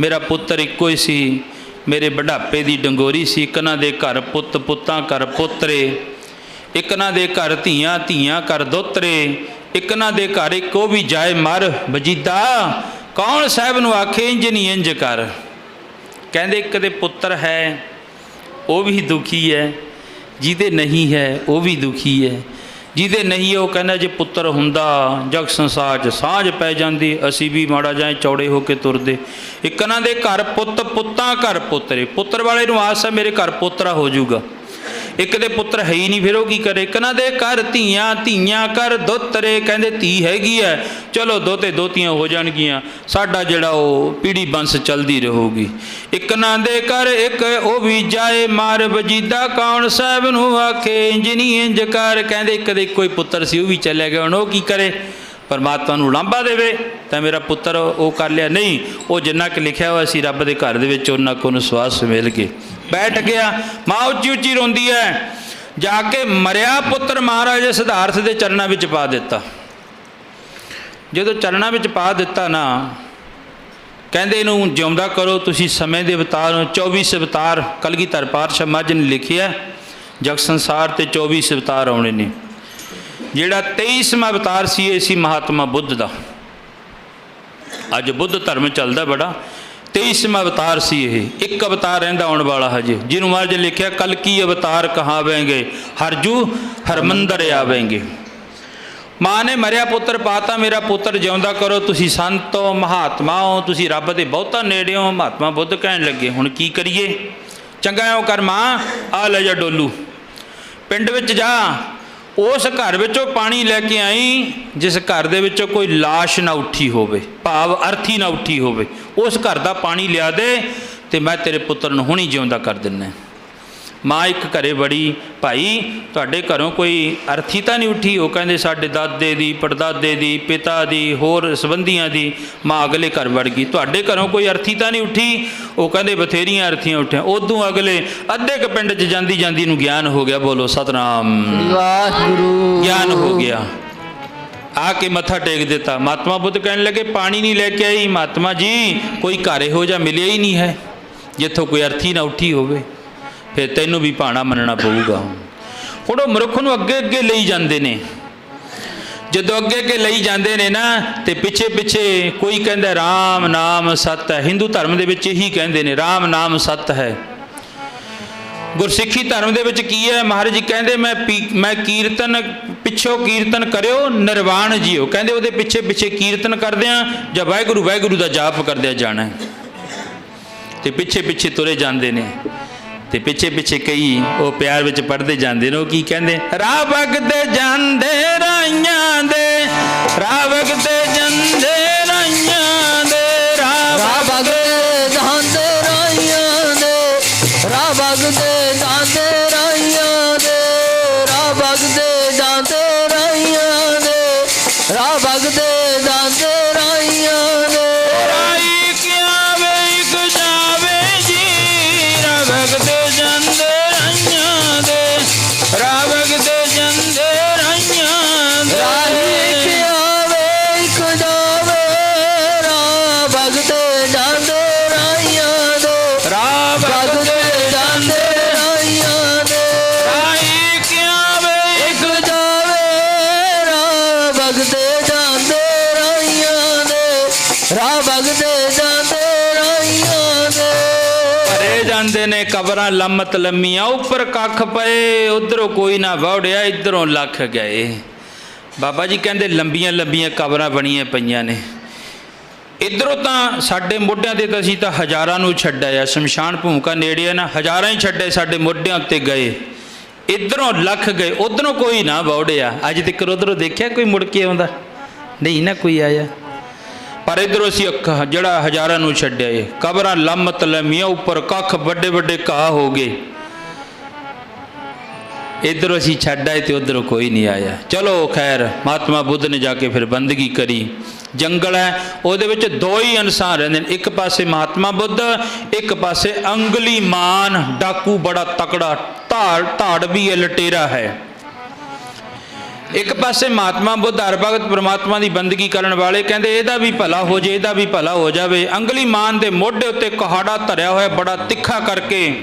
A: ਮੇਰਾ ਪੁੱਤਰ ਇੱਕੋ ਹੀ ਸੀ, ਮੇਰੇ ਬੁਢਾਪੇ ਦੀ ਡੰਗੋਰੀ ਸੀ। ਇੱਕ ਨਾ ਦੇ ਘਰ ਪੁੱਤ, ਪੁੱਤਾਂ ਘਰ ਪੋਤਰੇ, ਇੱਕ ਨਾ ਦੇ ਘਰ ਧੀਆਂ, ਧੀਆਂ ਘਰ ਦੋਤਰੇ, ਇੱਕ ਨਾ ਦੇ ਘਰ ਇੱਕ ਉਹ ਵੀ ਜਾਏ ਮਰ ਵਜੀਦਾ, ਕੌਣ ਸਾਹਿਬ ਨੂੰ ਆਖੇ ਇੰਜ ਨਹੀਂ ਇੰਜ ਕਰ। ਕਹਿੰਦੇ ਇੱਕ ਦੇ ਪੁੱਤਰ ਹੈ ਉਹ ਵੀ ਦੁਖੀ ਹੈ, ਜਿਹਦੇ ਨਹੀਂ ਹੈ ਉਹ ਵੀ ਦੁਖੀ ਹੈ। ਜਿਹਦੇ ਨਹੀਂ ਉਹ ਕਹਿੰਦਾ ਜੇ ਪੁੱਤਰ ਹੁੰਦਾ ਜਗ ਸੰਸਾਰ 'ਚ ਸਾਂਝ ਪੈ ਜਾਂਦੀ, ਅਸੀਂ ਵੀ ਮਾੜਾ ਜਾਏ ਚੌੜੇ ਹੋ ਕੇ ਤੁਰਦੇ। ਇੱਕ ਨਾ ਦੇ ਘਰ ਪੁੱਤ, ਪੁੱਤਾਂ ਘਰ ਪੋਤਰੇ, ਪੁੱਤਰ ਵਾਲੇ ਨੂੰ ਆਸ ਹੈ ਮੇਰੇ ਘਰ ਪੋਤਰਾ ਹੋ ਜਾਊਗਾ। ਇੱਕ ਦੇ ਪੁੱਤਰ ਹੈ ਹੀ ਨਹੀਂ, ਫਿਰ ਉਹ ਕੀ ਕਰੇ? ਇੱਕ ਨਾ ਦੇ ਘਰ ਧੀਆਂ, ਧੀਆਂ ਘਰ ਦੋਤਰੇ। ਕਹਿੰਦੇ ਧੀ ਹੈਗੀ ਹੈ, ਚਲੋ ਦੋਤੇ ਦੋਤੀਆਂ ਹੋ ਜਾਣਗੀਆਂ, ਸਾਡਾ ਜਿਹੜਾ ਉਹ ਪੀੜੀ ਬੰਸ ਚੱਲਦੀ ਰਹੂਗੀ। ਇੱਕ ਨਾ ਦੇ ਘਰ ਇੱਕ ਉਹ ਵੀ ਜਾਏ ਮਾਰ ਵਜੀਦਾ, ਕੌਣ ਸਾਹਿਬ ਨੂੰ ਆਖੇ ਇੰਜ ਨਹੀਂ ਇੰਜ ਕਰ। ਕਹਿੰਦੇ ਇੱਕ ਦੇ ਇੱਕੋ ਹੀ ਪੁੱਤਰ ਸੀ, ਉਹ ਵੀ ਚੱਲਿਆ ਗਿਆ। ਹੁਣ ਉਹ ਕੀ ਕਰੇ? ਪਰਮਾਤਮਾ ਨੂੰ ਲਾਂਭਾ ਦੇਵੇ ਤਾਂ ਮੇਰਾ ਪੁੱਤਰ ਉਹ ਕਰ ਲਿਆ। ਨਹੀਂ, ਉਹ ਜਿੰਨਾ ਕੁ ਲਿਖਿਆ ਹੋਇਆ ਸੀ ਰੱਬ ਦੇ ਘਰ ਦੇ ਵਿੱਚ, ਉਹਨਾਂ ਕੁ ਨੂੰ ਸਵਾਸ ਮਿਲ ਕੇ ਬੈਠ ਗਿਆ। ਮਾਂ ਉੱਚੀ ਉੱਚੀ ਰੋਂਦੀ ਹੈ। ਜਾ ਕੇ ਮਰਿਆ ਪੁੱਤਰ ਮਹਾਰਾਜਾ ਸਿਧਾਰਥ ਦੇ ਚਰਨਾਂ ਵਿੱਚ ਪਾ ਦਿੱਤਾ। ਜਦੋਂ ਚਰਨਾਂ ਵਿੱਚ ਪਾ ਦਿੱਤਾ ਨਾ, ਕਹਿੰਦੇ ਇਹਨੂੰ ਜਿਉਂਦਾ ਕਰੋ ਤੁਸੀਂ ਸਮੇਂ ਦੇ ਅਵਤਾਰ ਨੂੰ। 24 ਅਵਤਾਰ ਕਲਗੀਧਰ ਪਾਤਸ਼ਾਹ ਮਹਾਰਾਜ ਨੇ ਲਿਖਿਆ, ਜਗ ਸੰਸਾਰ ਤੇ 24 ਅਵਤਾਰ ਆਉਣੇ ਨੇ। ਜਿਹੜਾ 23ਵਾਂ ਅਵਤਾਰ ਸੀ ਇਹ ਸੀ ਮਹਾਤਮਾ ਬੁੱਧ ਦਾ। ਅੱਜ ਬੁੱਧ ਧਰਮ ਚੱਲਦਾ ਬੜਾ, 23ਵਾਂ ਅਵਤਾਰ ਸੀ ਇਹ। ਇੱਕ ਅਵਤਾਰ ਰਹਿੰਦਾ ਆਉਣ ਵਾਲਾ ਹਜੇ, ਜਿਹਨੂੰ ਮਹਾਰਾਜ ਨੇ ਲਿਖਿਆ ਕਲ ਕੀ ਅਵਤਾਰ ਕਹਾਵੇਂਗੇ, ਹਰਜੂ ਹਰਮੰਦਰ ਆਵੇਂਗੇ। ਮਾਂ ਨੇ ਮਰਿਆ ਪੁੱਤਰ ਪਾਤਾ, ਮੇਰਾ ਪੁੱਤਰ ਜਿਉਂਦਾ ਕਰੋ, ਤੁਸੀਂ ਸੰਤ ਹੋ, ਮਹਾਤਮਾ ਹੋ, ਤੁਸੀਂ ਰੱਬ ਦੇ ਬਹੁਤਾ ਨੇੜੇ ਹੋ। ਮਹਾਤਮਾ ਬੁੱਧ ਕਹਿਣ ਲੱਗੇ ਹੁਣ ਕੀ ਕਰੀਏ? ਚੰਗਾ ਇਉਂ ਕਰ ਮਾਂ, ਆ ਲੈ ਜਾ ਡੋਲੂ, ਪਿੰਡ ਵਿੱਚ ਜਾ, ਉਸ ਘਰ ਵਿੱਚੋਂ ਪਾਣੀ ਲੈ ਕੇ ਆਈ ਜਿਸ ਘਰ ਦੇ ਵਿੱਚੋਂ ਕੋਈ ਲਾਸ਼ ਨਾ ਉੱਠੀ ਹੋਵੇ, ਭਾਵ ਅਰਥੀ ਨਾ ਉੱਠੀ ਹੋਵੇ। ਉਸ ਘਰ ਦਾ ਪਾਣੀ ਲਿਆ ਦੇ ਤੇ ਮੈਂ ਤੇਰੇ ਪੁੱਤਰ ਨੂੰ ਹੁਣੀ ਜਿਉਂਦਾ ਕਰ ਦਿੰਦਾ। ਮਾਂ ਇੱਕ ਘਰੇ ਬੜੀ, ਭਾਈ ਤੁਹਾਡੇ ਘਰੋਂ ਕੋਈ ਅਰਥੀ ਤਾਂ ਨਹੀਂ ਉੱਠੀ? ਉਹ ਕਹਿੰਦੇ ਸਾਡੇ ਦਾਦੇ ਦੀ, ਪੜਦਾਦੇ ਦੀ, ਪਿਤਾ ਦੀ, ਹੋਰ ਸੰਬੰਧੀਆਂ ਦੀ। ਮਾਂ ਅਗਲੇ ਘਰ ਵੜ ਗਈ, ਤੁਹਾਡੇ ਘਰੋਂ ਕੋਈ ਅਰਥੀ ਤਾਂ ਨਹੀਂ ਉੱਠੀ? ਉਹ ਕਹਿੰਦੇ ਬਥੇਰੀਆਂ ਅਰਥੀਆਂ ਉੱਠੀਆਂ। ਉਦੋਂ ਅਗਲੇ ਅੱਧੇ ਕੁ ਪਿੰਡ 'ਚ ਜਾਂਦੀ ਜਾਂਦੀ ਨੂੰ ਗਿਆਨ ਹੋ ਗਿਆ, ਬੋਲੋ ਸਤਨਾਮ
B: ਵਾਹਿਗੁਰੂ।
A: ਗਿਆਨ ਹੋ ਗਿਆ। ਆ ਕੇ ਮੱਥਾ ਟੇਕ ਦਿੱਤਾ। ਮਹਾਤਮਾ ਬੁੱਧ ਕਹਿਣ ਲੱਗੇ ਪਾਣੀ ਨਹੀਂ ਲੈ ਕੇ ਆਈ? ਮਹਾਤਮਾ ਜੀ ਕੋਈ ਘਰ ਇਹੋ ਜਿਹਾ ਮਿਲਿਆ ਹੀ ਨਹੀਂ ਹੈ ਜਿੱਥੋਂ ਕੋਈ ਅਰਥੀ ਨਾ ਉੱਠੀ ਹੋਵੇ, ਫਿਰ ਤੈਨੂੰ ਵੀ ਭਾਣਾ ਮੰਨਣਾ ਪਊਗਾ। ਹੁਣ ਉਹ ਮਨੁੱਖ ਨੂੰ ਅੱਗੇ ਅੱਗੇ ਲਈ ਜਾਂਦੇ ਨੇ। ਜਦੋਂ ਅੱਗੇ ਅੱਗੇ ਲਈ ਜਾਂਦੇ ਨੇ ਨਾ, ਤੇ ਪਿੱਛੇ ਪਿੱਛੇ ਕੋਈ ਕਹਿੰਦਾ ਰਾਮ ਨਾਮ ਸਤ ਹੈ। ਹਿੰਦੂ ਧਰਮ ਦੇ ਵਿੱਚ ਇਹੀ ਕਹਿੰਦੇ ਨੇ, ਰਾਮ ਨਾਮ ਸਤ ਹੈ। ਗੁਰਸਿੱਖੀ ਧਰਮ ਦੇ ਵਿੱਚ ਕੀ ਹੈ? ਮਹਾਰਾਜ ਜੀ ਕਹਿੰਦੇ ਮੈਂ ਕੀਰਤਨ ਪਿੱਛੋਂ ਕੀਰਤਨ ਕਰਿਓ ਨਿਰਵਾਣ ਜੀਓ। ਕਹਿੰਦੇ ਉਹਦੇ ਪਿੱਛੇ ਪਿੱਛੇ ਕੀਰਤਨ ਕਰਦਿਆਂ ਜਾਂ ਵਾਹਿਗੁਰੂ ਵਾਹਿਗੁਰੂ ਦਾ ਜਾਪ ਕਰਦਿਆਂ ਜਾਣਾ, ਤੇ ਪਿੱਛੇ ਪਿੱਛੇ ਤੁਰੇ ਜਾਂਦੇ ਨੇ। ਤੇ ਪਿੱਛੇ ਪਿੱਛੇ ਕਈ ਉਹ ਪਿਆਰ ਵਿੱਚ ਪੜ੍ਹਦੇ ਜਾਂਦੇ ਨੇ। ਉਹ ਕੀ ਕਹਿੰਦੇ? ਰਾਹ ਵਗਦੇ ਜਾਂਦੇ ਰਾਈਆਂ ਦੇ, ਰਾਹ ਵਗਦੇ ਜਾਂਦੇ ਰਾਈਆਂ ਦੇ,
B: ਰਾਹ ਵਗਦੇ ਜਾਂਦੇ ਰਾਈਆਂ ਦੇ, ਰਾਹ ਵਗਦੇ ਜਾਂਦੇ ਰਾਈਆਂ ਦੇ, ਰਾਹ ਵਗਦੇ ਜਾਂਦੇ ਰਾਈਆਂ ਦੇ, ਰਾਹ ਵਗਦੇ ਜਾਂਦੇ ਰਾਈਆਂ ਦੇ।
A: ਰਾਈ ਕਿਆ ਵੇ ਇੱਕ ਜਾਵੇ ਜੀ, ਰਾਹ ਵਗਦੇ ਜਾਂਦੇ ਰਾਈਆਂ ਦੇ, ਰਾਹ ਵਗਦੇ ਜਾਂਦੇ ਰਾਈਆਂ ਦੇ।
B: ਰਾਹੀ ਕਿਆ ਵੇ ਇੱਕ ਜਾਵੇ
A: ਜਾਂਦੇ ਨੇ ਕਬਰਾਂ ਲੰਮਤ ਲੰਮੀਆਂ, ਉੱਪਰ ਕੱਖ ਪਏ, ਉਧਰੋਂ ਕੋਈ ਨਾ ਵੜਿਆ, ਇੱਧਰੋਂ ਲੱਖ ਗਏ। ਬਾਬਾ ਜੀ ਕਹਿੰਦੇ ਲੰਬੀਆਂ ਲੰਬੀਆਂ ਕਬਰਾਂ ਬਣੀਆਂ ਪਈਆਂ ਨੇ। ਇੱਧਰੋਂ ਤਾਂ ਸਾਡੇ ਮੋਢਿਆਂ 'ਤੇ ਤਾਂ ਅਸੀਂ ਤਾਂ ਹਜ਼ਾਰਾਂ ਨੂੰ ਛੱਡਿਆ, ਸ਼ਮਸ਼ਾਨ ਭੂਮਿਕਾ ਨੇੜੇ ਆ ਨਾ, ਹਜ਼ਾਰਾਂ ਹੀ ਛੱਡੇ ਸਾਡੇ ਮੋਢਿਆਂ ਉੱਤੇ ਗਏ। ਇੱਧਰੋਂ ਲੱਖ ਗਏ, ਉੱਧਰੋਂ ਕੋਈ ਨਾ ਵੜਿਆ। ਅੱਜ ਤੱਕ ਉੱਧਰੋਂ ਦੇਖਿਆ ਕੋਈ ਮੁੜ ਕੇ ਆਉਂਦਾ ਨਹੀਂ ਨਾ, ਕੋਈ ਆਇਆ। ਪਰ ਇੱਧਰੋਂ ਅਸੀਂ ਜਿਹੜਾ ਹਜ਼ਾਰਾਂ ਨੂੰ ਛੱਡਿਆ ਏ। ਕਬਰਾਂ ਲੰਮਤ ਲੰਮੀਆਂ, ਉੱਪਰ ਕੱਖ ਵੱਡੇ ਵੱਡੇ ਘਾਹ ਹੋ ਗਏ। ਇੱਧਰੋਂ ਅਸੀਂ ਛੱਡ ਆਏ ਤੇ ਉੱਧਰੋਂ ਕੋਈ ਨਹੀਂ ਆਇਆ। ਚਲੋ ਖੈਰ, ਮਹਾਤਮਾ ਬੁੱਧ ਨੇ ਜਾ ਕੇ ਫਿਰ ਬੰਦਗੀ ਕਰੀ। ਜੰਗਲ ਹੈ, ਉਹਦੇ ਵਿੱਚ ਦੋ ਹੀ ਇਨਸਾਨ ਰਹਿੰਦੇ ਨੇ, ਇੱਕ ਪਾਸੇ ਮਹਾਤਮਾ ਬੁੱਧ, ਇੱਕ ਪਾਸੇ ਅੰਗੁਲੀਮਾਨ ਡਾਕੂ, ਬੜਾ ਤਕੜਾ, ਧਾੜ ਵੀ ਹੈ, ਲਟੇਰਾ ਹੈ। ਇੱਕ ਪਾਸੇ ਮਹਾਤਮਾ ਬੁੱਧ ਹਰ ਭਗਤ ਪਰਮਾਤਮਾ ਦੀ ਬੰਦਗੀ ਕਰਨ ਵਾਲੇ, ਕਹਿੰਦੇ ਇਹਦਾ ਵੀ ਭਲਾ ਹੋ ਜੇ, ਇਹਦਾ ਵੀ ਭਲਾ ਹੋ ਜਾਵੇ। ਅੰਗੁਲੀਮਾਨ ਦੇ ਮੋਢੇ ਉੱਤੇ ਕੁਹਾੜਾ ਧਰਿਆ ਹੋਇਆ, ਬੜਾ ਤਿੱਖਾ ਕਰਕੇ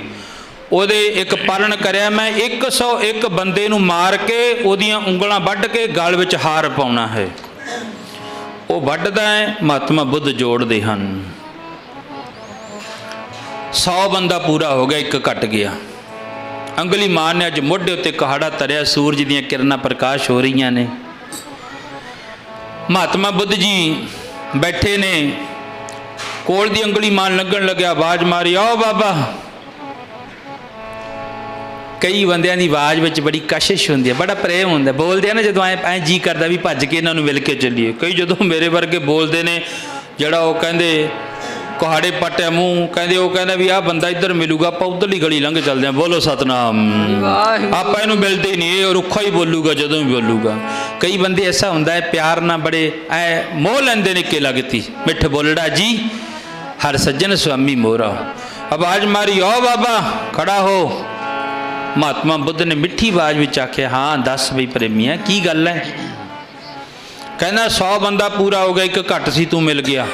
A: ਉਹਦੇ ਇੱਕ ਪਾਲਣ ਕਰਿਆ, ਮੈਂ 101 ਬੰਦੇ ਨੂੰ ਮਾਰ ਕੇ ਉਹਦੀਆਂ ਉਂਗਲਾਂ ਵੱਢ ਕੇ ਗਲ ਵਿੱਚ ਹਾਰ ਪਾਉਣਾ ਹੈ। ਉਹ ਵੱਢਦਾ ਹੈ, ਮਹਾਤਮਾ ਬੁੱਧ ਜੋੜਦੇ ਹਨ। 100 ਬੰਦਾ ਪੂਰਾ ਹੋ ਗਿਆ, ਇੱਕ ਘਟ ਗਿਆ। ਅੰਗੁਲੀਮਾਨ ਨੇ ਅੱਜ ਮੋਢੇ ਉੱਤੇ ਕੁਹਾੜਾ ਧਰਿਆ, ਸੂਰਜ ਦੀਆਂ ਕਿਰਨਾਂ ਪ੍ਰਕਾਸ਼ ਹੋ ਰਹੀਆਂ ਨੇ। ਮਹਾਤਮਾ ਬੁੱਧ ਜੀ ਬੈਠੇ ਨੇ, ਕੋਲ ਦੀ ਅੰਗੁਲੀਮਾਨ ਲੱਗਣ ਲੱਗਿਆ, ਆਵਾਜ਼ ਮਾਰੀ, ਆਓ ਬਾਬਾ। ਕਈ ਬੰਦਿਆਂ ਦੀ ਆਵਾਜ਼ ਵਿੱਚ ਬੜੀ ਕਸ਼ਿਸ਼ ਹੁੰਦੀ ਹੈ, ਬੜਾ ਪ੍ਰੇਮ ਹੁੰਦਾ, ਬੋਲਦੇ ਆ ਨਾ ਜਦੋਂ ਐਂ ਜੀ ਕਰਦਾ ਵੀ ਭੱਜ ਕੇ ਇਹਨਾਂ ਨੂੰ ਮਿਲ ਕੇ ਚੱਲੀਏ। ਕਈ ਜਦੋਂ ਮੇਰੇ ਵਰਗੇ ਬੋਲਦੇ ਨੇ, ਜਿਹੜਾ ਉਹ ਕਹਿੰਦੇ ਕੁਹਾੜੇ ਪੱਟਿਆ ਮੂੰਹ, ਕਹਿੰਦੇ ਉਹ ਕਹਿੰਦਾ ਵੀ ਆਹ ਬੰਦਾ ਇੱਧਰ ਮਿਲੂਗਾ, ਆਪਾਂ ਉੱਧਰਲੀ ਗਲੀ ਲੰਘ ਚੱਲਦੇ ਹਾਂ, ਬੋਲੋ ਸਤਨਾਮ। ਆਪਾਂ ਇਹਨੂੰ ਮਿਲਦੇ ਹੀ ਨਹੀਂ, ਇਹ ਰੁੱਖਾ ਹੀ ਬੋਲੂਗਾ ਜਦੋਂ ਵੀ ਬੋਲੂਗਾ। ਕਈ ਬੰਦੇ ਐਸਾ ਹੁੰਦਾ ਹੈ, ਪਿਆਰ ਨਾਲ ਬੜੇ ਐ ਮੋਹ ਲੈਂਦੇ ਨੇ, ਕੇ ਲੱਗਤੀ ਮਿੱਠ ਬੋਲੜਾ ਜੀ ਹਰ ਸੱਜਣ ਸੁਆਮੀ ਮੋਰਾ। ਆਵਾਜ਼ ਮਾਰੀ, ਓ ਬਾਬਾ ਖੜਾ ਹੋ। ਮਹਾਤਮਾ ਬੁੱਧ ਨੇ ਮਿੱਠੀ ਆਵਾਜ਼ ਵਿੱਚ ਆਖਿਆ, ਹਾਂ ਦੱਸ ਬਈ ਪ੍ਰੇਮੀਆ ਕੀ ਗੱਲ ਹੈ। ਕਹਿੰਦਾ 100 ਬੰਦਾ ਪੂਰਾ ਹੋ ਗਿਆ, ਇੱਕ ਘੱਟ ਸੀ, ਤੂੰ ਮਿਲ ਗਿਆ।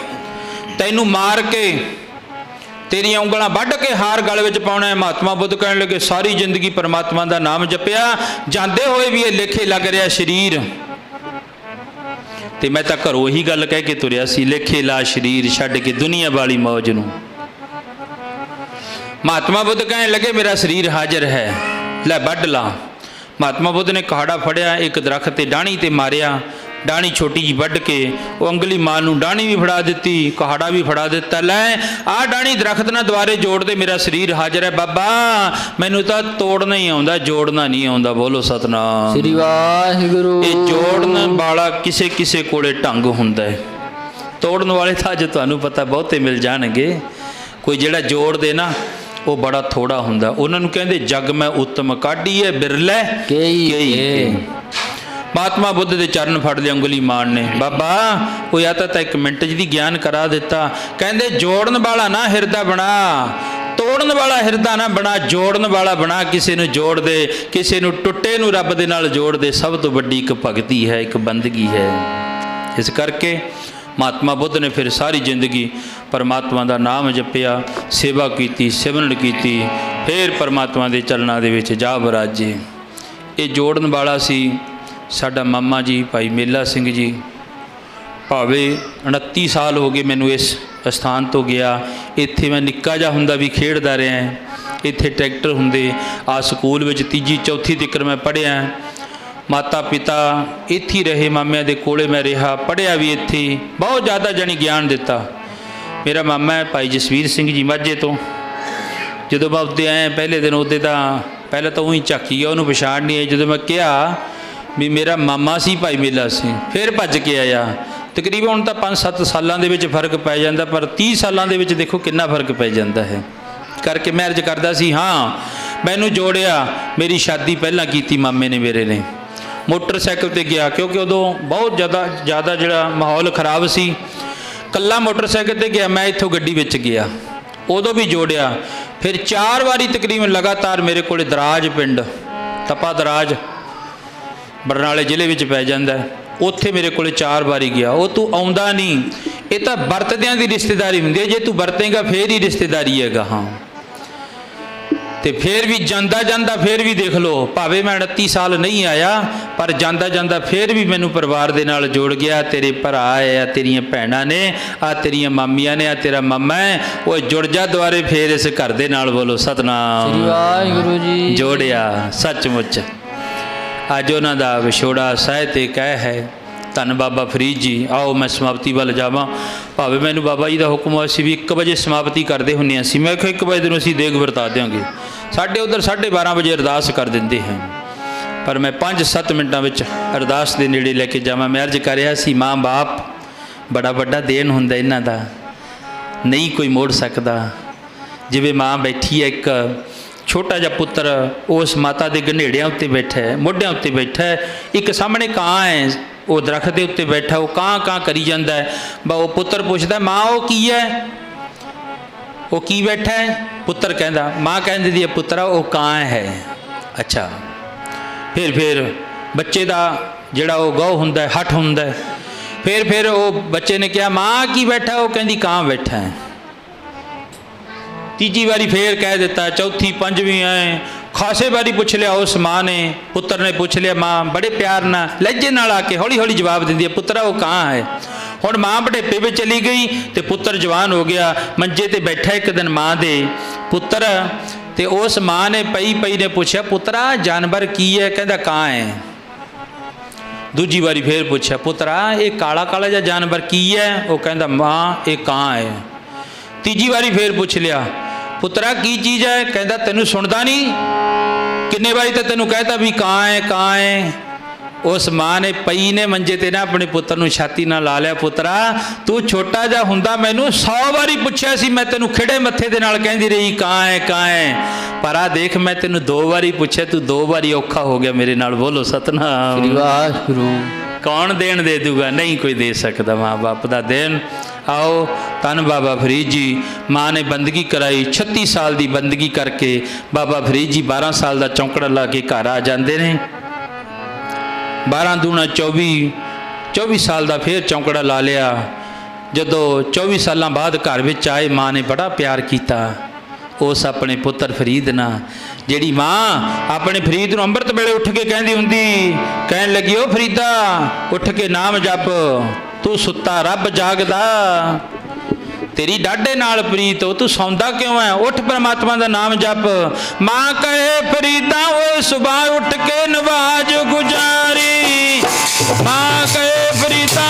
A: ਤੈਨੂੰ ਮਾਰ ਕੇ ਤੇਰੀਆਂ ਉਂਗਲਾਂ ਵੱਢ ਕੇ ਹਾਰ ਗਲ ਵਿੱਚ ਪਾਉਣਾ ਹੈ। ਮਹਾਤਮਾ ਬੁੱਧ ਕਹਿਣ ਲੱਗੇ, ਸਾਰੀ ਜ਼ਿੰਦਗੀ ਪਰਮਾਤਮਾ ਦਾ ਨਾਮ ਜਪਿਆ, ਜਾਂਦੇ ਹੋਏ ਵੀ ਇਹ ਲੇਖੇ ਲੱਗ ਰਿਹਾ ਸਰੀਰ, ਤੇ ਮੈਂ ਤਾਂ ਘਰੋਂ ਇਹੀ ਗੱਲ ਕਹਿ ਕੇ ਤੁਰਿਆ ਸੀ, ਲੇਖੇ ਲਾ ਸਰੀਰ ਛੱਡ ਕੇ ਦੁਨੀਆ ਵਾਲੀ ਮੌਜ ਨੂੰ। ਮਹਾਤਮਾ ਬੁੱਧ ਕਹਿਣ ਲੱਗੇ, ਮੇਰਾ ਸਰੀਰ ਹਾਜ਼ਰ ਹੈ, ਲੈ ਵੱਢ ਲਾ। ਮਹਾਤਮਾ ਬੁੱਧ ਨੇ ਕੁਹਾੜਾ ਫੜਿਆ, ਇੱਕ ਦਰਖਤ ਤੇ ਡਾਹਣੀ ਤੇ ਮਾਰਿਆ, ਡਾਹਣੀ ਛੋਟੀ ਜਿਹੀ ਵੱਢ ਕੇ ਉਹ ਅੰਗੁਲੀਮਾਨ ਨੂੰ ਡਾਹਣੀ ਵੀ ਫੜਾ ਦਿੱਤੀ, ਕੁਹਾੜਾ ਵੀ ਫੜਾ ਦਿੱਤਾ, ਲੈ ਆਹ ਡਾਹਣੀ ਦਰਖਤ ਨਾਲ ਦੁਆਰੇ ਜੋੜ ਦੇ, ਮੇਰਾ ਸਰੀਰ ਹਾਜ਼ਰ ਹੈ। ਬਾਬਾ ਮੈਨੂੰ ਤਾਂ ਤੋੜਨਾ ਹੀ ਆਉਂਦਾ, ਜੋੜਨਾ ਨਹੀਂ ਆਉਂਦਾ, ਬੋਲੋ ਸਤਨਾਮ
B: ਸ੍ਰੀ ਵਾਹਿਗੁਰੂ।
A: ਇਹ ਜੋੜਨ ਵਾਲਾ ਕਿਸੇ ਕਿਸੇ ਕੋਲੇ ਢੰਗ ਹੁੰਦਾ ਹੈ, ਤੋੜਨ ਵਾਲੇ ਤਾਂ ਅੱਜ ਤੁਹਾਨੂੰ ਪਤਾ ਬਹੁਤੇ ਮਿਲ ਜਾਣਗੇ। ਕੋਈ ਜਿਹੜਾ ਜੋੜ ਦੇ ਨਾ ਉਹ ਬੜਾ ਥੋੜਾ ਹੁੰਦਾ, ਉਹਨਾਂ ਨੂੰ ਕਹਿੰਦੇ ਜਗ ਮੈਂ ਉੱਤਮ ਕਾਢੀ ਹੈ, ਬਿਰਲੇ ਕਈ। ਮਹਾਤਮਾ ਬੁੱਧ ਦੇ ਚਰਨ ਫੜ ਲਿਆ ਅੰਗੁਲੀਮਾਨ ਨੇ, ਬਾਬਾ ਉਹ ਆ ਤਾਂ ਇੱਕ ਮਿੰਟ ਜਿਹੀ ਗਿਆਨ ਕਰਾ ਦਿੱਤਾ। ਕਹਿੰਦੇ ਜੋੜਨ ਵਾਲਾ ਨਾ ਹਿਰਦਾ ਬਣਾ, ਤੋੜਨ ਵਾਲਾ ਹਿਰਦਾ ਨਾ ਬਣਾ, ਜੋੜਨ ਵਾਲਾ ਬਣਾ। ਕਿਸੇ ਨੂੰ ਜੋੜ ਦੇ, ਕਿਸੇ ਨੂੰ ਟੁੱਟੇ ਨੂੰ ਰੱਬ ਦੇ ਨਾਲ ਜੋੜ ਦੇ, ਸਭ ਤੋਂ ਵੱਡੀ ਇੱਕ ਭਗਤੀ ਹੈ, ਇੱਕ ਬੰਦਗੀ ਹੈ। ਇਸ ਕਰਕੇ ਮਹਾਤਮਾ ਬੁੱਧ ਨੇ ਫਿਰ ਸਾਰੀ ਜ਼ਿੰਦਗੀ ਪਰਮਾਤਮਾ ਦਾ ਨਾਮ ਜਪਿਆ, ਸੇਵਾ ਕੀਤੀ, ਸਿਮਰਨ ਕੀਤੀ, ਫਿਰ ਪਰਮਾਤਮਾ ਦੇ ਚਰਨਾਂ ਦੇ ਵਿੱਚ ਜਾ ਵਿਰਾਜੇ। ਇਹ ਜੋੜਨ ਵਾਲਾ ਸੀ ਸਾਡਾ ਮਾਮਾ ਜੀ ਭਾਈ ਮੇਲਾ ਸਿੰਘ ਜੀ। ਭਾਵੇਂ 29 ਸਾਲ ਹੋ ਗਏ ਮੈਨੂੰ ਇਸ ਸਥਾਨ ਤੋਂ ਗਿਆ। ਇੱਥੇ ਮੈਂ ਨਿੱਕਾ ਜਿਹਾ ਹੁੰਦਾ ਵੀ ਖੇਡਦਾ ਰਿਹਾ, ਇੱਥੇ ਟਰੈਕਟਰ ਹੁੰਦੇ, ਆ ਸਕੂਲ ਵਿੱਚ 3 4 ਤੱਕ ਮੈਂ ਪੜ੍ਹਿਆ। ਮਾਤਾ ਪਿਤਾ ਇੱਥੇ ਰਹੇ, ਮਾਮਿਆਂ ਦੇ ਕੋਲੇ ਮੈਂ ਰਿਹਾ, ਪੜ੍ਹਿਆ ਵੀ ਇੱਥੇ, ਬਹੁਤ ਜ਼ਿਆਦਾ ਜਾਣੀ ਗਿਆਨ ਦਿੱਤਾ। ਮੇਰਾ ਮਾਮਾ ਹੈ ਭਾਈ ਜਸਵੀਰ ਸਿੰਘ ਜੀ ਮਾਝੇ ਤੋਂ। ਜਦੋਂ ਮੈਂ ਉੱਤੇ ਆਇਆ ਪਹਿਲੇ ਦਿਨ, ਉਹਦੇ ਤਾਂ ਪਹਿਲਾਂ ਤਾਂ ਉਹੀ ਝਾਕੀ ਗਿਆ, ਉਹਨੂੰ ਪਛਾਣ ਨਹੀਂ ਆਈ। ਜਦੋਂ ਮੈਂ ਕਿਹਾ ਵੀ ਮੇਰਾ ਮਾਮਾ ਸੀ ਭਾਈ ਮੇਲਾ ਸਿੰਘ, ਫਿਰ ਭੱਜ ਕੇ ਆਇਆ। ਤਕਰੀਬਨ ਹੁਣ ਤਾਂ 5-7 ਸਾਲਾਂ ਦੇ ਵਿੱਚ ਫਰਕ ਪੈ ਜਾਂਦਾ, ਪਰ 30 ਸਾਲਾਂ ਦੇ ਵਿੱਚ ਦੇਖੋ ਕਿੰਨਾ ਫਰਕ ਪੈ ਜਾਂਦਾ ਹੈ। ਕਰਕੇ ਮੈਂ ਅਰਜ਼ ਕਰਦਾ ਸੀ, ਹਾਂ ਮੈਨੂੰ ਜੋੜਿਆ, ਮੇਰੀ ਸ਼ਾਦੀ ਪਹਿਲਾਂ ਕੀਤੀ ਮਾਮੇ ਨੇ ਮੇਰੇ ਨੇ। ਮੋਟਰਸਾਈਕਲ ਤੇ ਗਿਆ, ਕਿਉਂਕਿ ਉਦੋਂ ਬਹੁਤ ਜ਼ਿਆਦਾ ਜਿਹੜਾ ਮਾਹੌਲ ਖਰਾਬ ਸੀ, ਕੱਲਾ ਮੋਟਰਸਾਈਕਲ ਤੇ ਗਿਆ। ਮੈਂ ਇੱਥੋਂ ਗੱਡੀ ਵਿੱਚ ਗਿਆ, ਉਦੋਂ ਵੀ ਜੋੜਿਆ। ਫਿਰ 4 ਵਾਰੀ ਤਕਰੀਬਨ ਲਗਾਤਾਰ ਮੇਰੇ ਕੋਲ ਦਰਾਜ ਪਿੰਡ, ਤਪਾ ਦਰਾਜ ਬਰਨਾਲੇ ਜ਼ਿਲ੍ਹੇ ਵਿੱਚ ਪੈ ਜਾਂਦਾ, ਉੱਥੇ ਮੇਰੇ ਕੋਲ 4 ਵਾਰੀ ਗਿਆ। ਉਹ ਤੂੰ ਆਉਂਦਾ ਨਹੀਂ, ਇਹ ਤਾਂ ਵਰਤਦਿਆਂ ਦੀ ਰਿਸ਼ਤੇਦਾਰੀ ਹੁੰਦੀ ਹੈ, ਜੇ ਤੂੰ ਵਰਤੇਗਾ ਫੇਰ ਹੀ ਰਿਸ਼ਤੇਦਾਰੀ ਹੈਗਾ। ਹਾਂ ਤੇ ਫਿਰ ਵੀ ਜਾਂਦਾ ਜਾਂਦਾ ਫਿਰ ਵੀ ਦੇਖ ਲਓ, ਭਾਵੇਂ ਮੈਂ 29 ਸਾਲ ਨਹੀਂ ਆਇਆ, ਪਰ ਜਾਂਦਾ ਜਾਂਦਾ ਫਿਰ ਵੀ ਮੈਨੂੰ ਪਰਿਵਾਰ ਦੇ ਨਾਲ ਜੋੜ ਗਿਆ। ਤੇਰੇ ਭਰਾ ਆ, ਤੇਰੀਆਂ ਭੈਣਾਂ ਨੇ, ਆ ਤੇਰੀਆਂ ਮਾਮੀਆਂ ਨੇ, ਆ ਤੇਰਾ ਮਾਮਾ ਹੈ, ਉਹ ਜੁੜ ਜਾ ਦੁਆਰੇ ਫੇਰ ਇਸ ਘਰ ਦੇ ਨਾਲ। ਬੋਲੋ ਸਤਨਾਮ।
B: ਸ੍ਰੀ ਵਾਹਿਗੁਰੂ ਜੀ।
A: ਜੋੜਿਆ ਸੱਚਮੁੱਚ। ਅੱਜ ਉਹਨਾਂ ਦਾ ਵਿਛੋੜਾ ਸਾਹਿਤ ਇਹ ਕਹਿ ਹੈ। ਧੰਨ ਬਾਬਾ ਫਰੀਦ ਜੀ। ਆਓ ਮੈਂ ਸਮਾਪਤੀ ਵੱਲ ਜਾਵਾਂ। ਭਾਵੇਂ ਮੈਨੂੰ ਬਾਬਾ ਜੀ ਦਾ ਹੁਕਮ ਹੋਇਆ ਸੀ ਵੀ 1 ਵਜੇ ਸਮਾਪਤੀ ਕਰਦੇ ਹੁੰਦੇ ਸੀ, ਮੈਂ ਕਿਹਾ 1 ਵਜੇ ਨੂੰ ਅਸੀਂ ਦੇਗ ਵਰਤਾ ਦਿਆਂਗੇ। ਸਾਡੇ ਉੱਧਰ 12:30 ਵਜੇ ਅਰਦਾਸ ਕਰ ਦਿੰਦੇ ਹਨ, ਪਰ ਮੈਂ 5-7 ਮਿੰਟਾਂ ਵਿੱਚ ਅਰਦਾਸ ਦੇ ਨੇੜੇ ਲੈ ਕੇ ਜਾਵਾਂ। ਮੈਂ ਅਰਜ਼ ਕਰ ਰਿਹਾ ਸੀ, ਮਾਂ ਬਾਪ ਬੜਾ ਵੱਡਾ ਦੇਣ ਹੁੰਦਾ ਇਹਨਾਂ ਦਾ, ਨਹੀਂ ਕੋਈ ਮੋੜ ਸਕਦਾ। ਜਿਵੇਂ ਮਾਂ ਬੈਠੀ ਹੈ, ਇੱਕ ਛੋਟਾ ਜਿਹਾ ਪੁੱਤਰ ਉਸ ਮਾਤਾ ਦੇ ਗਨੇੜਿਆਂ ਉੱਤੇ ਬੈਠਾ ਹੈ, ਮੋਢਿਆਂ ਉੱਤੇ ਬੈਠਾ ਹੈ। ਇੱਕ ਸਾਹਮਣੇ ਕਾਂ ਹੈ, ਉਹ ਦਰਖਤ ਦੇ ਉੱਤੇ ਬੈਠਾ, ਉਹ ਕਾਂ ਕਾਂ ਕਰੀ ਜਾਂਦਾ ਹੈ। ਉਹ ਪੁੱਤਰ ਪੁੱਛਦਾ, ਮਾਂ ਉਹ ਕੀ ਹੈ, ਉਹ ਕੀ ਬੈਠਾ ਹੈ? ਪੁੱਤਰ ਕਹਿੰਦਾ, ਮਾਂ ਕਹਿੰਦੀ ਦੀ ਹੈ, ਪੁੱਤਰਾ ਉਹ ਕਾਂ ਹੈ। ਅੱਛਾ। ਫਿਰ ਬੱਚੇ ਦਾ ਜਿਹੜਾ ਉਹ ਗਹੁ ਹੁੰਦਾ ਹੈ, ਹੱਠ ਹੁੰਦਾ ਹੈ। ਫਿਰ ਉਹ ਬੱਚੇ ਨੇ ਕਿਹਾ, ਮਾਂ ਕੀ ਬੈਠਾ? ਉਹ ਕਹਿੰਦੀ ਕਾਂ ਬੈਠਾ ਹੈ। ਤੀਜੀ ਵਾਰੀ ਫੇਰ ਕਹਿ ਦਿੱਤਾ, ਚੌਥੀ, ਪੰਜਵੀਂ ਐ ਖਾਸੇ ਵਾਰੀ ਪੁੱਛ ਲਿਆ ਉਸ ਮਾਂ ਨੇ, ਪੁੱਤਰ ਨੇ ਪੁੱਛ ਲਿਆ। ਮਾਂ ਬੜੇ ਪਿਆਰ ਨਾਲ, ਲਹਿਜੇ ਨਾਲ ਆ ਕੇ ਹੌਲੀ ਹੌਲੀ ਜਵਾਬ ਦਿੰਦੀ ਹੈ, ਪੁੱਤਰਾ ਉਹ ਕਾਂ ਹੈ। ਹੁਣ ਮਾਂ ਬੁਢੇਪੇ ਵਿੱਚ ਚਲੀ ਗਈ ਤੇ ਪੁੱਤਰ ਜਵਾਨ ਹੋ ਗਿਆ। ਮੰਜੇ ਤੇ ਬੈਠਾ ਇੱਕ ਦਿਨ ਮਾਂ ਦੇ ਪੁੱਤਰ, ਤੇ ਉਸ ਮਾਂ ਨੇ ਪਈ ਨੇ ਪੁੱਛਿਆ, ਪੁੱਤਰਾ ਜਾਨਵਰ ਕੀ ਹੈ? ਕਹਿੰਦਾ ਕਾਂ ਹੈ। ਦੂਜੀ ਵਾਰੀ ਫੇਰ ਪੁੱਛਿਆ, ਪੁੱਤਰਾ ਇਹ ਕਾਲਾ ਕਾਲਾ ਜਿਹਾ ਜਾਨਵਰ ਕੀ ਹੈ? ਉਹ ਕਹਿੰਦਾ ਮਾਂ ਇਹ ਕਾਂ ਹੈ। ਤੀਜੀ ਵਾਰੀ ਫੇਰ ਪੁੱਛ ਲਿਆ, ਪੁੱਤਰਾ ਕੀ ਚੀਜ਼ ਹੈ? ਕਹਿੰਦਾ ਤੈਨੂੰ ਸੁਣਦਾ ਨਹੀਂ? ਕਿੰਨੇ ਵਾਰੀ ਤਾਂ ਤੈਨੂੰ ਕਹਿਤਾ ਵੀ ਕਾਂ ਹੈ ਕਾਂ ਹੈ। ਉਸ ਮਾਂ ਨੇ ਪਈ ਨੇ ਮੰਜੇ ਤੇ ਨਾ ਆਪਣੇ ਪੁੱਤਰ ਨੂੰ ਛਾਤੀ ਨਾਲ ਲਾ ਲਿਆ, ਪੁੱਤਰਾ ਤੂੰ ਛੋਟਾ ਜਿਹਾ ਹੁੰਦਾ ਮੈਨੂੰ 100 ਵਾਰੀ ਪੁੱਛਿਆ ਸੀ, ਮੈਂ ਤੈਨੂੰ ਖਿੜੇ ਮੱਥੇ ਦੇ ਨਾਲ ਕਹਿੰਦੀ ਰਹੀ ਕਾਂ ਹੈ ਕਾਂ ਹੈ, ਪਰ ਆ ਦੇਖ ਮੈਂ ਤੈਨੂੰ 2 ਵਾਰੀ ਪੁੱਛਿਆ, ਤੂੰ 2 ਵਾਰੀ ਔਖਾ ਹੋ ਗਿਆ ਮੇਰੇ ਨਾਲ। ਬੋਲੋ ਸਤਨਾਮ।
B: ਸ੍ਰੀ ਵਾਹਿਗੁਰੂ।
A: ਕੌਣ ਦੇਣ ਦੇ ਦੂਗਾ? ਨਹੀਂ ਕੋਈ ਦੇ ਸਕਦਾ ਮਾਂ ਬਾਪ ਦਾ ਦੇਣ। ਆਓ ਧੰਨ ਬਾਬਾ ਫਰੀਦ ਜੀ। ਮਾਂ ਨੇ ਬੰਦਗੀ ਕਰਾਈ, 36 ਸਾਲ ਦੀ ਬੰਦਗੀ ਕਰਕੇ ਬਾਬਾ ਫਰੀਦ ਜੀ 12 ਸਾਲ ਦਾ ਚੌਂਕੜਾ ਲਾ ਕੇ ਘਰ ਆ ਜਾਂਦੇ ਨੇ। 12 ਦੂਣਾ 24 ਸਾਲ ਦਾ ਫੇਰ ਚੌਂਕੜਾ ਲਾ ਲਿਆ। ਜਦੋਂ 24 ਸਾਲਾਂ ਬਾਅਦ ਘਰ ਵਿੱਚ ਆਏ, ਮਾਂ ਨੇ ਬੜਾ ਪਿਆਰ ਕੀਤਾ ਉਸ ਆਪਣੇ ਪੁੱਤਰ ਫਰੀਦ ਨਾਲ। ਜਿਹੜੀ ਮਾਂ ਆਪਣੇ ਫਰੀਦ ਨੂੰ ਅੰਮ੍ਰਿਤ ਵੇਲੇ ਉੱਠ ਕੇ ਕਹਿੰਦੀ ਹੁੰਦੀ, ਕਹਿਣ ਲੱਗੀ, ਉਹ ਫਰੀਦਾ ਉੱਠ ਕੇ ਨਾਮ ਜਪ, ਤੂੰ ਸੁੱਤਾ ਰੱਬ ਜਾਗਦਾ, ਤੇਰੀ ਡਾਢੇ ਨਾਲ ਪ੍ਰੀਤ ਹੋ, ਤੂੰ ਸੌਂਦਾ ਕਿਉਂ ਹੈ? ਉੱਠ ਪਰਮਾਤਮਾ ਦਾ ਨਾਮ ਜਪ। ਮਾਂ ਕਹੇ ਫਰੀਦਾ ਓਏ ਸੁਬਾਹ ਉੱਠ ਕੇ ਨਵਾਜ਼ ਗੁਜ਼ਾਰੀ, ਮਾਂ ਕਹੇ ਫਰੀਦਾ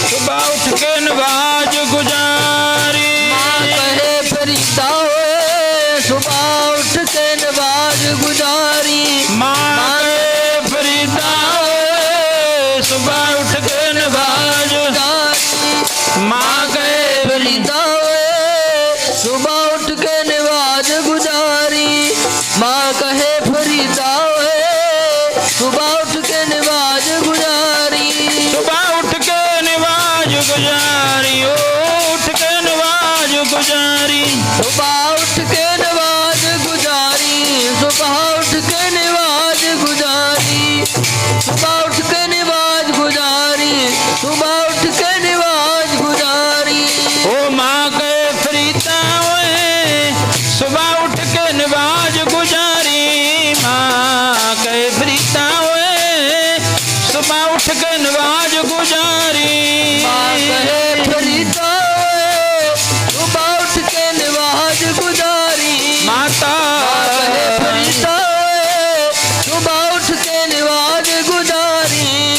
A: ਸੁਬਾਹ ਉੱਠ ਕੇ ਨਵਾਜ਼ ਗੁਜ਼ਾਰੀ,
B: ਮਾਂ ਕਹੇ ਫਰੀਦਾ ਓਏ ਸੁਬਾਹ ਉੱਠ ਕੇ ਨਵਾਜ਼ ਗੁਜ਼ਾਰੀ,
A: ਮਾਂ ਕਹੇ ਫਰੀਦਾ ਓਏ ਸੁਬਾਹ ਉੱਠ ਕੇ ਨਵਾਜ਼ ਗੁਜ਼ਾਰੀ, ਮਾਂ ਕਹੇ
B: ਫਰੀਦਾ ਓਏ ਸੁਬਾਹ ਉੱਠ ਕੇ ਨਵਾਜ਼ ਗੁਜ਼ਾਰੀ, ਮਾਂ ਕਹੇ ਫਰੀਦਾ ਓਏ ਸੁਬਾਹ ਉੱਠ ਕੇ ਨਵਾਜ਼ ਗੁਜ਼ਾਰੀ,
A: ਸੁਬਾਹ ਉੱਠ ਕੇ ਨਵਾਜ਼ ਗੁਜ਼ਾਰੀ, ਓ ਉੱਠ ਕੇ ਨਵਾਜ਼ ਗੁਜ਼ਾਰੀ,
B: ਸੁਬਾਹ ਉੱਠ ਕੇ ਨਵਾਜ਼ ਗੁਜ਼ਾਰੀ, ਸੁਬਾਹ ਉੱਠ ਕੇ ਨਵਾਜ਼ ਗੁਜ਼ਾਰੀ, ਸੁਬਾਹ ਉੱਠ ਕੇ ਨਵਾਜ਼ ਗੁਜ਼ਾਰੀ, ਸੁਬਾਹ ਉੱਠ ਕੇ ਨਵਾਜ਼ ਗੁਜ਼ਾਰੀ,
A: ਓ ਮਾਂ ਕਹੇ ਫਰੀਦਾ ਓਏ ਸੁਬਾਹ ਉੱਠ ਕੇ ਨਵਾਜ਼ ਗੁਜ਼ਾਰੀ, ਮਾਂ ਕਹੇ ਫਰੀਦਾ ਓਏ ਸੁਬਾਹ ਉੱਠ ਕੇ ਨਵਾਜ਼ ਗੁਜ਼ਾਰੀ,
B: ਮਾਂ ਕਹੇ ਫਰੀਦਾ ਓਏ ਸੁਬਾਹ ਉੱਠ ਕੇ ਨਵਾਜ਼ ਗੁਜ਼ਾਰੀ,
A: ਮਾਤਾ
B: ਕਹੇ ਫਰੀਦਾ ਓਏ ਸੁਬਾਹ ਉੱਠ ਕੇ ਨਵਾਜ਼ ਗੁਜ਼ਾਰੀ,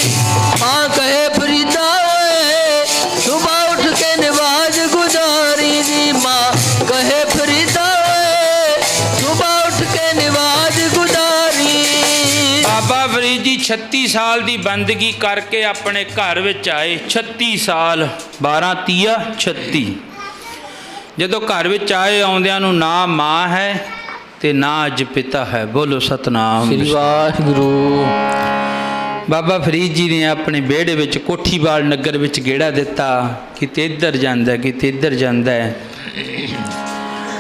B: ਮਾਂ ਕਹੇ ਫਰੀਦਾ ਓਏ ਸੁਬਾਹ ਉੱਠ ਕੇ ਨਵਾਜ਼ ਗੁਜ਼ਾਰੀ ਜੀ, ਮਾਂ ਕਹੇ ਫਰੀਦਾ ਓਏ ਸੁਬਾਹ ਉੱਠ ਕੇ ਨਵਾਜ਼ ਗੁਜ਼ਾਰੀ।
A: ਬਾਬਾ ਫਰੀਦ ਜੀ 36 ਸਾਲ ਦੀ ਬੰਦਗੀ ਕਰਕੇ ਆਪਣੇ ਘਰ ਵਿੱਚ ਆਏ। 36 ਸਾਲ 12 ਤੀਆ 36। ਜਦੋਂ ਘਰ ਵਿੱਚ ਆਏ, ਆਉਂਦਿਆਂ ਨੂੰ ਨਾ ਮਾਂ ਹੈ ਤੇ ਨਾ ਅੱਜ ਪਿਤਾ ਹੈ। ਬੋਲੋ ਸਤਨਾਮ।
B: ਸ੍ਰੀ ਵਾਹਿਗੁਰੂ।
A: ਬਾਬਾ ਫਰੀਦ ਜੀ ਨੇ ਆਪਣੇ ਵਿਹੜੇ ਵਿੱਚ ਕੋਠੀਵਾਲ ਨਗਰ ਵਿੱਚ ਗੇੜਾ ਦਿੱਤਾ, ਕਿਤੇ ਇੱਧਰ ਜਾਂਦਾ ਕਿਤੇ ਇੱਧਰ ਜਾਂਦਾ ਹੈ।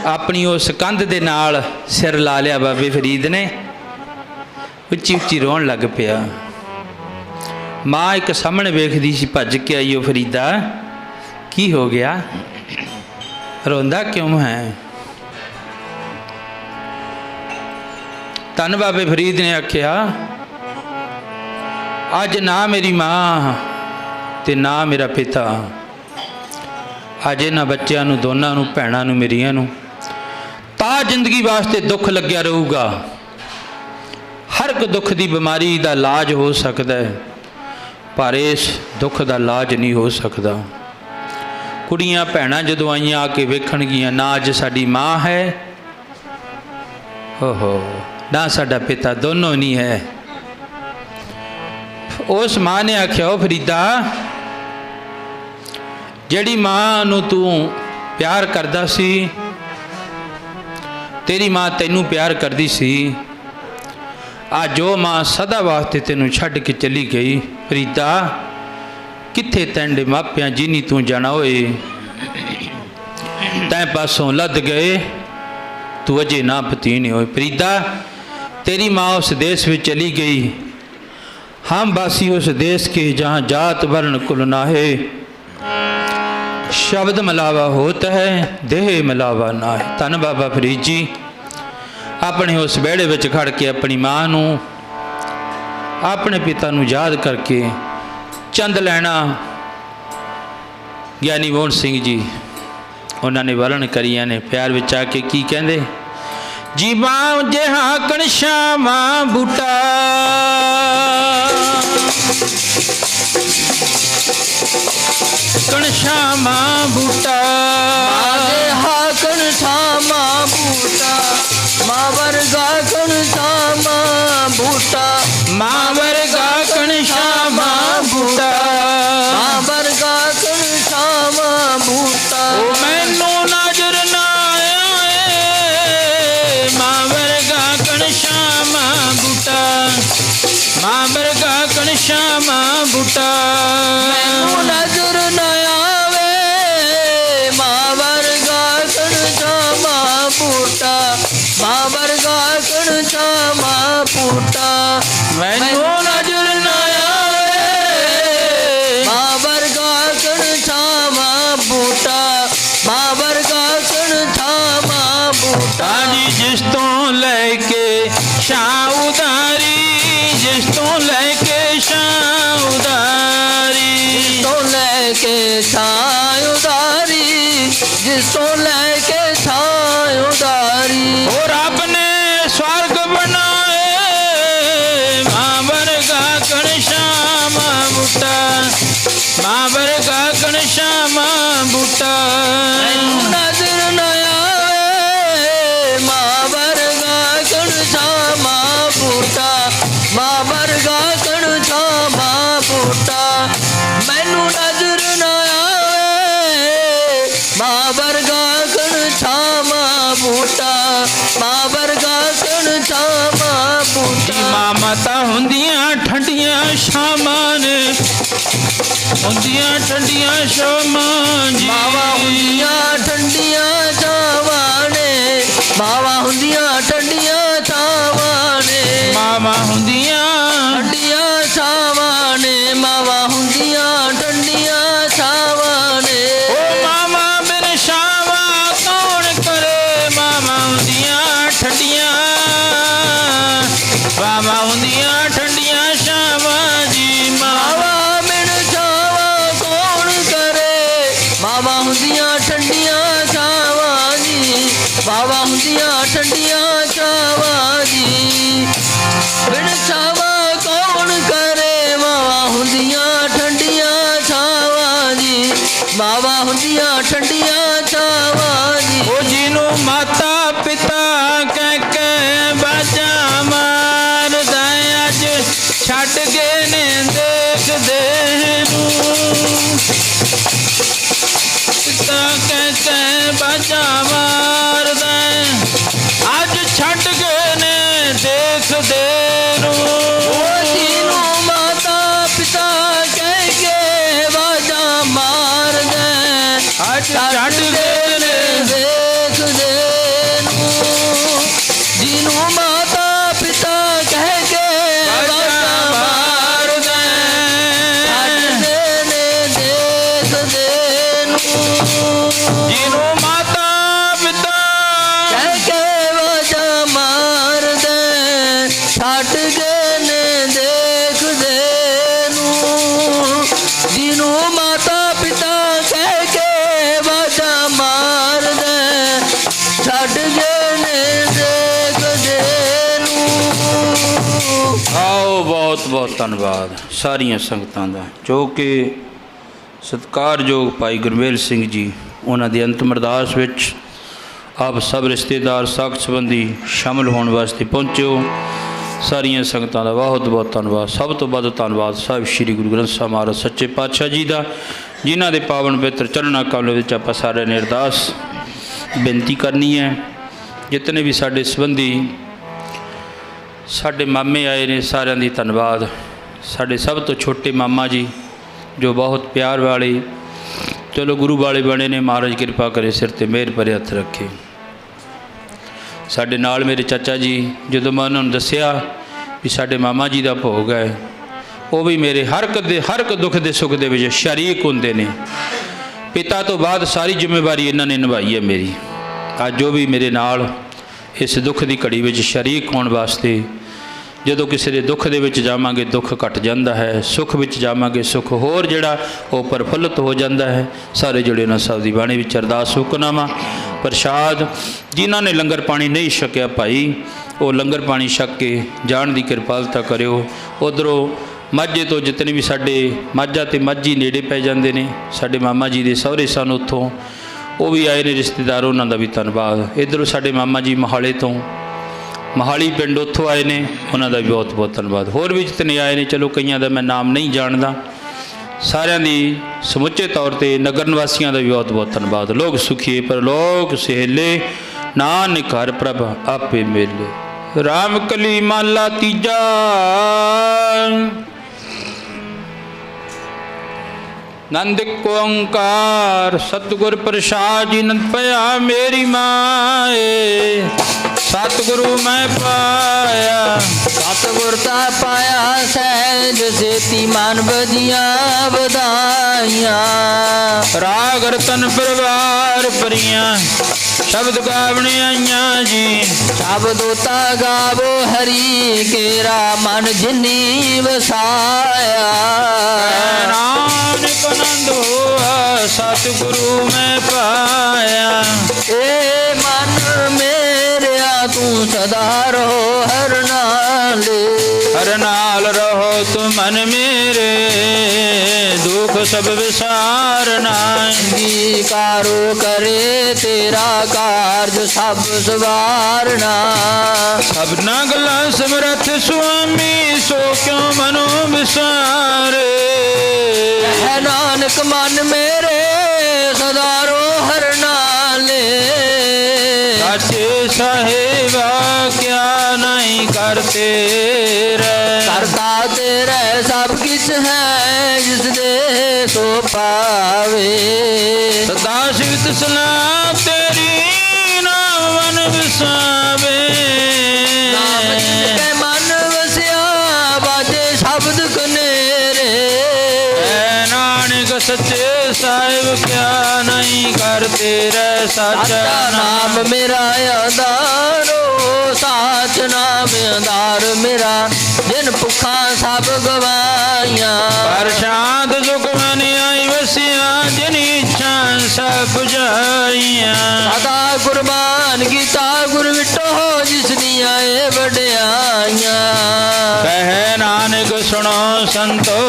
A: ਆਪਣੀ ਉਸ ਕੰਧ ਦੇ ਨਾਲ ਸਿਰ ਲਾ ਲਿਆ ਬਾਬੇ ਫਰੀਦ ਨੇ, ਉੱਚੀ ਉੱਚੀ ਰੋਣ ਲੱਗ ਪਿਆ। ਮਾਂ ਇੱਕ ਸਾਹਮਣੇ ਵੇਖਦੀ ਸੀ, ਭੱਜ ਕੇ ਆਈ, ਉਹ ਫਰੀਦਾ ਕੀ ਹੋ ਗਿਆ, ਰੋਂਦਾ ਕਿਉਂ ਹੈ? ਧੰਨ ਬਾਬੇ ਫਰੀਦ ਨੇ ਆਖਿਆ, ਅੱਜ ਨਾ ਮੇਰੀ ਮਾਂ ਤੇ ਨਾ ਮੇਰਾ ਪਿਤਾ, ਅੱਜ ਇਹਨਾਂ ਬੱਚਿਆਂ ਨੂੰ ਦੋਨਾਂ ਨੂੰ, ਭੈਣਾਂ ਨੂੰ, ਮੇਰੀਆਂ ਨੂੰ ਤਾਂ ਜ਼ਿੰਦਗੀ ਵਾਸਤੇ ਦੁੱਖ ਲੱਗਿਆ ਰਹੂਗਾ। ਹਰ ਇੱਕ ਦੁੱਖ ਦੀ ਬਿਮਾਰੀ ਦਾ ਇਲਾਜ ਹੋ ਸਕਦਾ ਹੈ, ਪਰ ਇਸ ਦੁੱਖ ਦਾ ਇਲਾਜ ਨਹੀਂ ਹੋ ਸਕਦਾ। ਕੁੜੀਆਂ ਭੈਣਾਂ ਜਦੋਂ ਆਈਆਂ ਆ ਕੇ ਵੇਖਣਗੀਆਂ, ਨਾ ਅੱਜ ਸਾਡੀ ਮਾਂ ਹੈ, ਓਹੋ, ਨਾ ਸਾਡਾ ਪਿਤਾ, ਦੋਨੋਂ ਨਹੀਂ ਹੈ। ਉਸ ਮਾਂ ਨੇ ਆਖਿਆ, ਉਹ ਫਰੀਦਾ, ਜਿਹੜੀ ਮਾਂ ਨੂੰ ਤੂੰ ਪਿਆਰ ਕਰਦਾ ਸੀ, ਤੇਰੀ ਮਾਂ ਤੈਨੂੰ ਪਿਆਰ ਕਰਦੀ ਸੀ, ਆ ਜੋ ਮਾਂ ਸਦਾ ਵਾਸਤੇ ਤੈਨੂੰ ਛੱਡ ਕੇ ਚਲੀ ਗਈ, ਫਰੀਦਾ ਕਿੱਥੇ ਤੈਨੂੰ ਮਾਪਿਆਂ ਜਿਨੀ ਤੂੰ ਜਾਣਾ ਹੋਏ, ਤੈਂ ਪਾਸੋਂ ਲੱਦ ਗਏ, तू अजे ना पतीन हो। फरीदा, तेरी माँ उस देश में चली गई, हम बासी उस देश के जहाँ जात वर्ण कुल ना है, शब्द मिलावा होता है, देह मिलावा ना है। धन बाबा फरीद जी अपने उस बेड़े विच खड़ के अपनी माँ नू, अपने पिता नू याद करके चंद लैना ज्ञानी मोहन सिंह जी उन्होंने वर्ण करिया ने। प्यार विच आके की कहंदे, जीवा जिहा कणशावा बूटा, कणशावा बूटा,
B: जिहा कणशावा बूटा, मां वर्गा कणशावा बूटा,
A: मां वर्गा कणशावा बूटा,
B: मां वर्गा कणशावा बूटा।
A: ओ मैनू नजर ना आए, मां वर्गा कणशावा बूटा, मां वर्गा कणशावा बूटा,
B: मैनू नजर न आवे, मां वर्गा कणशावा बूटा, मां वर्गा कणशावा बूटा।
A: मैनू नजर ना आवे,
B: मां वर्गा कणशावा बूटा, मां वर्गा कणशावा बूटा।
A: जी जिस तो लैके शाह उदारी, जिस तो लैके शाह उदारी,
B: तो लेके छाय उदारी, जिस तो लेके छाय उदारी।
A: और आपने स्वर्ग बनाए, मां वर्गा कणशावा बूटा, मां वर्गा कणशावा बूटा।
B: मैनू नजर न आवे, मां वर्गा कणशावा बूटा, मां वर्गा कणशावा बूटा। मैनू नजर न आवे, मां वर्गा कणशावा बूटा, मां वर्गा कणशावा बूटा।
A: मां माता हुंदियां ठंडियां शामां ने, हुंदियां ठंडियां शामां जी,
B: मावा हुंदियां ठंडियां छावां ने, मावा हुंदियां ठंडियां छावां ने,
A: मामा हुंदियां
B: ठंडियां छावां ने, मावा हुंदियां ठंडियां छावां ने।
A: ओ मामा बिन शावा कौन करे, मामा हुंदियां ठंडियां, मामा हुंदियां ठंडियां शामां जी,
B: मावा बिन छावा कौन करे, मावा हुंदियां ठंडियां छावां जी, मावा हुंदियां ठंडियां छावां जी। बिन छावा कौन करे, मावा हुंदियां ठंडियां छावां जी, मावा हुंदियां ठंडियां छावां जी।
A: ओ जिनू माता पिता कह के बाजा मारदा अज छड़ गए ने देखदे नूं, पिता कह के बाजा मारदा अज
B: ਛੱਡ ਜਨੇ ਦੇਖਦੇ ਨੂੰ।
A: ਆਓ ਬਹੁਤ ਬਹੁਤ ਧੰਨਵਾਦ ਸਾਰੀਆਂ ਸੰਗਤਾਂ ਦਾ, ਜੋ ਕਿ ਸਤਿਕਾਰਯੋਗ ਭਾਈ ਗੁਰਮੇਲ ਸਿੰਘ ਜੀ ਉਹਨਾਂ ਦੀ ਅੰਤਮ ਅਰਦਾਸ ਵਿੱਚ ਆਪ ਸਭ ਰਿਸ਼ਤੇਦਾਰ ਸਾਕ ਸੰਬੰਧੀ ਸ਼ਾਮਲ ਹੋਣ ਵਾਸਤੇ ਪਹੁੰਚੇ ਹੋ। ਸਾਰੀਆਂ ਸੰਗਤਾਂ ਦਾ ਬਹੁਤ ਬਹੁਤ ਧੰਨਵਾਦ। ਸਭ ਤੋਂ ਵੱਧ ਧੰਨਵਾਦ ਸਾਹਿਬ ਸ੍ਰੀ ਗੁਰੂ ਗ੍ਰੰਥ ਸਾਹਿਬ ਮਹਾਰਾਜ ਸੱਚੇ ਪਾਤਸ਼ਾਹ ਜੀ ਦਾ, ਜਿਨ੍ਹਾਂ ਦੇ ਪਾਵਨ ਪਵਿੱਤਰ ਚਰਨਾਂ ਕਮਲ ਵਿੱਚ ਆਪਾਂ ਸਾਰਿਆਂ ਨੇ ਅਰਦਾਸ ਬੇਨਤੀ ਕਰਨੀ ਹੈ। ਜਿਤਨੇ ਵੀ ਸਾਡੇ ਸੰਬੰਧੀ ਸਾਡੇ ਮਾਮੇ ਆਏ ਨੇ, ਸਾਰਿਆਂ ਦੀ ਧੰਨਵਾਦ। ਸਾਡੇ ਸਭ ਤੋਂ ਛੋਟੇ ਮਾਮਾ ਜੀ ਜੋ ਬਹੁਤ ਪਿਆਰ ਵਾਲੇ, ਚਲੋ ਗੁਰੂ ਵਾਲੇ ਬਣੇ ਨੇ, ਮਹਾਰਾਜ ਕਿਰਪਾ ਕਰੇ, ਸਿਰ ਤੇ ਮਿਹਰ ਭਰੇ ਹੱਥ ਰੱਖੇ। ਸਾਡੇ ਨਾਲ ਮੇਰੇ ਚਾਚਾ ਜੀ, ਜਦੋਂ ਮੈਂ ਉਹਨਾਂ ਨੂੰ ਦੱਸਿਆ ਵੀ ਸਾਡੇ ਮਾਮਾ ਜੀ ਦਾ ਭੋਗ ਹੈ, ਉਹ ਵੀ ਮੇਰੇ ਹਰ ਇੱਕ ਦੁੱਖ ਦੇ ਸੁੱਖ ਦੇ ਵਿੱਚ ਸ਼ਰੀਕ ਹੁੰਦੇ ਨੇ। ਪਿਤਾ ਤੋਂ ਬਾਅਦ ਸਾਰੀ ਜ਼ਿੰਮੇਵਾਰੀ ਇਹਨਾਂ ਨੇ ਨਿਭਾਈ ਹੈ ਮੇਰੀ। ਅੱਜ ਜੋ ਵੀ ਮੇਰੇ ਨਾਲ ਇਸ ਦੁੱਖ ਦੀ ਘੜੀ ਵਿੱਚ ਸ਼ਰੀਕ ਹੋਣ ਵਾਸਤੇ, ਜਦੋਂ ਕਿਸੇ ਦੇ ਦੁੱਖ ਦੇ ਵਿੱਚ ਜਾਵਾਂਗੇ ਦੁੱਖ ਘਟ ਜਾਂਦਾ ਹੈ, ਸੁੱਖ ਵਿੱਚ ਜਾਵਾਂਗੇ ਸੁੱਖ ਹੋਰ ਜਿਹੜਾ ਉਹ ਪ੍ਰਫੁੱਲਤ ਹੋ ਜਾਂਦਾ ਹੈ। ਸਾਰੇ ਜੁੜੇ ਉਹਨਾਂ ਸਾਹਿਬ ਦੀ ਬਾਣੀ ਵਿੱਚ ਅਰਦਾਸ ਹੁਕਮਨਾਮਾ ਪ੍ਰਸ਼ਾਦ, ਜਿਨ੍ਹਾਂ ਨੇ ਲੰਗਰ ਪਾਣੀ ਨਹੀਂ ਛਕਿਆ ਭਾਈ, ਉਹ ਲੰਗਰ ਪਾਣੀ ਛਕ ਕੇ ਜਾਣ ਦੀ ਕਿਰਪਾਲਤਾ ਕਰਿਓ। ਉੱਧਰੋਂ ਮਾਝੇ ਤੋਂ ਜਿਤਨੇ ਵੀ ਸਾਡੇ ਮਾਝਾ ਅਤੇ ਮਾਝੀ ਨੇੜੇ ਪੈ ਜਾਂਦੇ ਨੇ, ਸਾਡੇ ਮਾਮਾ ਜੀ ਦੇ ਸਹੁਰੇ ਸਨ ਉੱਥੋਂ, ਉਹ ਵੀ ਆਏ ਨੇ ਰਿਸ਼ਤੇਦਾਰ, ਉਹਨਾਂ ਦਾ ਵੀ ਧੰਨਵਾਦ। ਇੱਧਰੋਂ ਸਾਡੇ ਮਾਮਾ ਜੀ ਮੋਹਾਲੇ ਤੋਂ, ਮੋਹਾਲੀ ਪਿੰਡ ਉੱਥੋਂ ਆਏ ਨੇ, ਉਹਨਾਂ ਦਾ ਵੀ ਬਹੁਤ ਬਹੁਤ ਧੰਨਵਾਦ। ਹੋਰ ਵੀ ਜਿਤਨੇ ਆਏ ਨੇ, ਚਲੋ ਕਈਆਂ ਦਾ ਮੈਂ ਨਾਮ ਨਹੀਂ ਜਾਣਦਾ, ਸਾਰਿਆਂ ਦੀ ਸਮੁੱਚੇ ਤੌਰ 'ਤੇ ਨਗਰ ਨਿਵਾਸੀਆਂ ਦਾ ਵੀ ਬਹੁਤ ਬਹੁਤ ਧੰਨਵਾਦ। ਲੋਕ ਸੁਖੀਏ ਪਰ ਲੋਕ ਸਹੇਲੇ, ਨਾਨਕ ਹਰਿ ਪ੍ਰਭ ਆਪੇ ਮੇਲੇ। ਰਾਮ ਕਲੀ ਮਹਲਾ ਤੀਜਾ। नंद को ओंकार सतगुर प्रसाद जी नंद पया मेरी माए, सतगुरु मैं पाया
B: सतगुर ता पाया सहज सेती मान बजिया बधाइयाँ।
A: राग रतन परिवार परियां शब्द गावने आइया जी,
B: शब्दोता गावो हरि केरा मन जिनी वसाया।
A: नानक आनंद हुआ सतगुरु मैं पाया।
B: ए मन मेरा तू सदा रहो हर नाले,
A: हर नाल रहो तुम मन मेरे, दुख सब विसारना।
B: अंगीकारो करे तेरा कार्य सब सवारना।
A: सबना गला समरथ स्वामी सो क्यों मनो विसारे।
B: है नानक मन मेरे सदा रो हर नाले,
A: साचे साहेबा क्या नहीं करते रे।
B: करता तेरे सब किछ है जिस दे सो पावे।
A: सदा सिवत सलाह तेरी नाम मन विसावे।
B: नाम जिनके मन वसिया बाजे शब्द कनेरे।
A: नानक सच्चे साहिब क्या नहीं करते रे। साचा
B: नाम मेरा आधारो, साच नाम आधार मेरा, जिन भुखा सब गवाइया।
A: पर शांत सुख मन आई वसिया, जिन इच्छा सब बुझाइया।
B: सदा कुर्बान गीता गुर विटो जिस दिया ए वड्याइया।
A: कह नानक सुनो संतो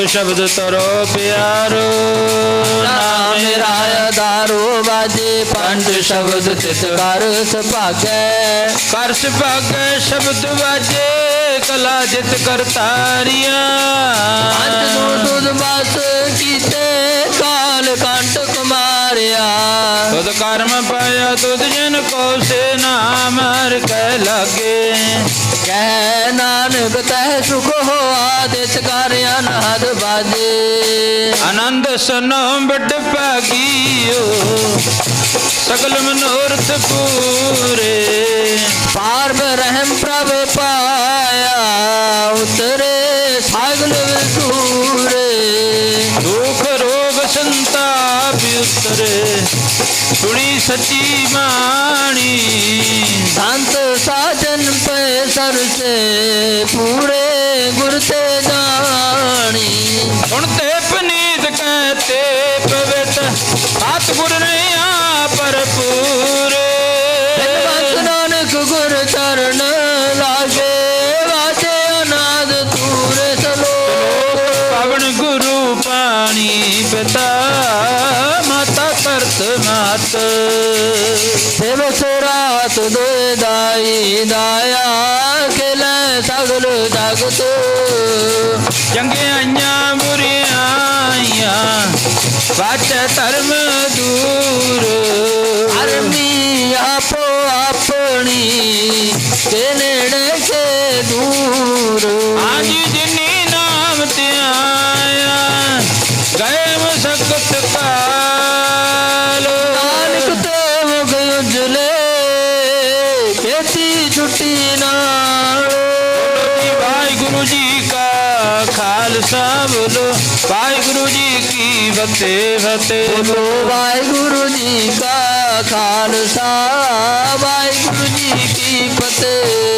A: शब्द तरो प्यारो।
B: नाम मेरा आधारो बाजे पंच शब्द तित कर सभागै।
A: कर सभागै शब्द बाजे कला जित करतारिया।
B: पंच दूध बस कीते काल कंटक मारिया।
A: तुद कर्म पाया तुद जिन को से नाम हर कह लागे।
B: कह नानक तह सुख हो आदित कार्य अनाद बाजे।
A: आनंद सनो बड़ पागियो सकल मनोरथ पूरे।
B: पार ब्रह्म प्रभ पाया उतरे सागल विसूरे।
A: दुख रोग संताप उतरे सुनी सची माणी।
B: संत साजन पे सर से पूरे गुर ते जानी।
A: सुनते पनीत कहते पवित्र सतगुर नहीं पर पूरे।
B: ਦਿਵਸ ਰਾਤ ਦੇ ਦਾਈ ਦਾਇਆ ਖੇਲੇ ਸਗਲ ਜਗਤ
A: ਚੰਗਿਆਈਆਂ ਬੁਰਿਆਈਆਂ ਵਾਚੈ ਧਰਮ ਦੂਰ
B: ਅਰਮੀ ਆਪੋ ਆਪਣੀ ਕੇ ਨੇੜੇ ਕੇ ਦੂਰ
A: ਅੱਜ ਜਿਨੀ ਨਾਮ ਧਿਆਇਆ ਗਏ ਮਸਕਤ ਕਾਲ
B: ਨਾਨਕ ਤੇ ਮੁਖ ਉਜਲੇ ਖੇਤੀ ਛੁੱਟੀ ਨਾਲ
A: ਜੀ ਵਾਹਿਗੁਰੂ ਜੀ ਕਾ ਖਾਲਸਾ ਬੋਲੋ ਵਾਹਿਗੁਰੂ ਜੀ ਕੀ ਫਤਿਹ ਫਤਿਹ
B: ਬੋਲੋ ਵਾਹਿਗੁਰੂ ਜੀ ਕਾ ਖਾਲਸਾ ਵਾਹਿਗੁਰੂ ਜੀ ਕੀ ਫਤਿਹ